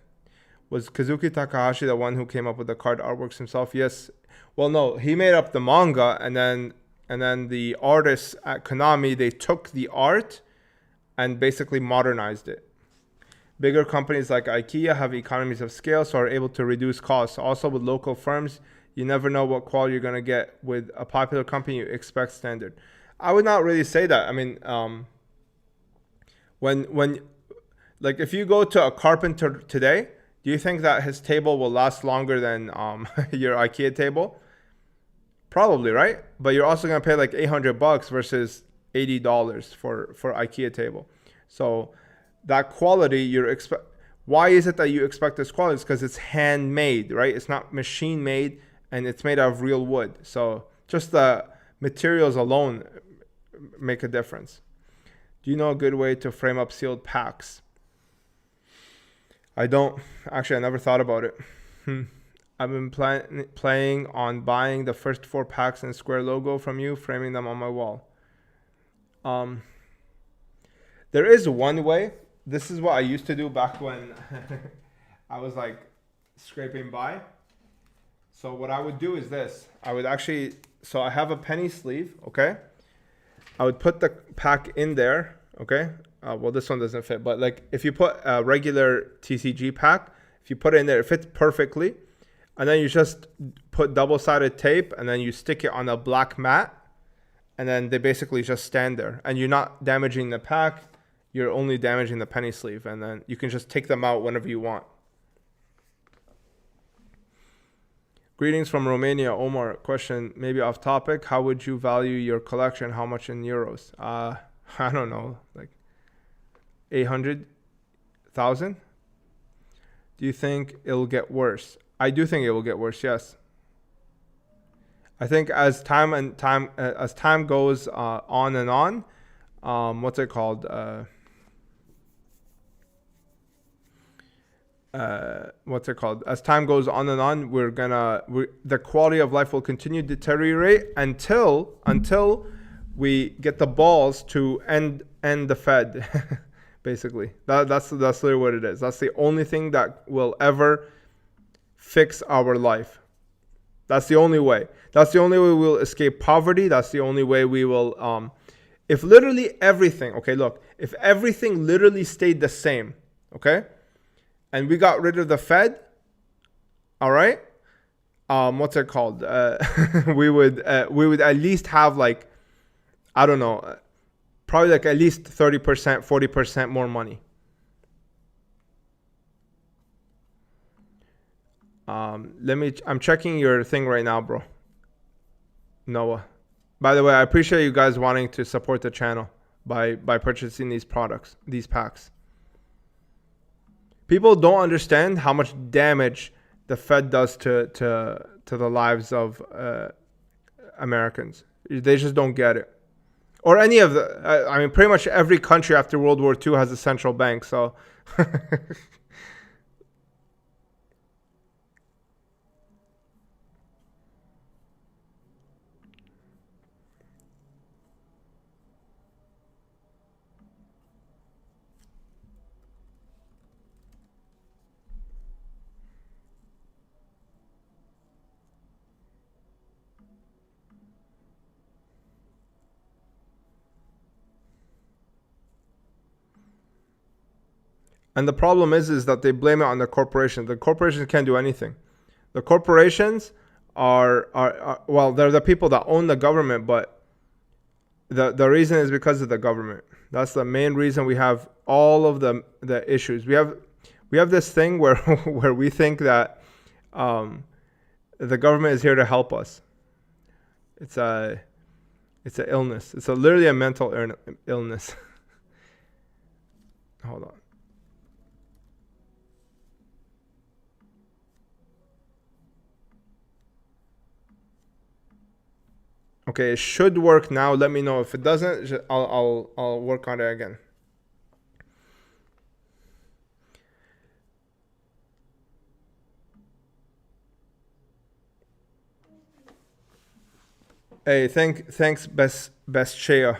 Was Kazuki Takahashi the one who came up with the card artworks himself? Yes. Well, no, he made up the manga, and then the artists at Konami, they took the art and basically modernized it. Bigger companies like IKEA have economies of scale, so are able to reduce costs. Also, with local firms, you never know what quality you're going to get. With a popular company, you expect standard. I would not really say that. I mean, when like if you go to a carpenter today, do you think that his table will last longer than your IKEA table? Probably, right? But you're also going to pay like $800 versus $80 for IKEA table. So that quality you're expect. Why is it that you expect this quality? It's because it's handmade, right? It's not machine made, and it's made out of real wood. So just the materials alone make a difference. Do you know a good way to frame up sealed packs? I don't. Actually, I never thought about it. I've been playing on buying the first 4 packs and square logo from you, framing them on my wall. There is one way. This is what I used to do back when I was like scraping by. So what I would do is this. I would actually, so I have a penny sleeve, okay? I would put the pack in there, okay? Well, this one doesn't fit, but like if you put a regular TCG pack, if you put it in there, it fits perfectly. And then you just put double-sided tape, and then you stick it on a black mat, and then they basically just stand there. And you're not damaging the pack. You're only damaging the penny sleeve, and then you can just take them out whenever you want. Greetings from Romania, Omar. Question, maybe off topic. How would you value your collection? How much in euros? I don't know, like 800,000. Do you think it'll get worse? I do think it will get worse. Yes. I think as time goes on and on, what's it called? As time goes on and on, the quality of life will continue to deteriorate until we get the balls to end the Fed. Basically, that's literally what it is. That's the only thing that will ever fix our life. That's the only way. That's the only way we'll escape poverty. That's the only way we will. If literally everything, okay, look, if everything literally stayed the same, okay, and we got rid of the Fed, all right, what's it called? we would at least have like, I don't know, probably like at least 30%, 40% more money. I'm checking your thing right now, bro. Noah. By the way, I appreciate you guys wanting to support the channel by purchasing these products, these packs. People don't understand how much damage the Fed does to the lives of Americans. They just don't get it. Or any of the, I mean, pretty much every country after World War II has a central bank, so. And the problem is that they blame it on the corporations. The corporations can't do anything. The corporations are well, they're the people that own the government, but the reason is because of the government. That's the main reason we have all of the issues. We have this thing where where we think that the government is here to help us. It's an illness. It's literally a mental illness. Hold on. Okay, it should work now. Let me know if it doesn't. I'll work on it again. Hey, thanks, best Shea.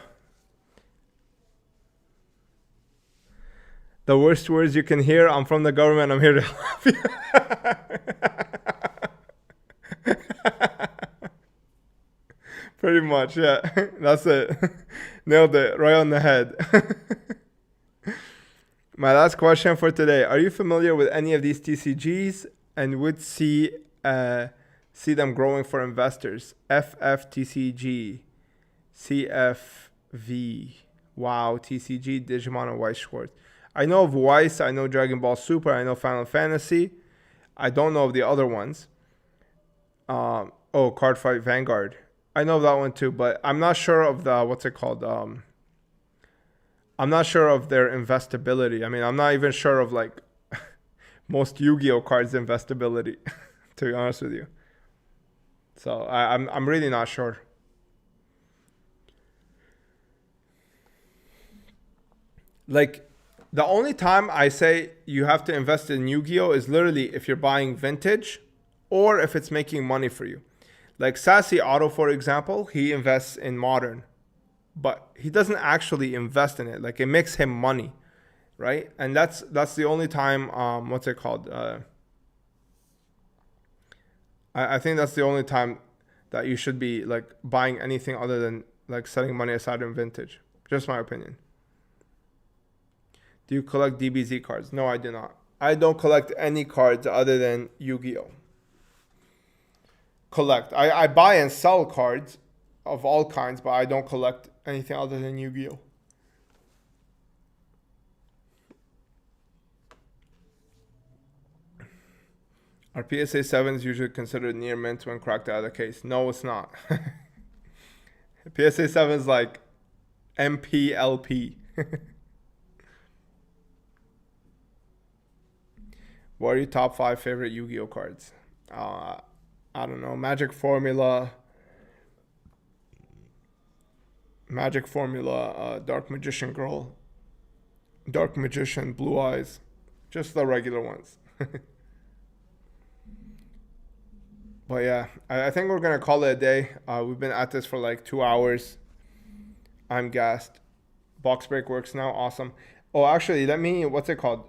The worst words you can hear. I'm from the government. I'm here to help you. Pretty much, yeah. That's it. Nailed it right on the head. My last question for today: are you familiar with any of these TCGs and would see them growing for investors? FFTCG, CFV, WoW, TCG, Digimon, and Weiss Schwartz. I know of Weiss, I know Dragon Ball Super, I know Final Fantasy. I don't know of the other ones. Cardfight Vanguard. I know that one too, but I'm not sure of the, what's it called? I'm not sure of their investability. I mean, I'm not even sure of like most Yu-Gi-Oh cards investability, to be honest with you. So I'm really not sure. Like, the only time I say you have to invest in Yu-Gi-Oh is literally if you're buying vintage or if it's making money for you. Like Sassy Otto, for example, he invests in modern, but he doesn't actually invest in it. Like, it makes him money, right? And that's the only time, what's it called? I think that's the only time that you should be like buying anything other than like setting money aside in vintage. Just my opinion. Do you collect DBZ cards? No, I do not. I don't collect any cards other than Yu-Gi-Oh. Collect. I buy and sell cards of all kinds, but I don't collect anything other than Yu-Gi-Oh. Are PSA 7s usually considered near mint when cracked out of the case? No, it's not. PSA 7 is like MPLP. What are your top 5 favorite Yu-Gi-Oh cards? I don't know. Magic Formula, Dark Magician Girl, Dark Magician, Blue Eyes. Just the regular ones. But yeah, I think we're going to call it a day. We've been at this for like 2 hours. I'm gassed. Box break works now. Awesome. Oh, actually, what's it called?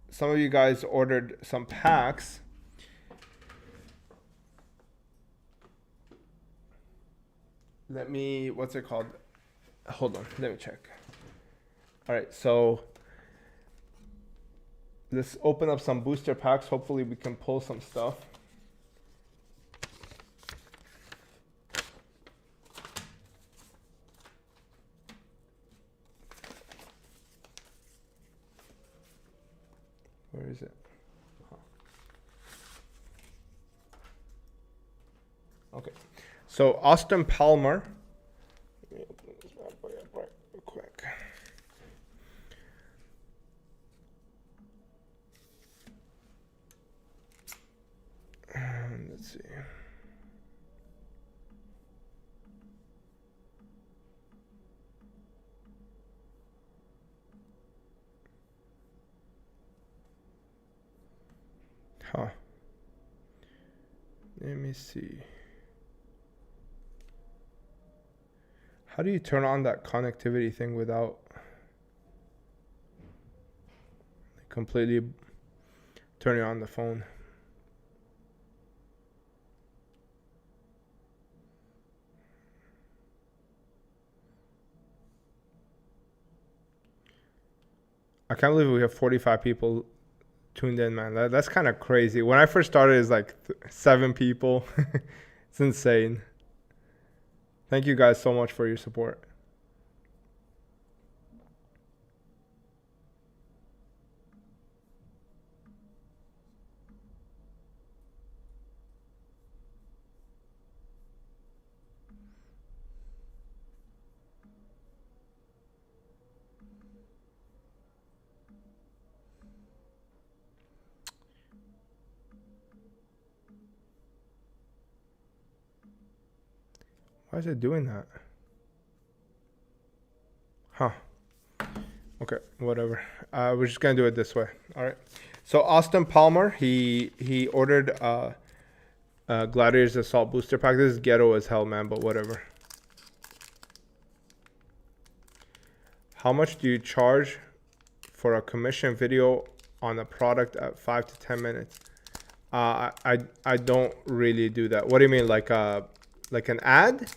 Some of you guys ordered some packs. What's it called? Hold on, let me check. All right, so let's open up some booster packs. Hopefully we can pull some stuff. Where is it? Okay, so Austin Palmer. Let me open this bad boy up real quick. Let's see. Huh. Let me see. How do you turn on that connectivity thing without completely turning on the phone? I can't believe we have 45 people tuned in, man. That's kind of crazy. When I first started, it was like 7 people. It's insane. Thank you guys so much for your support. Why is it doing that? Huh. Okay, whatever. We're just gonna do it this way. All right. So Austin Palmer, he ordered Gladiator's Assault Booster Pack. This is ghetto as hell, man, but whatever. How much do you charge for a commission video on a product at 5 to 10 minutes? I don't really do that. What do you mean, like an ad?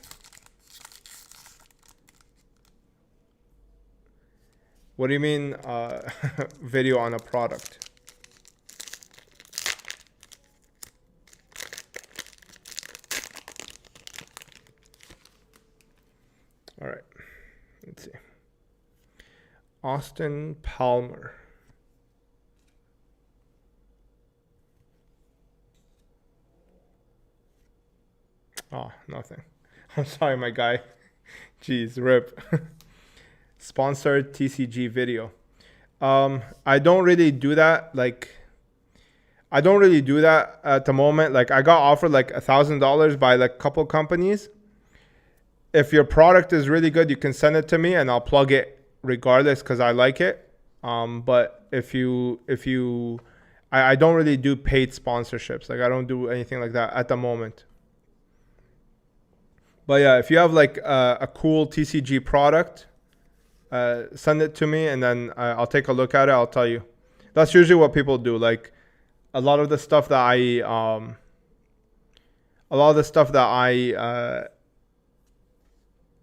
What do you mean video on a product? All right, let's see. Austin Palmer. Oh, nothing. I'm sorry, my guy. Jeez, rip. Sponsored TCG video. I don't really do that. Like, I don't really do that at the moment. Like, I got offered like $1,000 by like a couple companies. If your product is really good, you can send it to me and I'll plug it regardless because I like it. But I don't really do paid sponsorships. Like, I don't do anything like that at the moment. But yeah, if you have like a cool TCG product, send it to me and then I'll take a look at it. I'll tell you. That's usually what people do. Like a lot of the stuff that I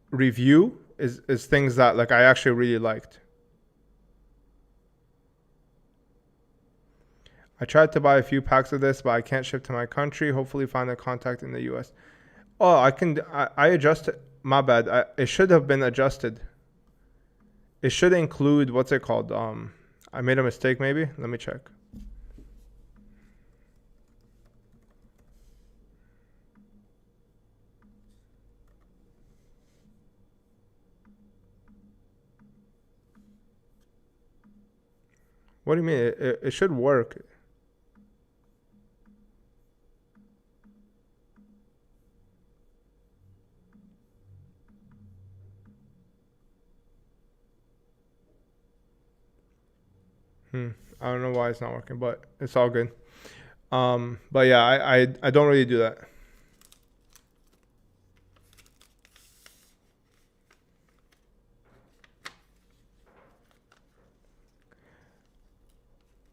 review is things that like I actually really liked. I tried to buy a few packs of this, but I can't ship to my country. Hopefully find a contact in the US. Oh, I adjusted. My bad. It should have been adjusted. It should include, what's it called? I made a mistake maybe. Let me check. What do you mean? It should work. I don't know why it's not working, but it's all good. But yeah, I don't really do that.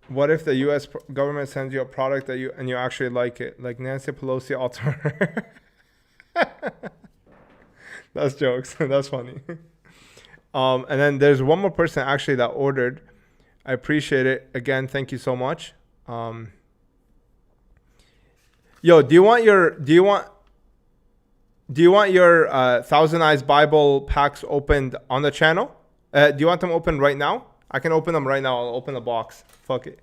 What if the U.S. government sends you a product that you actually like it, like Nancy Pelosi alter? That's jokes. That's funny. And then there's one more person actually that ordered. I appreciate it. Again, thank you so much. Yo, do you want your Thousand Eyes Bible packs opened on the channel? Do you want them open right now? I can open them right now. I'll open the box. Fuck it.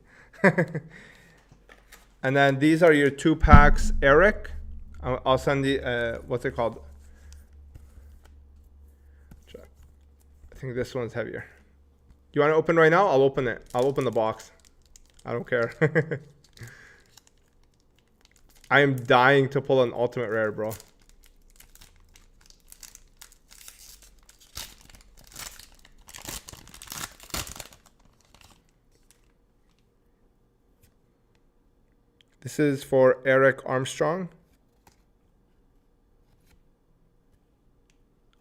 And then these are your 2 packs, Eric. I'll send the what's it called? I think this one's heavier. You want to open right now? I'll open it. I'll open the box. I don't care. I am dying to pull an ultimate rare, bro. This is for Eric Armstrong.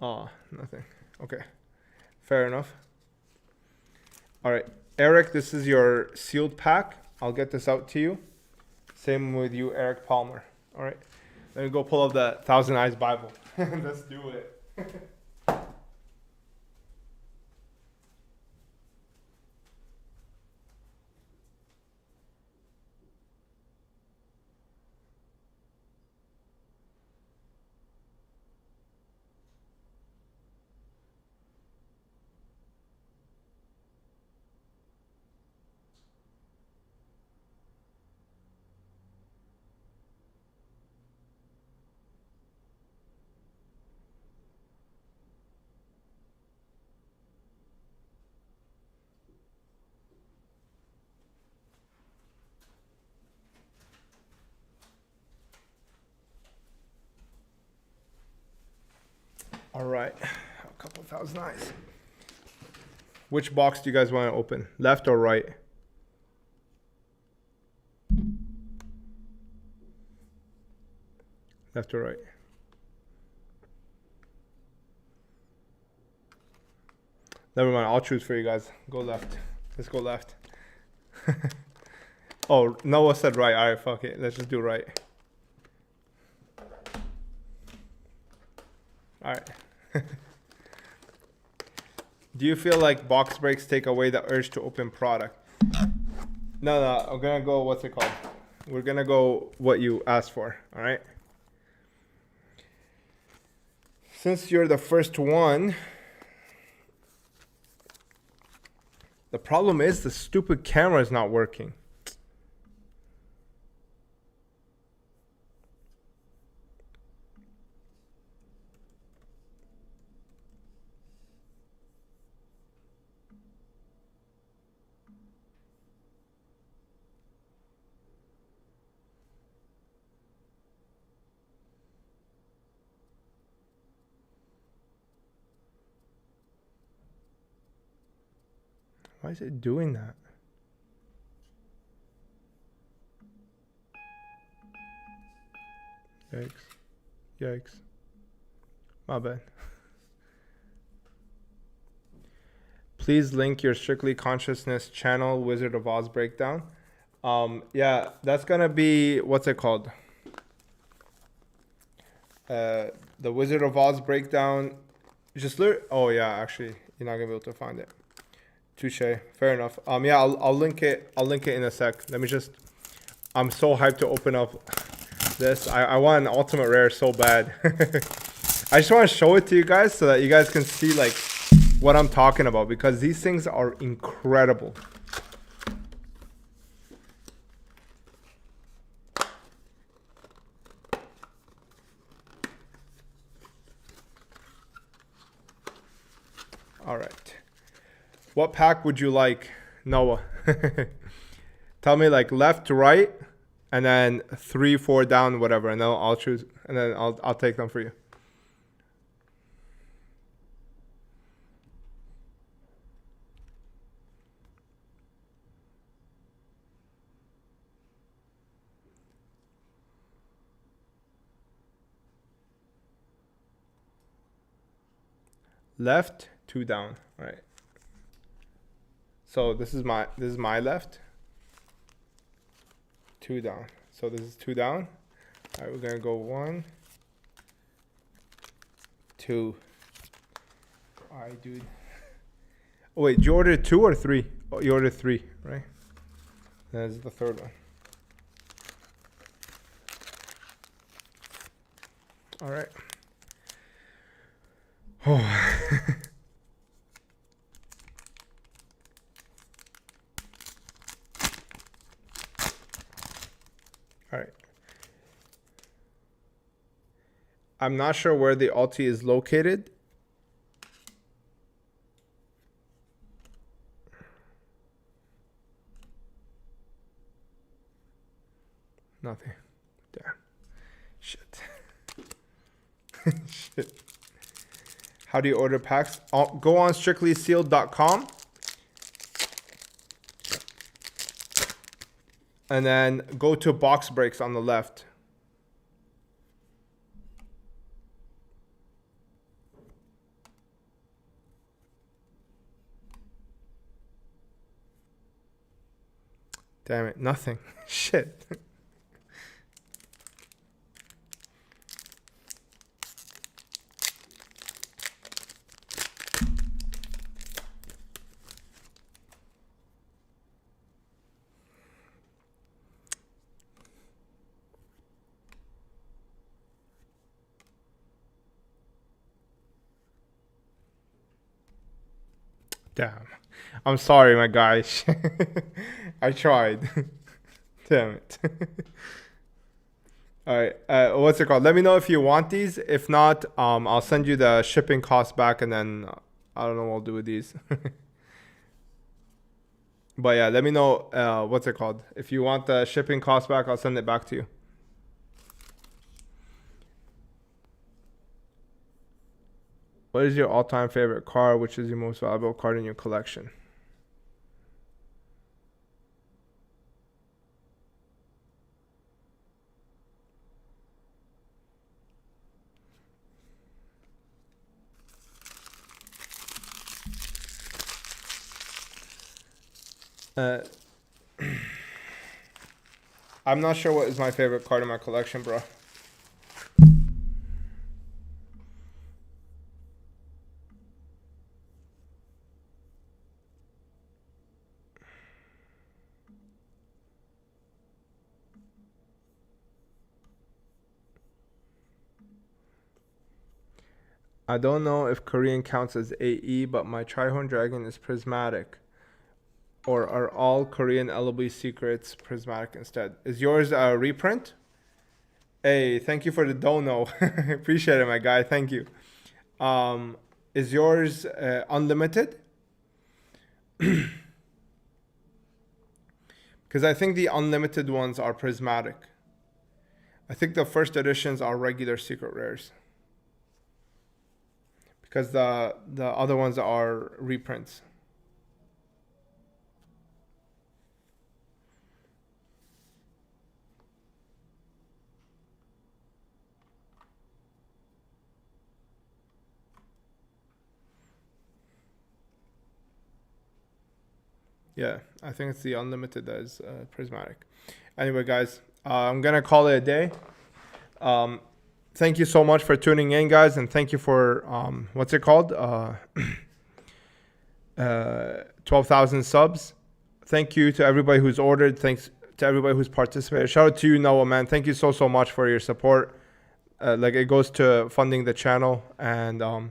Oh, nothing. Okay. Fair enough. All right, Eric, this is your sealed pack. I'll get this out to you. Same with you, Eric Palmer. All right, let me go pull up the Thousand Eyes Bible. Let's do it. All right, a couple Thousand Eyes. Which box do you guys want to open? Left or right? Left or right? Never mind. I'll choose for you guys. Go left. Let's go left. Oh, Noah said right. All right, fuck it. Let's just do right. All right. Do you feel like box breaks take away the urge to open product? No, I'm gonna go, what's it called? We're gonna go what you asked for, all right? Since you're the first one, the problem is the stupid camera is not working. Why is it doing that? Yikes. Yikes. My bad. Please link your Strictly Consciousness channel, Wizard of Oz breakdown. Yeah, that's gonna be, what's it called? The Wizard of Oz breakdown. Just oh yeah, actually, you're not gonna be able to find it. Touche. Fair enough. Yeah, I'll link it. I'll link it in a sec. Let me just. I'm so hyped to open up this. I want an ultimate rare so bad. I just want to show it to you guys so that you guys can see like what I'm talking about, because these things are incredible. All right. What pack would you like, Noah? Tell me like left to right, and then 3, 4 down, whatever, and then I'll choose, and then I'll take them for you. Left, 2 down. All right. So this is my left. 2 down. So this is 2 down. All right, we're gonna go 1, 2. All right, dude. Oh wait, did you order 2 or 3? Oh, you ordered 3, right? That's the third one. All right. Oh. All right. I'm not sure where the Alti is located. Nothing. Damn. Shit. Shit. How do you order packs? Go on strictlysealed.com. And then go to box breaks on the left. Damn it, nothing. Shit. Damn. I'm sorry, my guys. I tried. Damn it. All right. What's it called? Let me know if you want these. If not, I'll send you the shipping cost back, and then I don't know what I'll do with these. But yeah, let me know what's it called. If you want the shipping cost back, I'll send it back to you. What is your all-time favorite card? Which is your most valuable card in your collection? Uh, I'm not sure what is my favorite card in my collection, bro. I don't know if Korean counts as AE, but my Trihorn Dragon is prismatic. Or are all Korean LB secrets prismatic instead? Is yours a reprint? Hey, thank you for the dono. Appreciate it, my guy. Thank you. Is yours unlimited? Because I think the unlimited ones are prismatic. I think the first editions are regular secret rares. Because the other ones are reprints. Yeah, I think it's the unlimited that is prismatic. Anyway, guys, I'm gonna call it a day. Thank you so much for tuning in, guys, and thank you for what's it called? 12,000 subs. Thank you to everybody who's ordered. Thanks to everybody who's participated. Shout out to you, Noah, man. Thank you so much for your support. Like, it goes to funding the channel, and I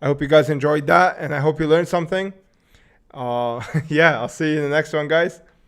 hope you guys enjoyed that, and I hope you learned something. Yeah, I'll see you in the next one, guys.